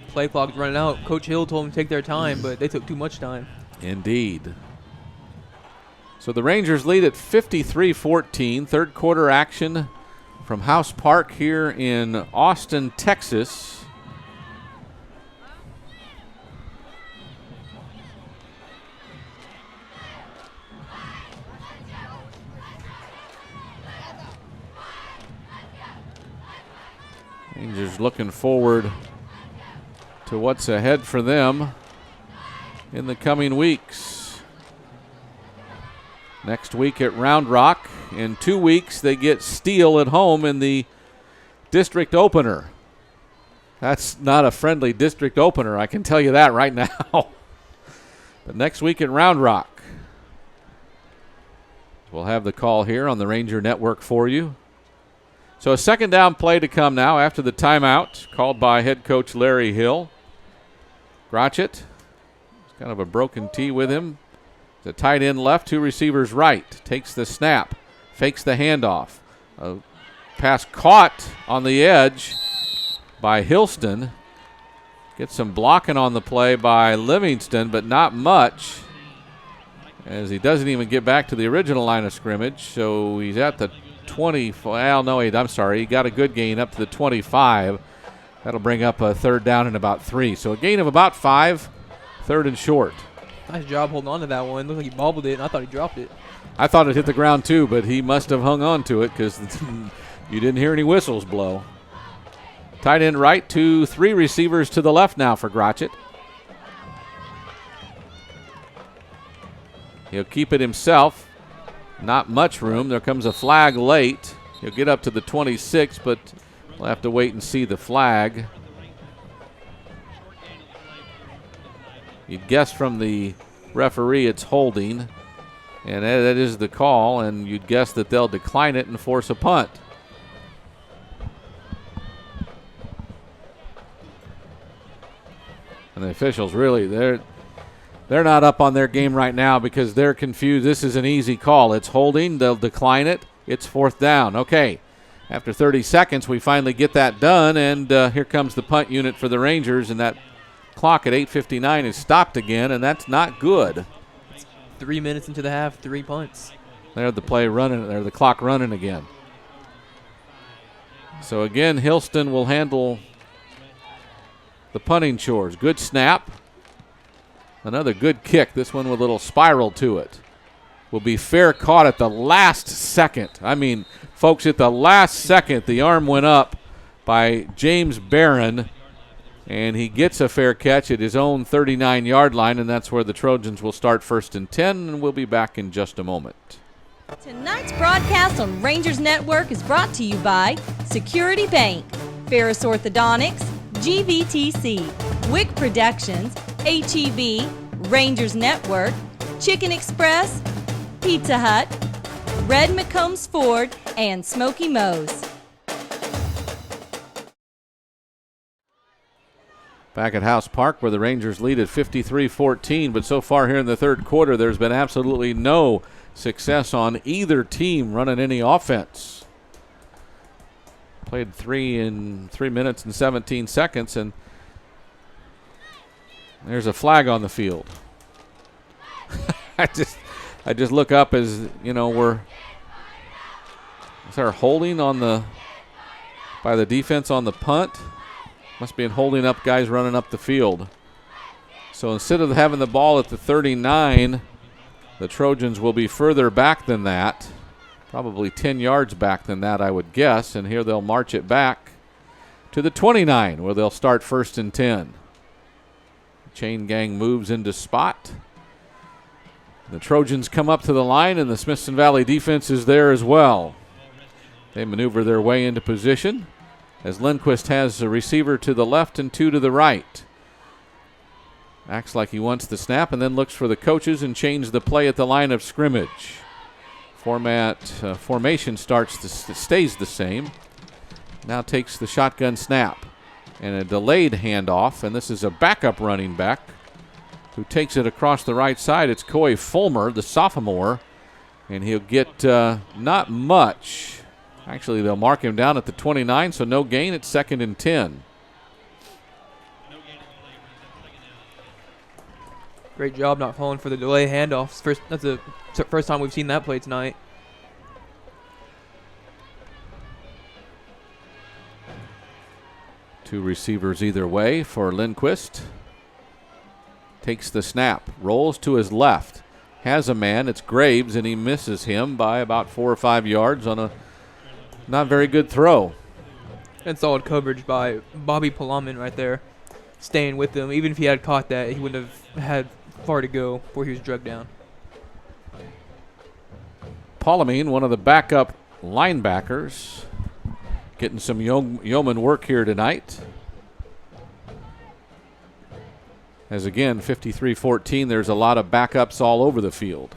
Play clock's running out. Coach Hill told them to take their time, but they took too much time. Indeed. So the Rangers lead at 53-14. Third quarter action from House Park here in Austin, Texas. Rangers looking forward to what's ahead for them in the coming weeks. Next week at Round Rock. In 2 weeks, they get Steele at home in the district opener. That's not a friendly district opener, I can tell you that right now. But next week at Round Rock. We'll have the call here on the Ranger Network for you. So a 2nd down play to come now after the timeout called by head coach Larry Hill. Grotchett, kind of a broken tee with him. The tight end left, 2 receivers right. Takes the snap, fakes the handoff. A pass caught on the edge by Hilston. Gets some blocking on the play by Livingston, but not much, as he doesn't even get back to the original line of scrimmage. So he's at the 20. Well, no, I'm sorry. He got a good gain up to the 25. That'll bring up a 3rd down and about 3. So a gain of about 5, 3rd and short. Nice job holding on to that one. Looked like he bobbled it, and I thought he dropped it. I thought it hit the ground too, but he must have hung on to it because you didn't hear any whistles blow. Tight end right, 2, 3 receivers to the left now for Grotchett. He'll keep it himself. Not much room. There comes a flag late. He'll get up to the 26, but we'll have to wait and see the flag. You'd guess from the referee it's holding, and that is the call, and you'd guess that they'll decline it and force a punt. And the officials really, they're not up on their game right now because they're confused. This is an easy call. It's holding. They'll decline it. It's 4th down. Okay. After 30 seconds, we finally get that done, and here comes the punt unit for the Rangers, and that clock at 8:59 is stopped again, and that's not good. 3 minutes into the half, 3 punts. There's the play running, or the clock running again. So again, Hilston will handle the punting chores. Good snap. Another good kick. This one with a little spiral to it. Will be fair caught at the last second. I mean, folks, at the last second, the arm went up by James Barron, and he gets a fair catch at his own 39-yard line, and that's where the Trojans will start 1st and 10, and we'll be back in just a moment. Tonight's broadcast on Rangers Network is brought to you by Security Bank, Ferris Orthodontics, GVTC, Wick Productions, HEB, Rangers Network, Chicken Express, Pizza Hut, Red McCombs Ford, and Smoky Moe's. Back at House Park where the Rangers lead at 53-14, but so far here in the third quarter there's been absolutely no success on either team running any offense. Played 3 minutes and 17 seconds, and there's a flag on the field. I just look up as, is there holding by the defense on the punt? Must be holding up guys running up the field. So instead of having the ball at the 39, the Trojans will be further back than that. Probably 10 yards back than that, I would guess. And here they'll march it back to the 29, where they'll start 1st and 10. Chain gang moves into spot. The Trojans come up to the line, and the Smithson Valley defense is there as well. They maneuver their way into position as Lindquist has a receiver to the left and 2 to the right. Acts like he wants the snap and then looks for the coaches and changes the play at the line of scrimmage. Formation stays the same. Now takes the shotgun snap and a delayed handoff, and this is a backup running back who takes it across the right side. It's Coy Fulmer, the sophomore, and he'll get not much. Actually, they'll mark him down at the 29, so no gain at 2nd and 10. Great job not falling for the delay handoffs. That's the first time we've seen that play tonight. Two receivers either way for Lindquist. Takes the snap, rolls to his left, has a man, it's Graves, and he misses him by about 4 or 5 yards on a not very good throw. And solid coverage by Bobby Palaman right there, staying with him. Even if he had caught that, he wouldn't have had far to go before he was drugged down. Palaman, one of the backup linebackers, getting some yeoman work here tonight. As again, 53-14, there's a lot of backups all over the field.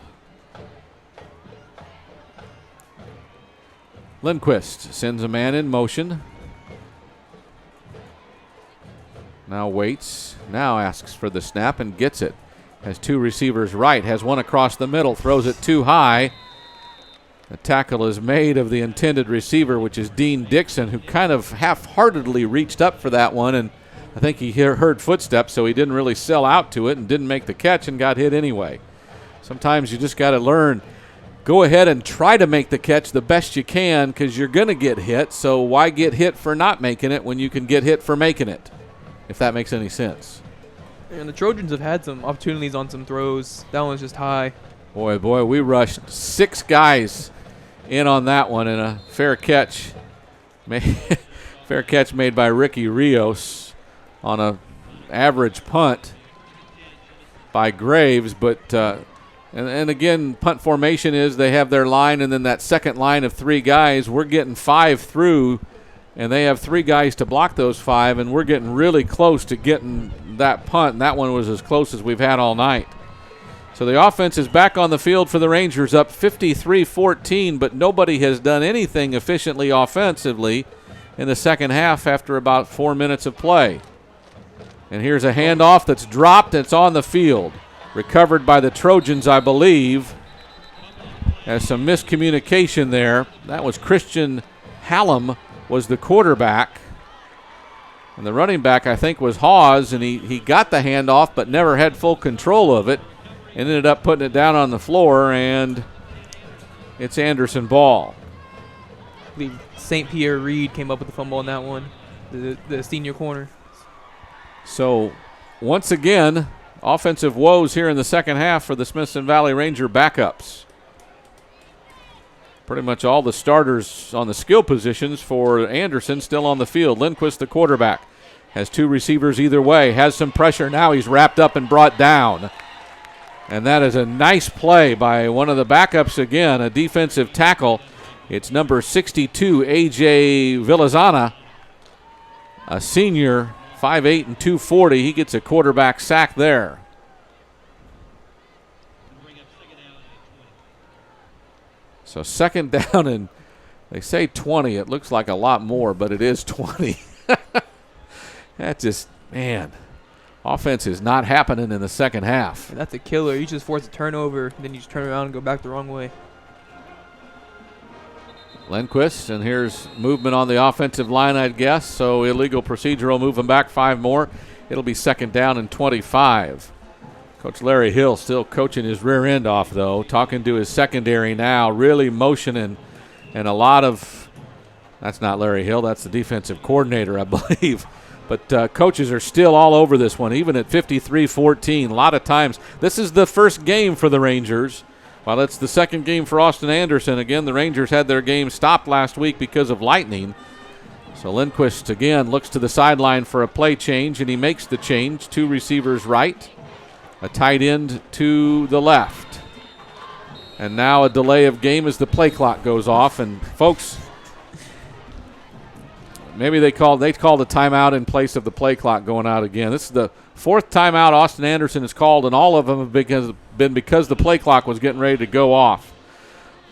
Lindquist sends a man in motion. Now waits. Now asks for the snap and gets it. Has 2 receivers right. Has one across the middle. Throws it too high. The tackle is made of the intended receiver, which is Dean Dixon, who kind of half-heartedly reached up for that one, and I think he heard footsteps, so he didn't really sell out to it and didn't make the catch and got hit anyway. Sometimes you just got to learn. Go ahead and try to make the catch the best you can, because you're going to get hit, so why get hit for not making it when you can get hit for making it, if that makes any sense. And the Trojans have had some opportunities on some throws. That one was just high. Boy, we rushed 6 guys in on that one, and a fair catch made by Ricky Rios on a average punt by Graves, but and again, punt formation is they have their line and then that second line of 3 guys. We're getting 5 through, and they have 3 guys to block those 5, and we're getting really close to getting that punt, and that one was as close as we've had all night. So the offense is back on the field for the Rangers, up 53-14, but nobody has done anything efficiently offensively in the second half after about 4 minutes of play. And here's a handoff that's dropped. It's on the field. Recovered by the Trojans, I believe. There's some miscommunication there. That was Christian Hallam was the quarterback. And the running back, I think, was Hawes, and he got the handoff but never had full control of it and ended up putting it down on the floor, and it's Anderson ball. I believe St. Pierre Reed came up with the fumble on that one, the senior corner. So, once again, offensive woes here in the second half for the Smithson Valley Ranger backups. Pretty much all the starters on the skill positions for Anderson still on the field. Lindquist, the quarterback, has 2 receivers either way, has some pressure. Now he's wrapped up and brought down. And that is a nice play by one of the backups again, a defensive tackle. It's number 62, A.J. Villazana, a senior, 5'8" and 240. He gets a quarterback sack there. So second down, and they say 20. It looks like a lot more, but it is 20. That just, man, offense is not happening in the second half. That's a killer. You just force a turnover, then you just turn around and go back the wrong way. Lindquist, and here's movement on the offensive line, I'd guess. So illegal procedural, moving back 5 more. It'll be second down and 25. Coach Larry Hill still coaching his rear end off, though, talking to his secondary now, really motioning, and a lot of, that's not Larry Hill, that's the defensive coordinator, I believe. But coaches are still all over this one, even at 53-14. A lot of times, this is the first game for the Rangers. While it's the second game for Austin Anderson, again, the Rangers had their game stopped last week because of lightning. So Lindquist, again, looks to the sideline for a play change, and he makes the change. 2 receivers right, a tight end to the left. And now a delay of game as the play clock goes off. And, folks, maybe they called a timeout in place of the play clock going out again. This is the 4th timeout Austin Anderson has called, and all of them have been because the play clock was getting ready to go off.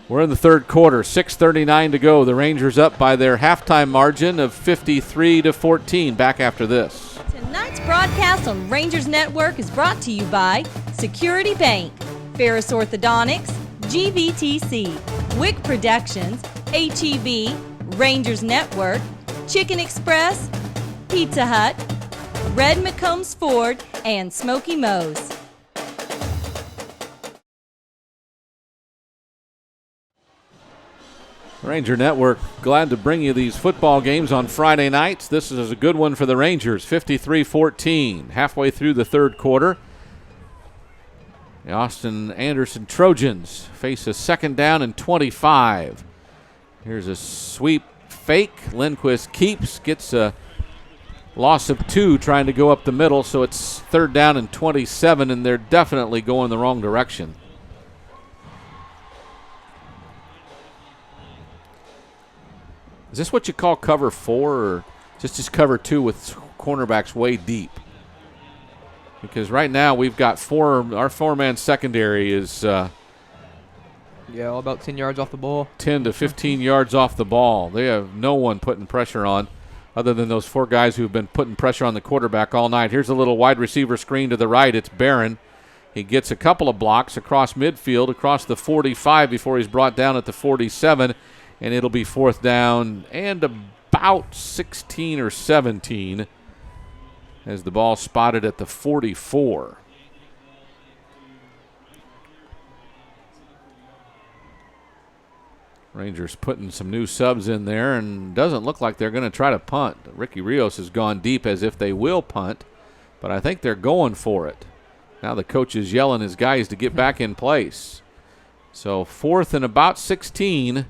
We're in the third quarter, 6:39 to go. The Rangers up by their halftime margin of 53-14. Back after this. Tonight's broadcast on Rangers Network is brought to you by Security Bank, Ferris Orthodontics, GVTC, Wick Productions, HEB, Rangers Network, Chicken Express, Pizza Hut, Red McCombs Ford, and Smoky Moe's. Ranger Network glad to bring you these football games on Friday nights. This is a good one for the Rangers, 53-14, halfway through the third quarter. The Austin Anderson Trojans face a second down and 25. Here's a sweep fake. Lindquist keeps, gets a loss of 2 trying to go up the middle, so it's third down and 27, and they're definitely going the wrong direction. Is this what you call cover 4, or just cover 2 with cornerbacks way deep? Because right now we've got our 4-man secondary is all about 10 yards off the ball. 10 to 15 yards off the ball. They have no one putting pressure on other than those 4 guys who have been putting pressure on the quarterback all night. Here's a little wide receiver screen to the right. It's Barron. He gets a couple of blocks across midfield, across the 45 before he's brought down at the 47. And it'll be fourth down and about 16 or 17 as the ball spotted at the 44. Rangers putting some new subs in there, and doesn't look like they're going to try to punt. Ricky Rios has gone deep as if they will punt, but I think they're going for it. Now the coach is yelling his guys to get back in place. So fourth and about 16.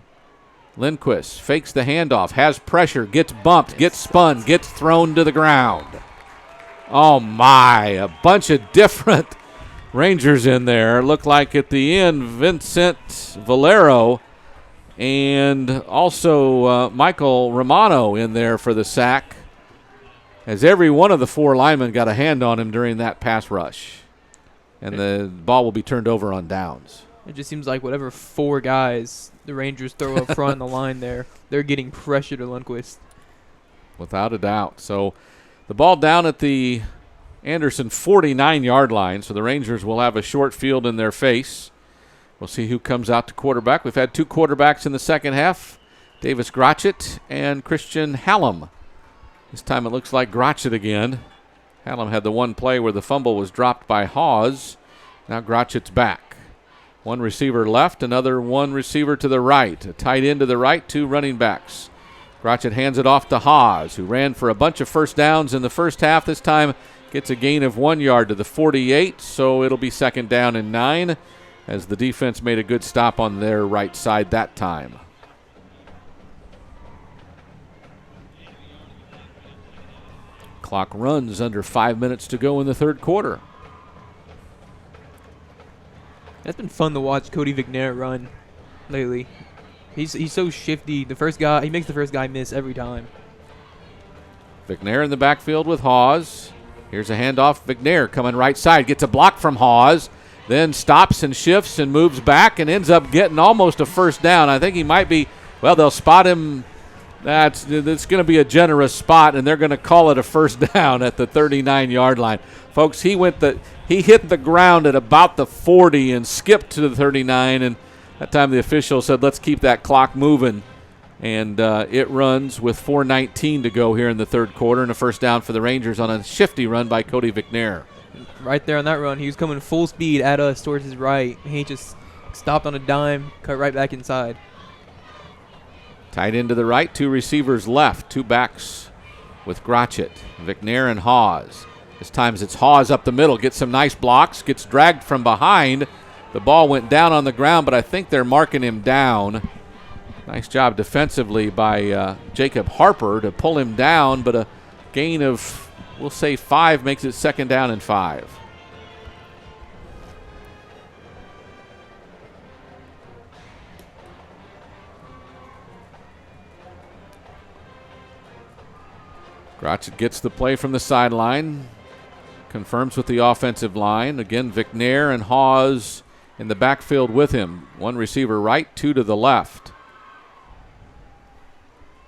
Lindquist fakes the handoff, has pressure, gets bumped, gets spun, gets thrown to the ground. Oh, my. A bunch of different Rangers in there. Looked like at the end, Vincent Valero and also Michael Romano in there for the sack, as every one of the 4 linemen got a hand on him during that pass rush. And the ball will be turned over on downs. It just seems like whatever 4 guys the Rangers throw up front in the line there, they're getting pressure to Lundqvist. Without a doubt. So the ball down at the Anderson 49-yard line, so the Rangers will have a short field in their face. We'll see who comes out to quarterback. We've had 2 quarterbacks in the second half, Davis Grotchett and Christian Hallam. This time it looks like Grotchett again. Hallam had the one play where the fumble was dropped by Hawes. Now Grotchett's back. 1 receiver left, another 1 receiver to the right. A tight end to the right, 2 running backs. Grotchett hands it off to Hawes, who ran for a bunch of first downs in the first half. This time gets a gain of 1 yard to the 48, so it'll be second down and 9 as the defense made a good stop on their right side that time. Clock runs under 5 minutes to go in the third quarter. It's been fun to watch Cody Vignair run lately. He's so shifty. He makes the first guy miss every time. Vignair in the backfield with Hawes. Here's a handoff. Vignair coming right side. Gets a block from Hawes. then stops and shifts and moves back and ends up getting almost a first down. I think he might be, well, they'll spot him. It's going to be a generous spot, and they're going to call it a first down at the 39-yard line. Folks, he hit the ground at about the 40 and skipped to the 39, and that time the official said, let's keep that clock moving. And it runs with 4:19 to go here in the third quarter, and a first down for the Rangers on a shifty run by Cody McNair. Right there on that run, he was coming full speed at us towards his right. He just stopped on a dime, cut right back inside. Tight end to the right, 2 receivers left, 2 backs with Grotchett, McNair, and Hawes. This time it's Hawes up the middle, gets some nice blocks, gets dragged from behind. The ball went down on the ground, but I think they're marking him down. Nice job defensively by Jacob Harper to pull him down, but a gain of, we'll say 5 makes it second down and 5. Grotchett gets the play from the sideline, confirms with the offensive line. Again, McNair and Hawes in the backfield with him. 1 receiver right, 2 to the left.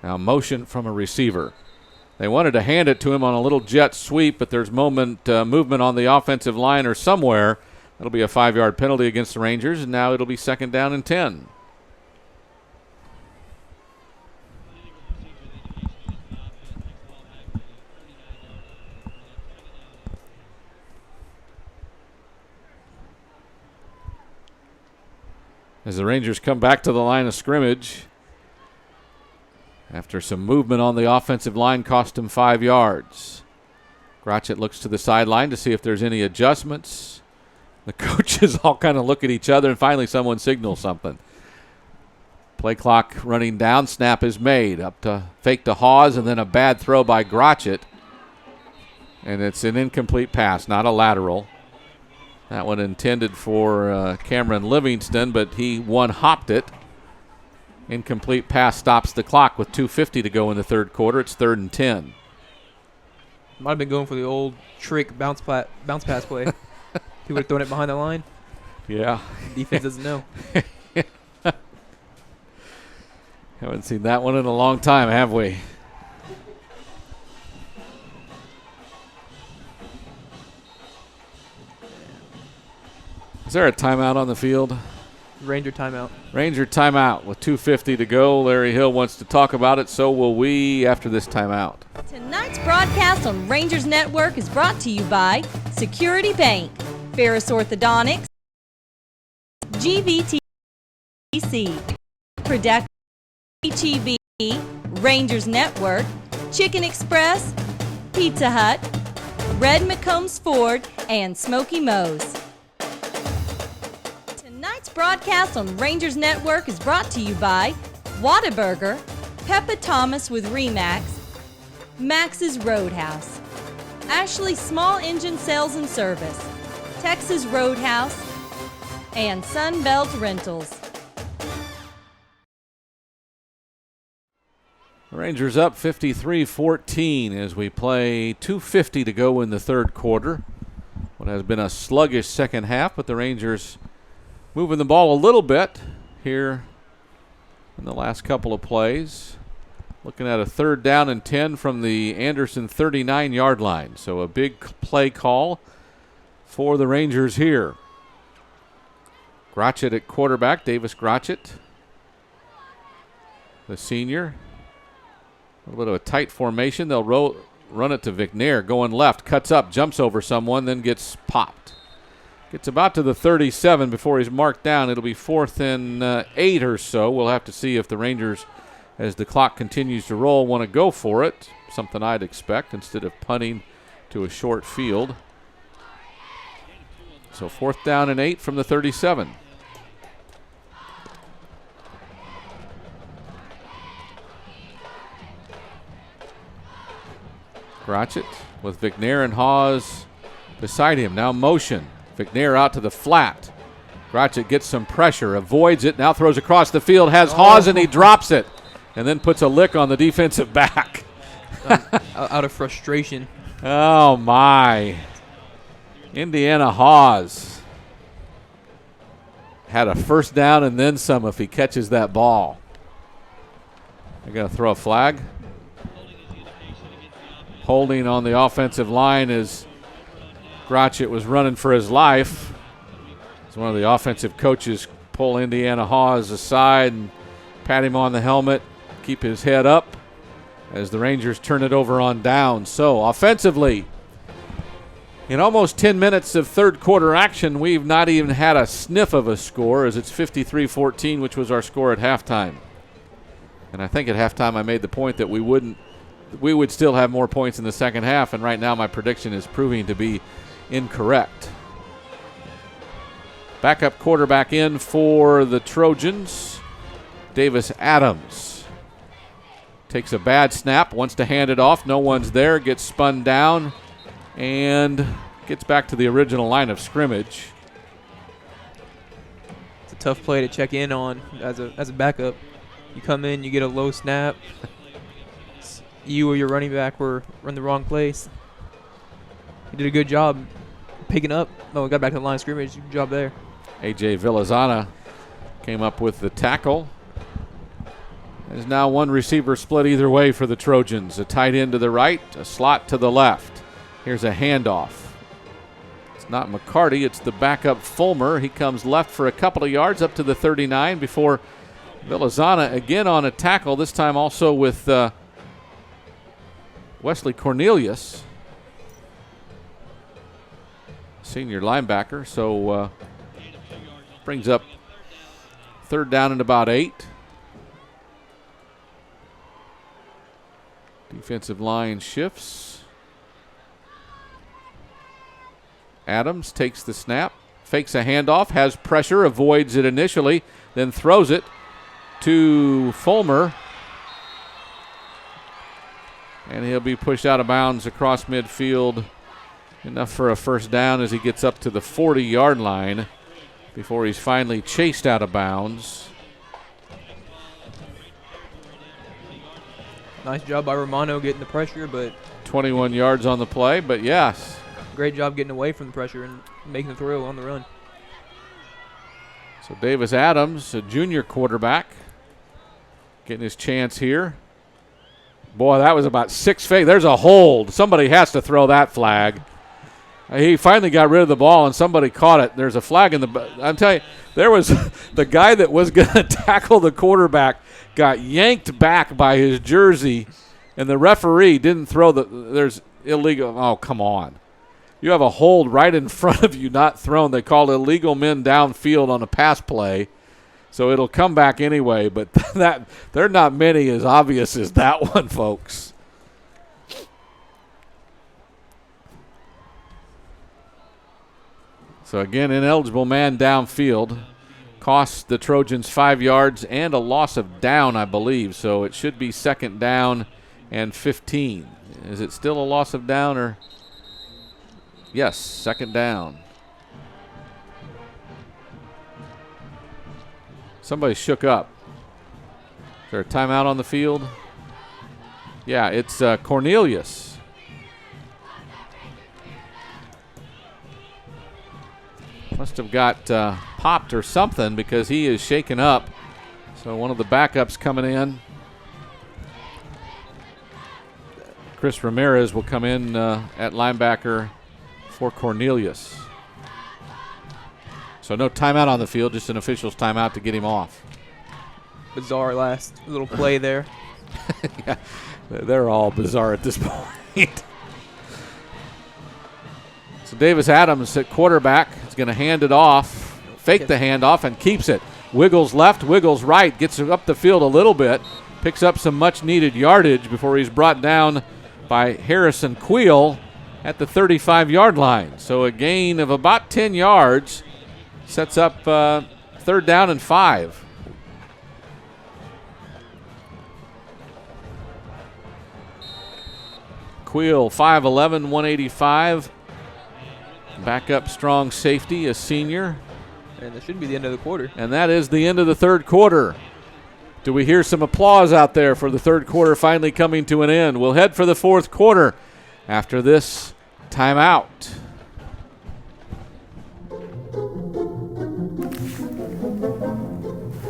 Now motion from a receiver. They wanted to hand it to him on a little jet sweep, but there's movement on the offensive line or somewhere. That'll be a 5-yard penalty against the Rangers, and now it'll be second down and 10. As the Rangers come back to the line of scrimmage, after some movement on the offensive line cost him 5 yards. Grotchett looks to the sideline to see if there's any adjustments. The coaches all kind of look at each other, and finally someone signals something. Play clock running down. Snap is made. Up to fake to Hawes, and then a bad throw by Grotchett. And it's an incomplete pass, not a lateral. That one intended for Cameron Livingston, but he one-hopped it. Incomplete pass stops the clock with 2:50 to go in the third quarter. It's 3rd and 10. Might have been going for the old trick bounce pass play. He would have thrown it behind the line. Yeah. Defense doesn't know. Haven't seen that one in a long time, have we? Is there a timeout on the field? Ranger timeout. Ranger timeout with 2:50 to go. Larry Hill wants to talk about it, so will we after this timeout. Tonight's broadcast on Rangers Network is brought to you by Security Bank, Ferris Orthodontics, GVTC, Protect, HEB, Rangers Network, Chicken Express, Pizza Hut, Red McCombs Ford, and Smoky Moe's. Tonight's broadcast on Rangers Network is brought to you by Whataburger, Peppa Thomas with Remax, Max's Roadhouse, Ashley Small Engine Sales and Service, Texas Roadhouse, and Sunbelt Rentals. Rangers up 53-14 as we play 2:50 to go in the third quarter. What has been a sluggish second half, but the Rangers moving the ball a little bit here in the last couple of plays. Looking at a 3rd down and 10 from the Anderson 39-yard line. So a big play call for the Rangers here. Grotchett at quarterback, Davis Grotchett, the senior. A little bit of a tight formation. They'll run it to McNair, going left, cuts up, jumps over someone, then gets popped. Gets about to the 37 before he's marked down. It'll be 4th and 8 or so. We'll have to see if the Rangers, as the clock continues to roll, want to go for it. Something I'd expect instead of punting to a short field. So 4th down and 8 from the 37. Grotchett with McNair and Hawes beside him. Now motion. McNair out to the flat. Grotchett gets some pressure, avoids it, now throws across the field, has Hawes, and he drops it, and then puts a lick on the defensive back. Out of frustration. Oh, my. Indiana Hawes. had a first down and then some if he catches that ball. They're going to throw a flag. Holding on the offensive line as Grotchett was running for his life. As one of the offensive coaches pull Indiana Hawes aside and pat him on the helmet, keep his head up as the Rangers turn it over on down. So offensively, in almost 10 minutes of third quarter action, we've not even had a sniff of a score as it's 53-14, which was our score at halftime. And I think at halftime I made the point that we would still have more points in the second half, and right now my prediction is proving to be incorrect. Backup quarterback in for the Trojans, Davis Adams. Takes a bad snap, wants to hand it off, no one's there, gets spun down, and gets back to the original line of scrimmage. It's a tough play to check in on as a backup. You come in, you get a low snap. You or your running back were in the wrong place. You did a good job picking up. No, we got back to the line of scrimmage. Good job there. A.J. Villazana came up with the tackle. There's now one receiver split either way for the Trojans. A tight end to the right, a slot to the left. Here's a handoff. It's not McCarty, it's the backup Fulmer. He comes left for a couple of yards up to the 39 before Villazana again on a tackle, this time also with Wesley Cornelius, senior linebacker. So brings up third down and about 8. Defensive line shifts. Adams takes the snap, fakes a handoff, has pressure, avoids it initially, then throws it to Fulmer. And he'll be pushed out of bounds across midfield. Enough for a first down as he gets up to the 40-yard line before he's finally chased out of bounds. Nice job by Romano getting the pressure, but 21 yards on the play, but yes. Great job getting away from the pressure and making the throw on the run. So Davis Adams, a junior quarterback, getting his chance here. Boy, that was about 6 feet. There's a hold. Somebody has to throw that flag. He finally got rid of the ball, and somebody caught it. There's a flag in the – I'm telling you, there was – the guy that was going to tackle the quarterback got yanked back by his jersey, and the referee didn't throw the – there's illegal – oh, come on. You have a hold right in front of you, not thrown. They called illegal men downfield on a pass play. So it'll come back anyway, but that there are not many as obvious as that one, folks. So again, ineligible man downfield. Costs the Trojans 5 yards and a loss of down, I believe. So it should be second down and 15. Is it still a loss of down or? Yes, second down. Somebody shook up. Is there a timeout on the field? Yeah, it's Cornelius. Must have got popped or something because he is shaken up. So one of the backups coming in. Chris Ramirez will come in at linebacker for Cornelius. So no timeout on the field, just an official's timeout to get him off. Bizarre last little play there. Yeah, they're all bizarre at this point. So Davis Adams at quarterback is going to hand it off, fake the handoff, and keeps it. Wiggles left, wiggles right, gets up the field a little bit, picks up some much-needed yardage before he's brought down by Harrison Queel at the 35-yard line. So a gain of about 10 yards sets up third down and 5. Queel, 5'11", 185. Backup strong safety, a senior. And that should be the end of the quarter. And that is the end of the third quarter. Do we hear some applause out there for the third quarter finally coming to an end? We'll head for the fourth quarter after this timeout.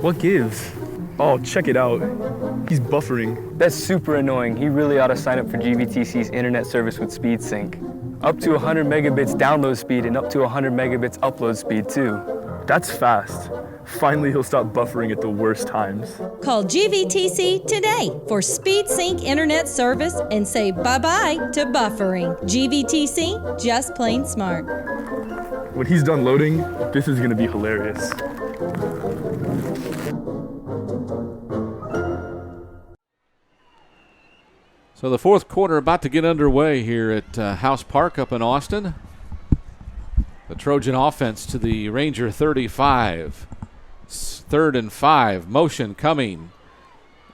What gives? Oh, check it out. He's buffering. That's super annoying. He really ought to sign up for GVTC's internet service with SpeedSync. Up to 100 megabits download speed and up to 100 megabits upload speed too. That's fast. Finally, he'll stop buffering at the worst times. Call GVTC today for SpeedSync internet service and say bye-bye to buffering. GVTC, just plain smart. When he's done loading, this is going to be hilarious. So the fourth quarter about to get underway here at House Park up in Austin. The Trojan offense to the Ranger 35. It's 3rd and 5. Motion coming.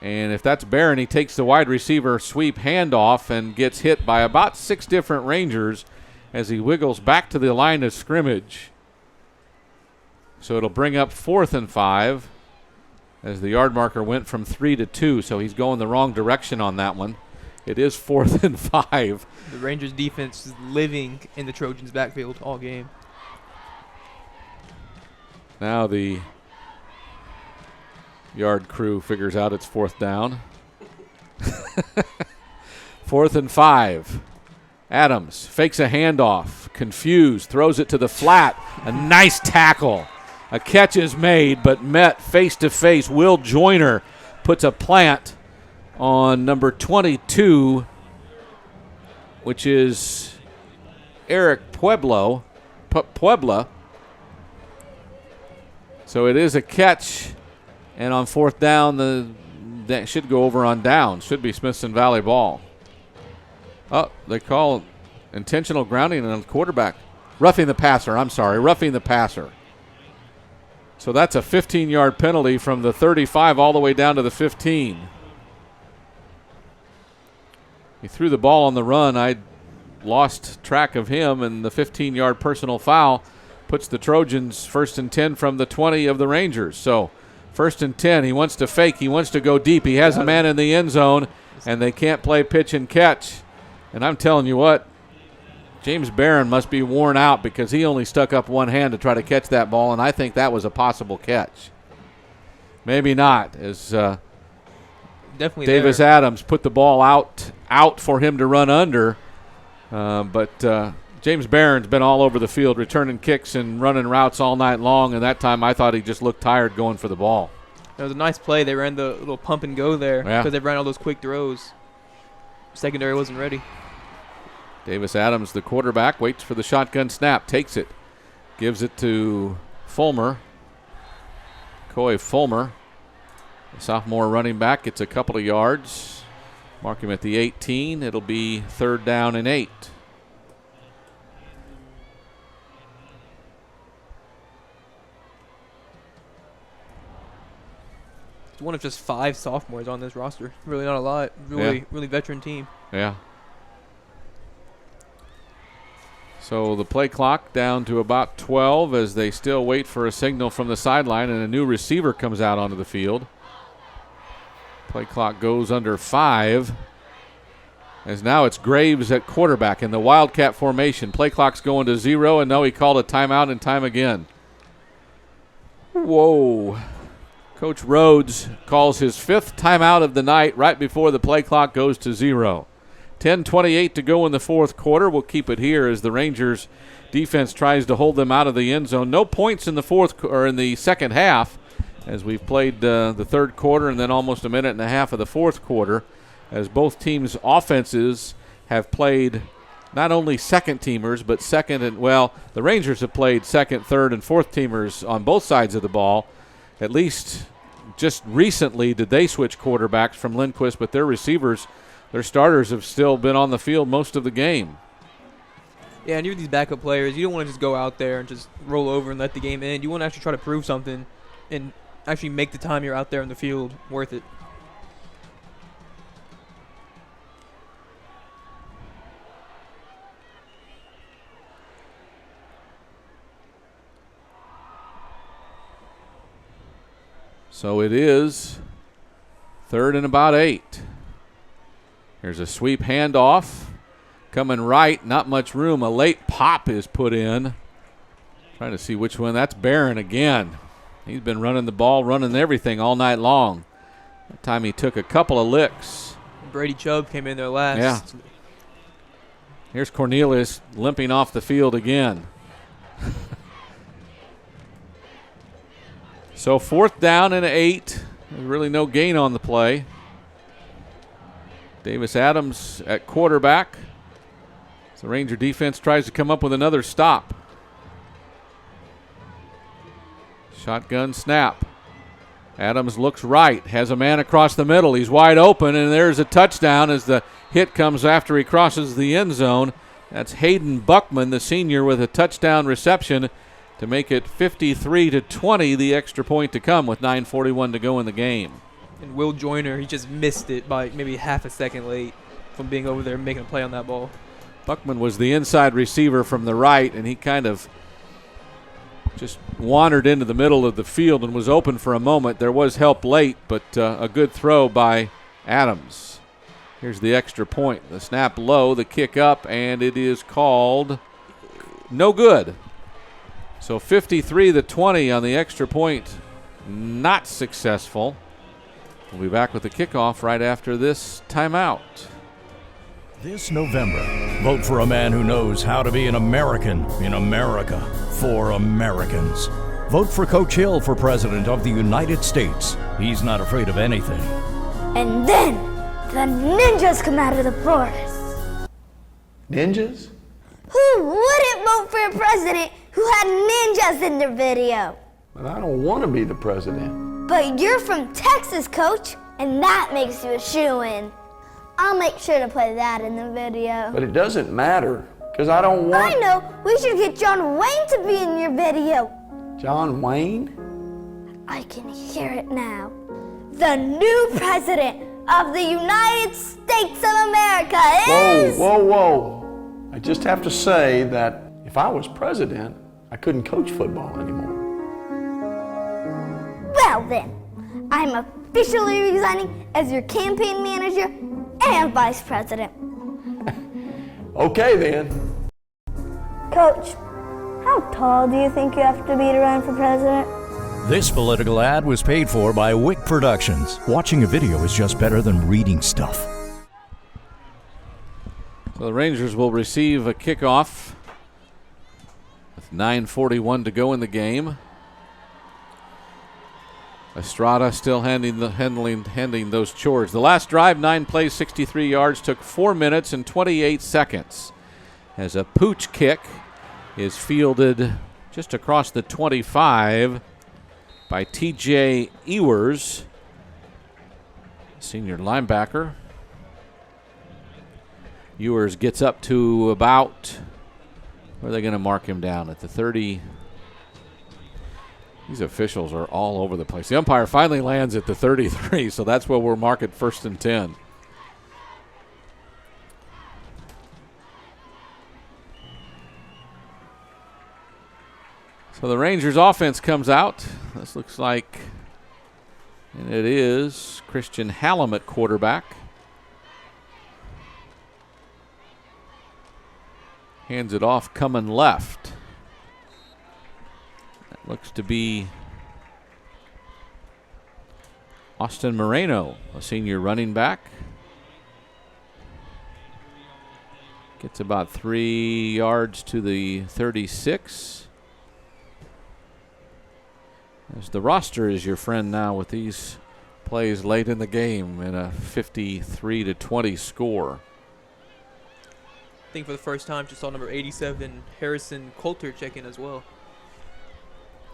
And if that's Barron, he takes the wide receiver sweep handoff and gets hit by about 6 different Rangers as he wiggles back to the line of scrimmage. So it'll bring up 4th and 5 as the yard marker went from 3 to 2. So he's going the wrong direction on that one. It is 4th and 5. The Rangers defense is living in the Trojans' backfield all game. Now the yard crew figures out it's 4th down. 4th and 5. Adams fakes a handoff, confused, throws it to the flat. A nice tackle. A catch is made, but met face to face. Will Joyner puts a plant on number 22, which is Eric Puebla. So it is a catch, and on 4th down, that should go over on downs. Should be Smithson Valley ball. Oh, they call intentional grounding on the quarterback. Roughing the passer. So that's a 15-yard penalty from the 35 all the way down to the 15. He threw the ball on the run. I lost track of him, and the 15-yard personal foul puts the Trojans 1st and 10 from the 20 of the Rangers. So 1st and 10. He wants to fake. He wants to go deep. He has a man in the end zone, and they can't play pitch and catch. And I'm telling you what, James Barron must be worn out because he only stuck up one hand to try to catch that ball, and I think that was a possible catch. Maybe not, as definitely Davis there. Adams put the ball out for him to run under. But James Barron's been all over the field returning kicks and running routes all night long, and that time I thought he just looked tired going for the ball. It was a nice play. They ran the little pump and go there because they ran all those quick throws. Secondary wasn't ready. Davis Adams, the quarterback, waits for the shotgun snap, takes it, gives it to Fulmer. Coy Fulmer, the sophomore running back, gets a couple of yards. Mark him at the 18. It'll be 3rd down and 8. It's one of just 5 sophomores on this roster. Really not a lot. Really veteran team. Yeah. So the play clock down to about 12 as they still wait for a signal from the sideline, and a new receiver comes out onto the field. Play clock goes under 5 as now it's Graves at quarterback in the Wildcat formation. Play clock's going to 0, and no, he called a timeout and time again. Whoa. Coach Rhodes calls his 5th timeout of the night right before the play clock goes to 0. 10:28 to go in the 4th quarter. We'll keep it here as the Rangers defense tries to hold them out of the end zone. No points in the second half as we've played the 3rd quarter and then almost a minute and a half of the 4th quarter, as both teams' offenses have played not only second teamers but the Rangers have played 2nd, 3rd, and 4th teamers on both sides of the ball. At least just recently did they switch quarterbacks from Lindquist, but their receivers, their starters, have still been on the field most of the game. Yeah, and you're these backup players. You don't want to just go out there and just roll over and let the game end. You want to actually try to prove something and actually make the time you're out there in the field worth it. So it is 3rd and about 8. Here's a sweep handoff. Coming right, not much room. A late pop is put in. Trying to see which one. That's Barron again. He's been running the ball, running everything all night long. That time he took a couple of licks. Brady Chubb came in there last. Yeah. Here's Cornelius limping off the field again. So 4th down and 8. There's really no gain on the play. Davis Adams at quarterback. So Ranger defense tries to come up with another stop. Shotgun snap. Adams looks right, has a man across the middle. He's wide open, and there's a touchdown as the hit comes after he crosses the end zone. That's Hayden Buckman, the senior, with a touchdown reception to make it 53-20, the extra point to come with 9:41 to go in the game. And Will Joyner, he just missed it by maybe half a second late from being over there and making a play on that ball. Buckman was the inside receiver from the right, and he kind of just wandered into the middle of the field and was open for a moment. There was help late, but a good throw by Adams. Here's the extra point. The snap low, the kick up, and it is called no good. So 53-20 on the extra point, not successful. We'll be back with the kickoff right after this timeout. This November, vote for a man who knows how to be an American in America for Americans. Vote for Coach Hill for President of the United States. He's not afraid of anything. And then the ninjas come out of the forest. Ninjas? Who wouldn't vote for a president who had ninjas in their video? But I don't want to be the president. But you're from Texas, Coach, and that makes you a shoo-in. I'll make sure to play that in the video. But it doesn't matter, because I don't want... I know! We should get John Wayne to be in your video. John Wayne? I can hear it now. The new president of the United States of America is... Whoa, whoa, whoa. I just have to say that if I was president, I couldn't coach football anymore. Well then, I'm officially resigning as your campaign manager and vice president. Okay then. Coach, how tall do you think you have to be to run for president? This political ad was paid for by Wick Productions. Watching a video is just better than reading stuff. So the Rangers will receive a kickoff with 9:41 to go in the game. Estrada still handling those chores. The last drive, 9 plays, 63 yards, took 4 minutes and 28 seconds. As a pooch kick is fielded just across the 25 by T.J. Ewers, senior linebacker. Ewers gets up to about, where are they going to mark him down? At the 30. These officials are all over the place. The umpire finally lands at the 33, so that's where we'll mark it 1st and 10. So the Rangers offense comes out. This looks like, and it is Christian Hallam at quarterback. Hands it off, coming left. That looks to be Austin Moreno, a senior running back. Gets about 3 yards to the 36. As the roster is your friend now with these plays late in the game in a 53-20 score. I think for the first time, just saw number 87, Harrison Coulter, check in as well.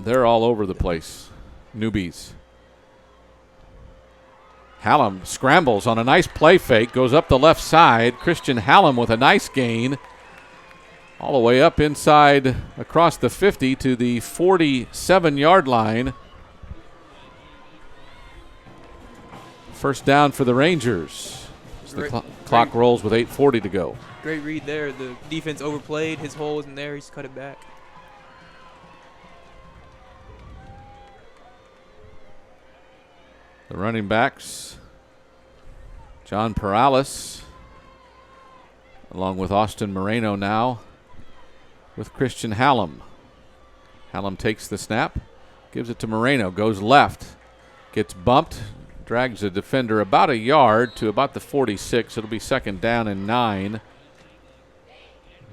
They're all over the place, newbies. Hallam scrambles on a nice play fake, goes up the left side. Christian Hallam with a nice gain. All the way up inside across the 50 to the 47-yard line. First down for the Rangers. As the clock rolls with 8:40 to go. Great read there. The defense overplayed. His hole wasn't there. He's cut it back. The running backs, John Perales, along with Austin Moreno now, with Christian Hallam. Hallam takes the snap, Gives it to Moreno, goes left, gets bumped, drags a defender about a yard to about the 46. It'll be 2nd down and 9.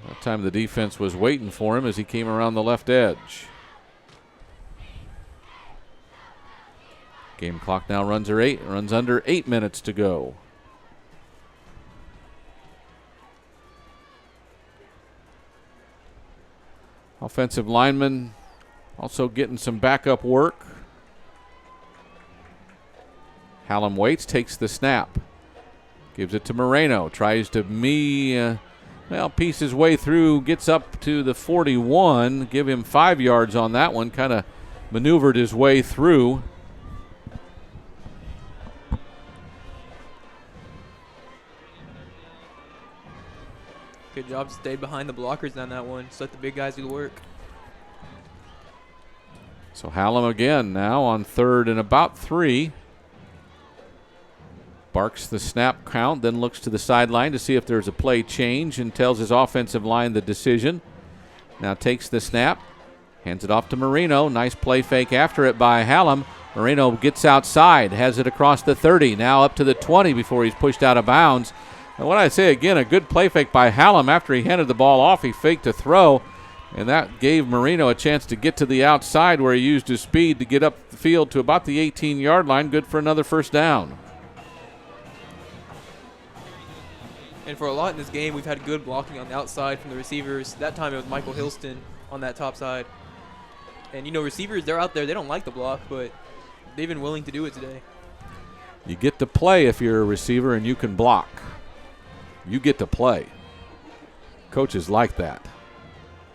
That time the defense was waiting for him as he came around the left edge. Game clock now runs under 8 minutes to go. Offensive lineman also getting some backup work. Hallam waits, takes the snap. Gives it to Moreno. Tries to piece his way through. Gets up to the 41. Give him 5 yards on that one. Kind of maneuvered his way through. Good job, stayed behind the blockers on that one. Just let the big guys do the work. So Hallam again now on 3rd and about 3. Barks the snap count, then looks to the sideline to see if there's a play change and tells his offensive line the decision. Now takes the snap, hands it off to Moreno. Nice play fake after it by Hallam. Moreno gets outside, has it across the 30, now up to the 20 before he's pushed out of bounds. And what I say again, a good play fake by Hallam. After he handed the ball off, he faked a throw, and that gave Moreno a chance to get to the outside where he used his speed to get up the field to about the 18-yard line. Good for another 1st down. And for a lot in this game, we've had good blocking on the outside from the receivers. That time it was Michael Hilston on that top side. And, receivers, they're out there. They don't like the block, but they've been willing to do it today. You get to play if you're a receiver and you can block. You get to play. Coaches like that.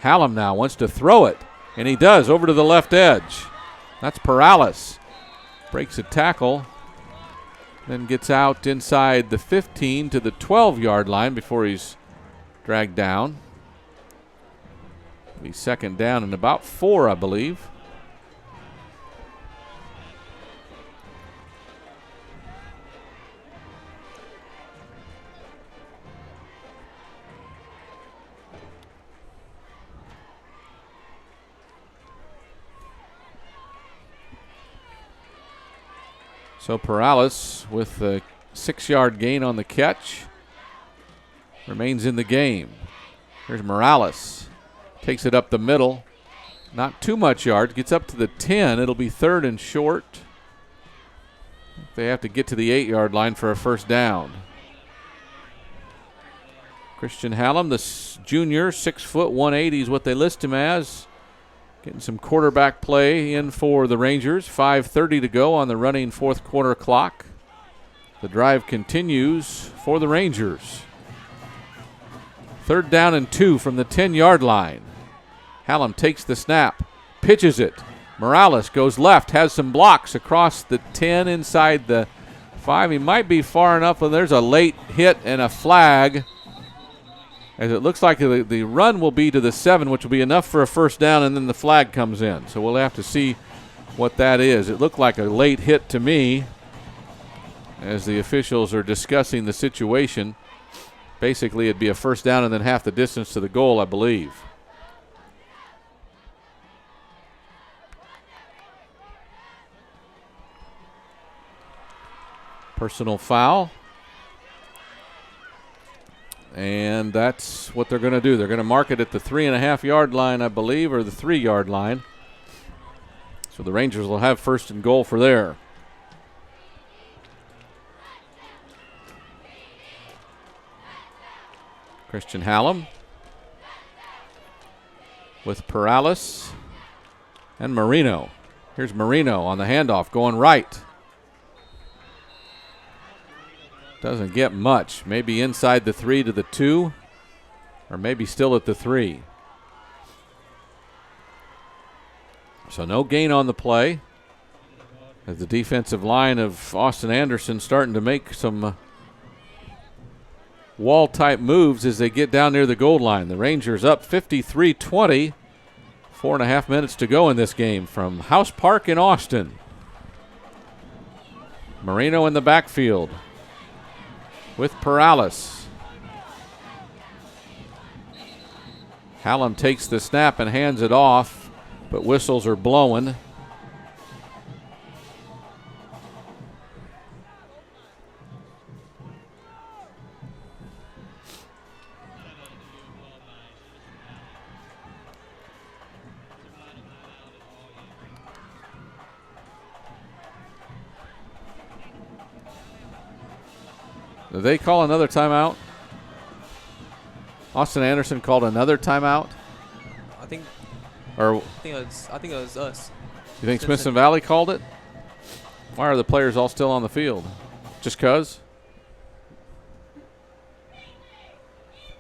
Hallam now wants to throw it, and he does, over to the left edge. That's Perales. Breaks a tackle, then gets out inside the 15 to the 12-yard line before he's dragged down. Be 2nd down and about 4, I believe. So Perales with a 6-yard gain on the catch remains in the game. Here's Morales. Takes it up the middle. Not too much yards. Gets up to the 10. It'll be 3rd and short. They have to get to the 8-yard line for a 1st down. Christian Hallam, the junior, 6 foot 180 is what they list him as. Getting some quarterback play in for the Rangers. 5:30 to go on the running 4th quarter clock. The drive continues for the Rangers. 3rd down and 2 from the 10-yard line. Hallam takes the snap, pitches it. Morales goes left, has some blocks across the 10 inside the 5. He might be far enough, and there's a late hit and a flag. As it looks like the run will be to the 7, which will be enough for a 1st down, and then the flag comes in. So we'll have to see what that is. It looked like a late hit to me as the officials are discussing the situation. Basically, it'd be a 1st down and then half the distance to the goal, I believe. Personal foul. And that's what they're going to do. They're going to mark it at the 3.5-yard line, I believe, or the 3-yard line. So the Rangers will have 1st and goal for there. Christian Hallam with Perales and Moreno. Here's Moreno on the handoff going right. Doesn't get much. Maybe inside the 3 to the 2, or maybe still at the 3. So no gain on the play. As the defensive line of Austin Anderson starting to make some wall-type moves as they get down near the goal line. The Rangers up 53-20. 4.5 minutes to go in this game from House Park in Austin. Moreno in the backfield with Perales. Hallam takes the snap and hands it off, but whistles are blowing. Did they call another timeout? Austin Anderson called another timeout? I think Or it was us. you think Smithson Valley called it? Why are the players all still on the field? Just because?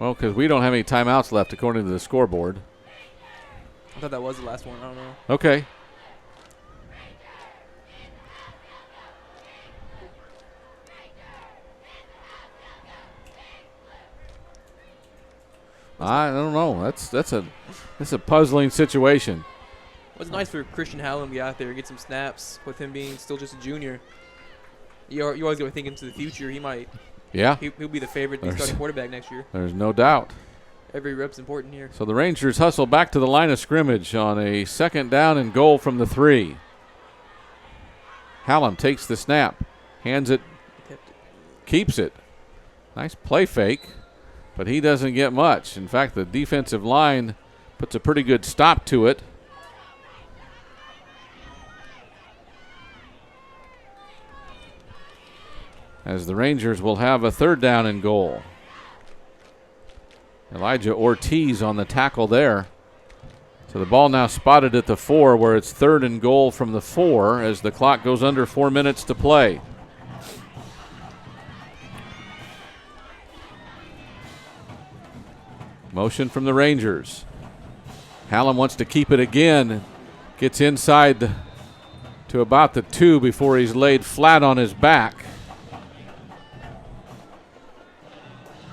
Well, because we don't have any timeouts left according to the scoreboard. I thought that was the last one. I don't know. Okay. I don't know. That's a puzzling situation. It was nice for Christian Hallam to get out there and get some snaps with him being still just a junior. You always got to think into the future. He might. Yeah. He'll be the favorite to be starting quarterback next year. There's no doubt. Every rep's important here. So the Rangers hustle back to the line of scrimmage on a 2nd down and goal from the 3. Hallam takes the snap, hands it, keeps it. Nice play fake, but he doesn't get much. In fact, the defensive line puts a pretty good stop to it. As the Rangers will have a 3rd down and goal. Elijah Ortiz on the tackle there. So the ball now spotted at the 4, where it's 3rd and goal from the 4 as the clock goes under 4 minutes to play. Motion from the Rangers. Hallam wants to keep it again. Gets inside to about the 2 before he's laid flat on his back.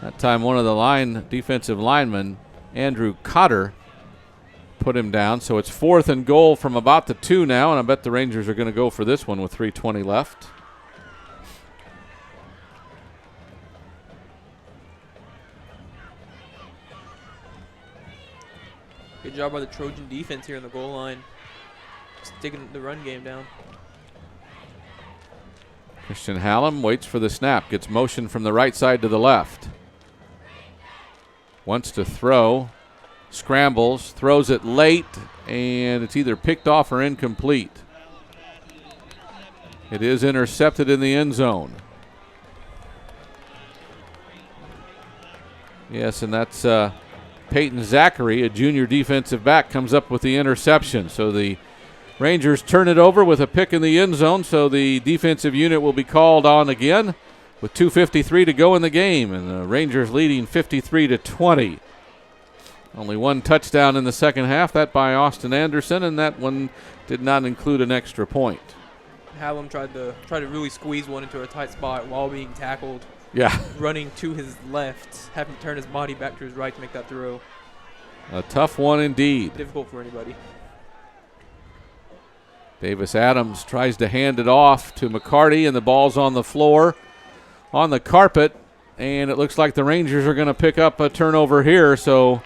That time one of the defensive linemen, Andrew Cotter, put him down. So it's 4th and goal from about the 2 now, and I bet the Rangers are going to go for this one with 3:20 left. Good job by the Trojan defense here in the goal line. Just taking the run game down. Christian Hallam waits for the snap, gets motion from the right side to the left. Wants to throw, scrambles, throws it late, and it's either picked off or incomplete. It is intercepted in the end zone. Yes, and that's Peyton Zachary, a junior defensive back, comes up with the interception. So the Rangers turn it over with a pick in the end zone, so the defensive unit will be called on again with 2:53 to go in the game, and the Rangers leading 53-20. Only one touchdown in the second half, that by Austin Anderson, and that one did not include an extra point. Hallam tried to really squeeze one into a tight spot while being tackled. Yeah. Running to his left, having to turn his body back to his right to make that throw. A tough one indeed. Difficult for anybody. Davis Adams tries to hand it off to McCarty, and the ball's on the floor, on the carpet, and it looks like the Rangers are going to pick up a turnover here. So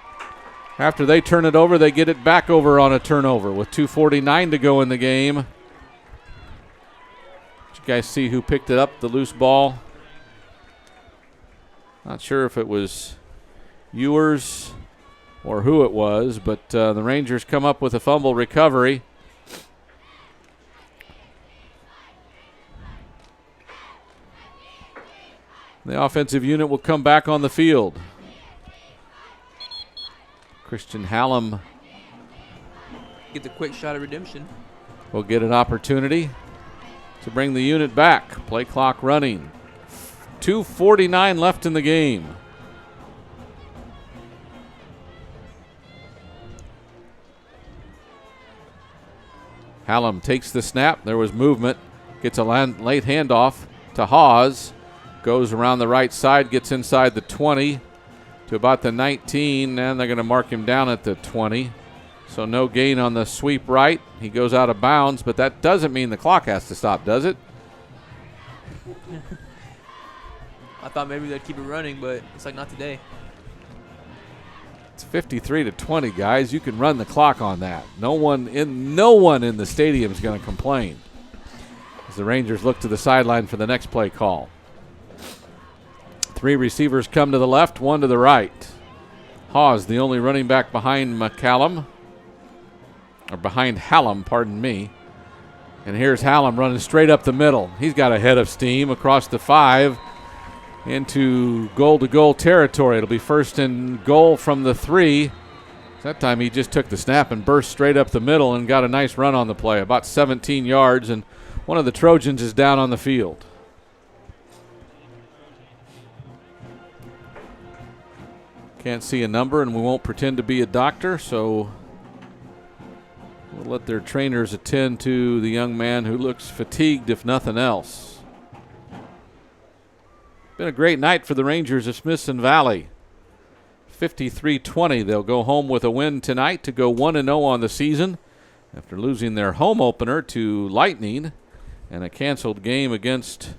after they turn it over, they get it back over on a turnover with 2:49 to go in the game. Did you guys see who picked it up, the loose ball? Not sure if it was Ewers or who it was, but the Rangers come up with a fumble recovery. The offensive unit will come back on the field. Christian Hallam Get the quick shot of redemption. will get an opportunity to bring the unit back. Play clock running. 2:49 left in the game. Hallam takes the snap. There was movement. Gets a late handoff to Hawes. Goes around the right side, gets inside the 20 to about the 19, and they're going to mark him down at the 20. So no gain on the sweep right. He goes out of bounds, but that doesn't mean the clock has to stop, does it? I thought maybe they'd keep it running, but it's like not today. It's 53-20, guys. You can run the clock on that. No one in the stadium is going to complain. As the Rangers look to the sideline for the next play call. 3 receivers come to the left, 1 to the right. Hawes, the only running back behind Hallam, pardon me. And here's Hallam running straight up the middle. He's got a head of steam across the 5. into goal-to-goal territory. It'll be first and goal from the 3. That time he just took the snap and burst straight up the middle and got a nice run on the play, about 17 yards, and one of the Trojans is down on the field. Can't see a number, and we won't pretend to be a doctor, so we'll let their trainers attend to the young man who looks fatigued, if nothing else. Been a great night for the Rangers of Smithson Valley. 53-20. They'll go home with a win tonight to go 1-0 on the season after losing their home opener to Lightning and a canceled game against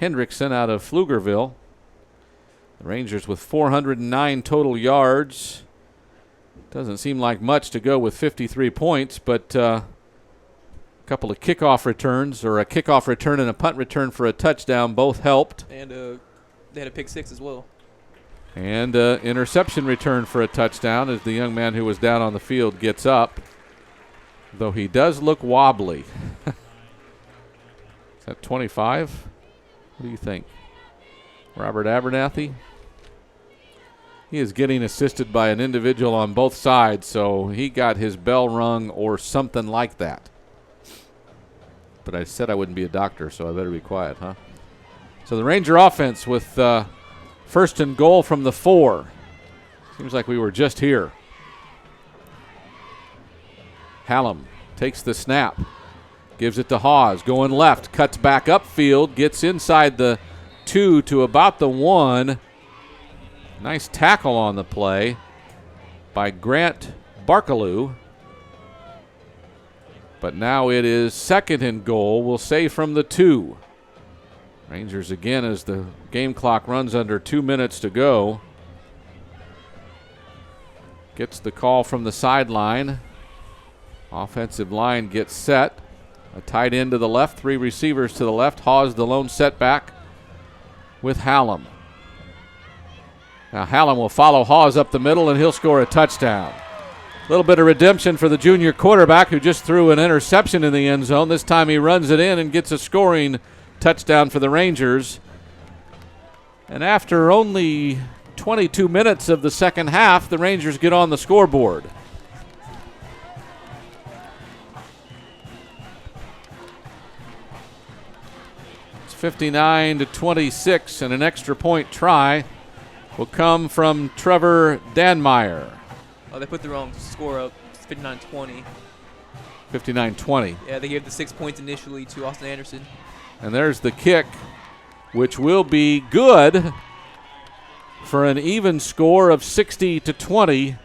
Hendrickson out of Pflugerville. The Rangers with 409 total yards. Doesn't seem like much to go with 53 points, but a couple of kickoff returns, or a kickoff return and a punt return for a touchdown, both helped. And they had a pick 6 as well. And interception return for a touchdown as the young man who was down on the field gets up, though he does look wobbly. Is that 25? What do you think? Robert Abernathy? He is getting assisted by an individual on both sides, so he got his bell rung or something like that. But I said I wouldn't be a doctor, so I better be quiet, huh? So the Ranger offense with first and goal from the 4. Seems like we were just here. Hallam takes the snap, gives it to Hawes, going left, cuts back upfield, gets inside the 2 to about the 1. Nice tackle on the play by Grant Barkaloo. But now it is second and goal, we'll say from the 2. Rangers again as the game clock runs under 2 minutes to go. Gets the call from the sideline. Offensive line gets set. A tight end to the left, 3 receivers to the left. Hawes the lone setback with Hallam. Now Hallam will follow Hawes up the middle and he'll score a touchdown. A little bit of redemption for the junior quarterback who just threw an interception in the end zone. This time he runs it in and gets a scoring touchdown for the Rangers. And after only 22 minutes of the second half, the Rangers get on the scoreboard. It's 59-26, and an extra point try will come from Trevor Danmeyer. Oh, they put the wrong score up. It's 59-20. 59-20. Yeah, they gave the 6 points initially to Austin Anderson. And there's the kick, which will be good for an even score of 60-20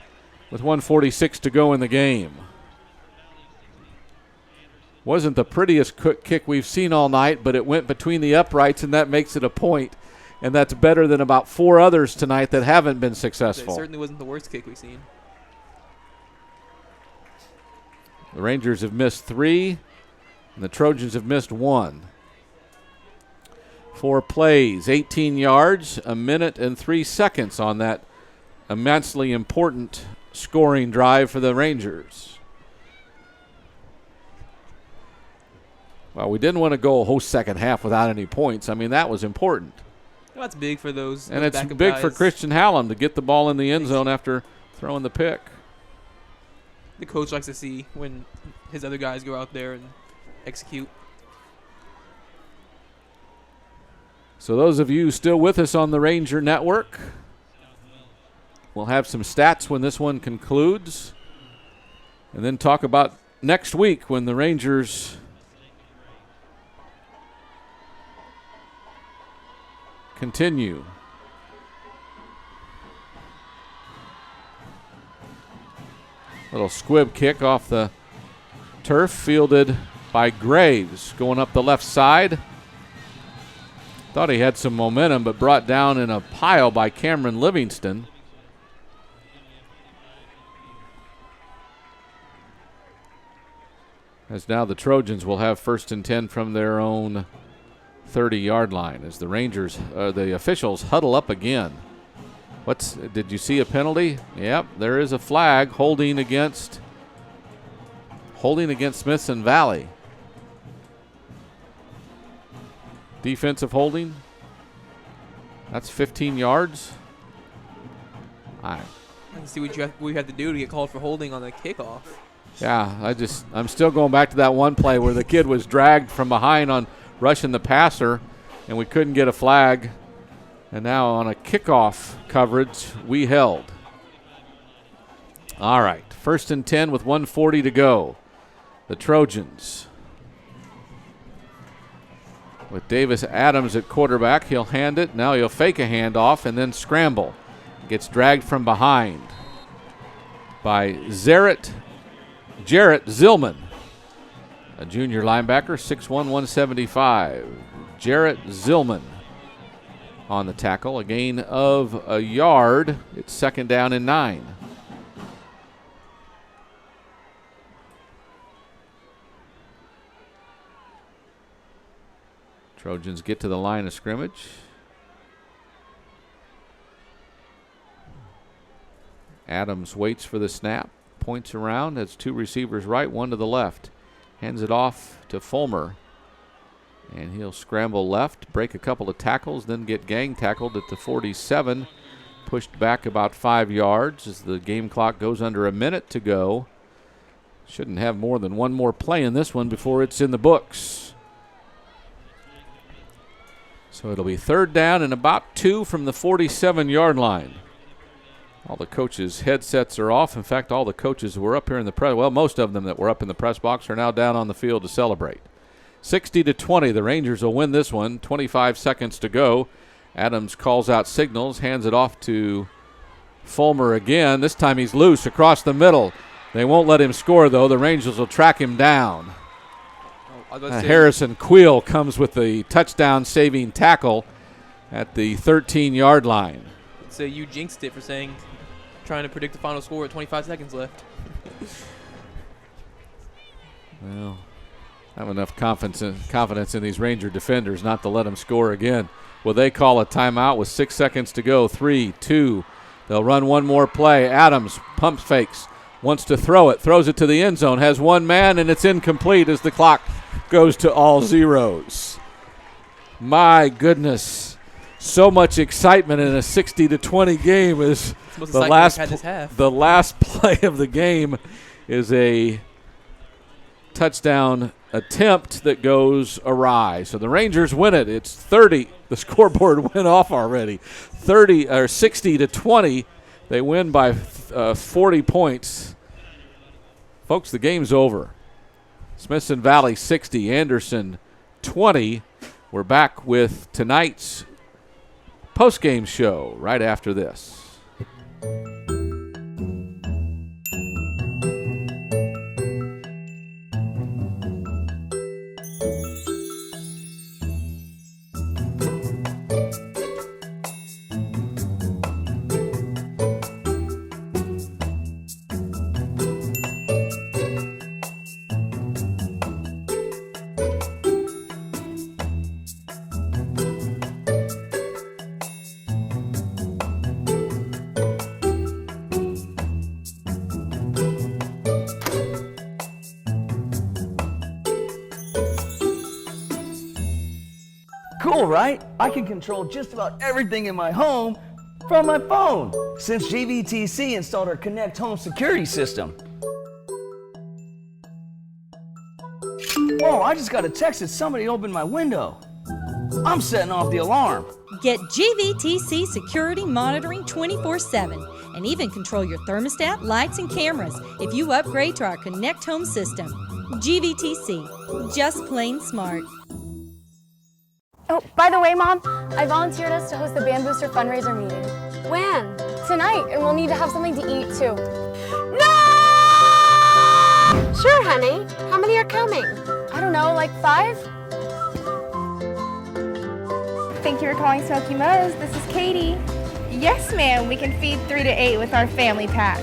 with 1:46 to go in the game. Wasn't the prettiest kick we've seen all night, but it went between the uprights, and that makes it a point. And that's better than about 4 others tonight that haven't been successful. It certainly wasn't the worst kick we've seen. The Rangers have missed 3, and the Trojans have missed 1. 4 plays, 18 yards, a minute and 3 seconds on that immensely important scoring drive for the Rangers. Well, we didn't want to go a whole second half without any points. I mean, that was important. Well, that's big for those. And it's big for Christian Hallam to get the ball in the end zone after throwing the pick. The coach likes to see when his other guys go out there and execute. So those of you still with us on the Ranger Network, we'll have some stats when this one concludes, and then talk about next week when the Rangers continue. Little squib kick off the turf, fielded by Graves, going up the left side. Thought he had some momentum, but brought down in a pile by Cameron Livingston. As now the Trojans will have first and 10 from their own 30-yard line as the Rangers, the officials huddle up again. Did you see a penalty? Yep, there is a flag holding against Smithson Valley. Defensive holding. That's 15 yards. I can see what you have to do to get called for holding on the kickoff. Yeah, I'm still going back to that one play where the kid was dragged from behind on rushing the passer, and we couldn't get a flag. And now on a kickoff coverage, we held. All right, 1st and 10 with 1:40 to go. The Trojans. With Davis Adams at quarterback, he'll hand it. Now he'll fake a handoff and then scramble. Gets dragged from behind by Jarrett Zillman, a junior linebacker, 6'1", 175. Jarrett Zillman on the tackle. A gain of a yard. It's 2nd down and 9. Trojans get to the line of scrimmage. Adams waits for the snap, points around, has 2 receivers right, 1 to the left. Hands it off to Fulmer. And he'll scramble left, break a couple of tackles, then get gang tackled at the 47. Pushed back about 5 yards as the game clock goes under a minute to go. Shouldn't have more than one more play in this one before it's in the books. So it'll be 3rd down and about 2 from the 47-yard line. All the coaches' headsets are off. In fact, all the coaches who were up here in the press, well, most of them that were up in the press box are now down on the field to celebrate. 60-20, the Rangers will win this one. 25 seconds to go. Adams calls out signals, hands it off to Fulmer again. This time he's loose across the middle. They won't let him score, though. The Rangers will track him down. Harrison Queel comes with the touchdown-saving tackle at the 13-yard line. So you jinxed it for trying to predict the final score with 25 seconds left. Well, I have enough confidence in these Ranger defenders not to let them score again. Will they call a timeout with 6 seconds to go? 3, 2. They'll run one more play. Adams pump fakes, wants to throw it, throws it to the end zone, has one man, and it's incomplete as the clock goes to all zeros. My goodness. So much excitement in a 60-20 game is the last play of the game is a touchdown attempt that goes awry. So the Rangers win it. It's 30. The scoreboard went off already. 60-20. They win by 40 points. Folks, the game's over. Smithson Valley 60, Anderson 20. We're back with tonight's postgame show right after this. Cool, right? I can control just about everything in my home from my phone since GVTC installed our Connect Home security system. Whoa, I just got a text that somebody opened my window. I'm setting off the alarm. Get GVTC security monitoring 24/7 and even control your thermostat, lights, and cameras if you upgrade to our Connect Home system. GVTC, just plain smart. Oh, by the way, Mom, I volunteered us to host the Band Booster fundraiser meeting. When? Tonight, and we'll need to have something to eat, too. No! Sure, honey. How many are coming? I don't know, like 5? Thank you for calling Smoky Mo's. This is Katie. Yes, ma'am, we can feed 3 to 8 with our family pack.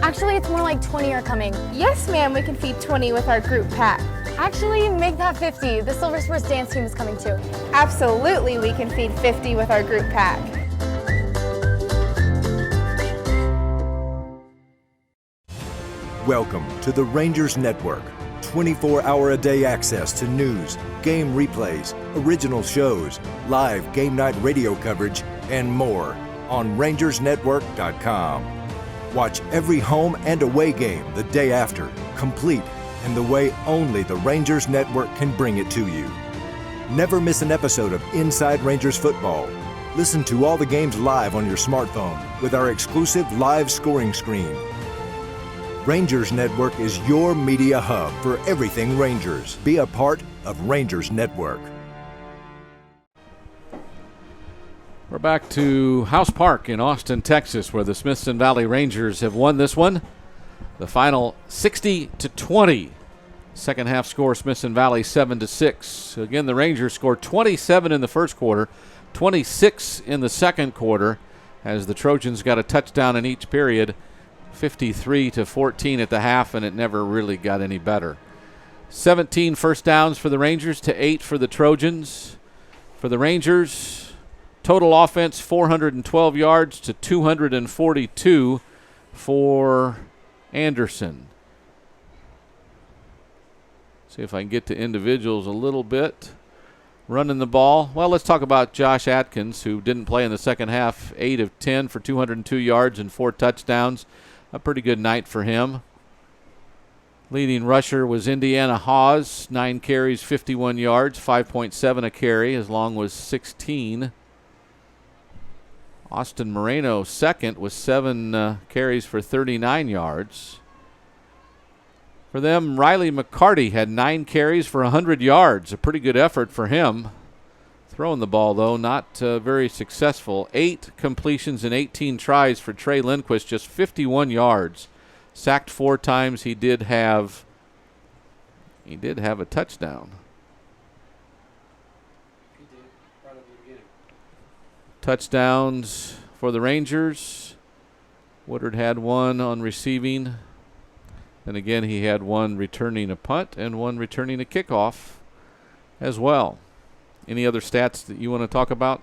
Actually, it's more like 20 are coming. Yes, ma'am, we can feed 20 with our group pack. Actually, make that 50. The Silver Spurs dance team is coming too. Absolutely, we can feed 50 with our group pack. Welcome to the Rangers Network, 24-hour-a-day access to news, game replays, original shows, live game night radio coverage, and more on RangersNetwork.com. Watch every home and away game the day after, complete in the way only the Rangers Network can bring it to you. Never miss an episode of Inside Rangers Football. Listen to all the games live on your smartphone with our exclusive live scoring screen. Rangers Network is your media hub for everything Rangers. Be a part of Rangers Network. We're back to House Park in Austin, Texas, where the Smithson Valley Rangers have won this one. The final 60-20. Second half score, Smithson Valley 7-6. Again, the Rangers scored 27 in the first quarter, 26 in the second quarter, as the Trojans got a touchdown in each period, 53-14 at the half, and it never really got any better. 17 first downs for the Rangers to 8 for the Trojans. For the Rangers, total offense 412 yards to 242 for Anderson. See if I can get to individuals a little bit. Running the ball. Well, let's talk about Josh Atkins, who didn't play in the second half. 8 of 10 for 202 yards and 4 touchdowns. A pretty good night for him. Leading rusher was Indiana Hawes. 9 carries, 51 yards, 5.7 a carry. His long was 16. Austin Moreno second with 7 carries for 39 yards. For them, Riley McCarty had 9 carries for 100 yards. A pretty good effort for him. Throwing the ball, though, not very successful. 8 completions and 18 tries for Trey Lindquist, just 51 yards. Sacked 4 times. He did have a touchdown. Touchdowns for the Rangers. Woodard had 1 on receiving. And again, he had 1 returning a punt and 1 returning a kickoff as well. Any other stats that you want to talk about?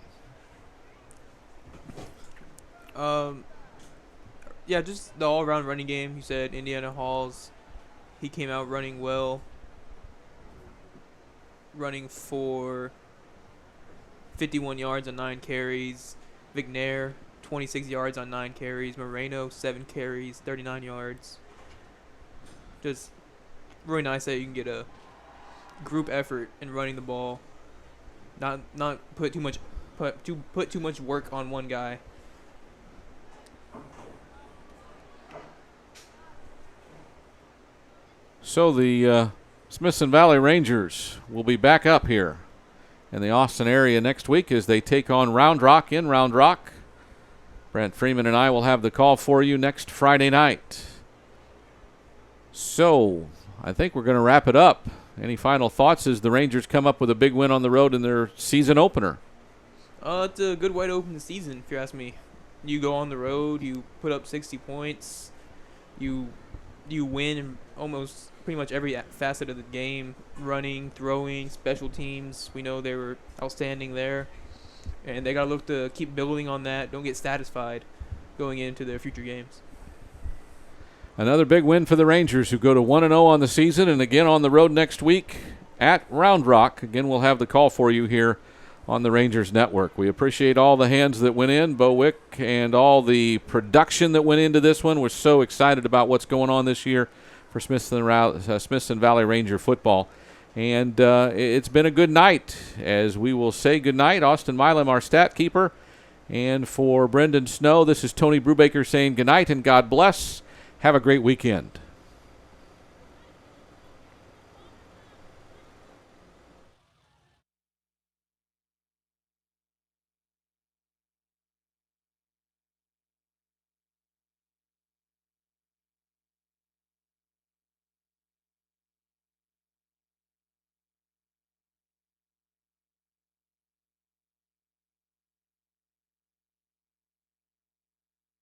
Yeah, just the all-around running game. You said Indiana Halls, he came out running well, running for 51 yards on 9 carries. McNair, 26 yards on 9 carries. Moreno, 7 carries, 39 yards. Just really nice that you can get a group effort in running the ball. Not put too much work on one guy. So the Smithson Valley Rangers will be back up here in the Austin area next week as they take on Round Rock in Round Rock. Brent Freeman and I will have the call for you next Friday night. So I think we're going to wrap it up. Any final thoughts as the Rangers come up with a big win on the road in their season opener? It's a good way to open the season, if you ask me. You go on the road, you put up 60 points, you win in almost pretty much every facet of the game, running, throwing, special teams. We know they were outstanding there, and they got to look to keep building on that. Don't get satisfied going into their future games. Another big win for the Rangers, who go to 1-0 on the season, and again on the road next week at Round Rock. Again, we'll have the call for you here on the Rangers Network. We appreciate all the hands that went in, Bo Wick, and all the production that went into this one. We're so excited about what's going on this year for Smithson Valley Ranger football. And it's been a good night, as we will say goodnight. Austin Milam, our stat keeper. And for Brendan Snow, this is Tony Brubaker saying goodnight and God bless. Have a great weekend.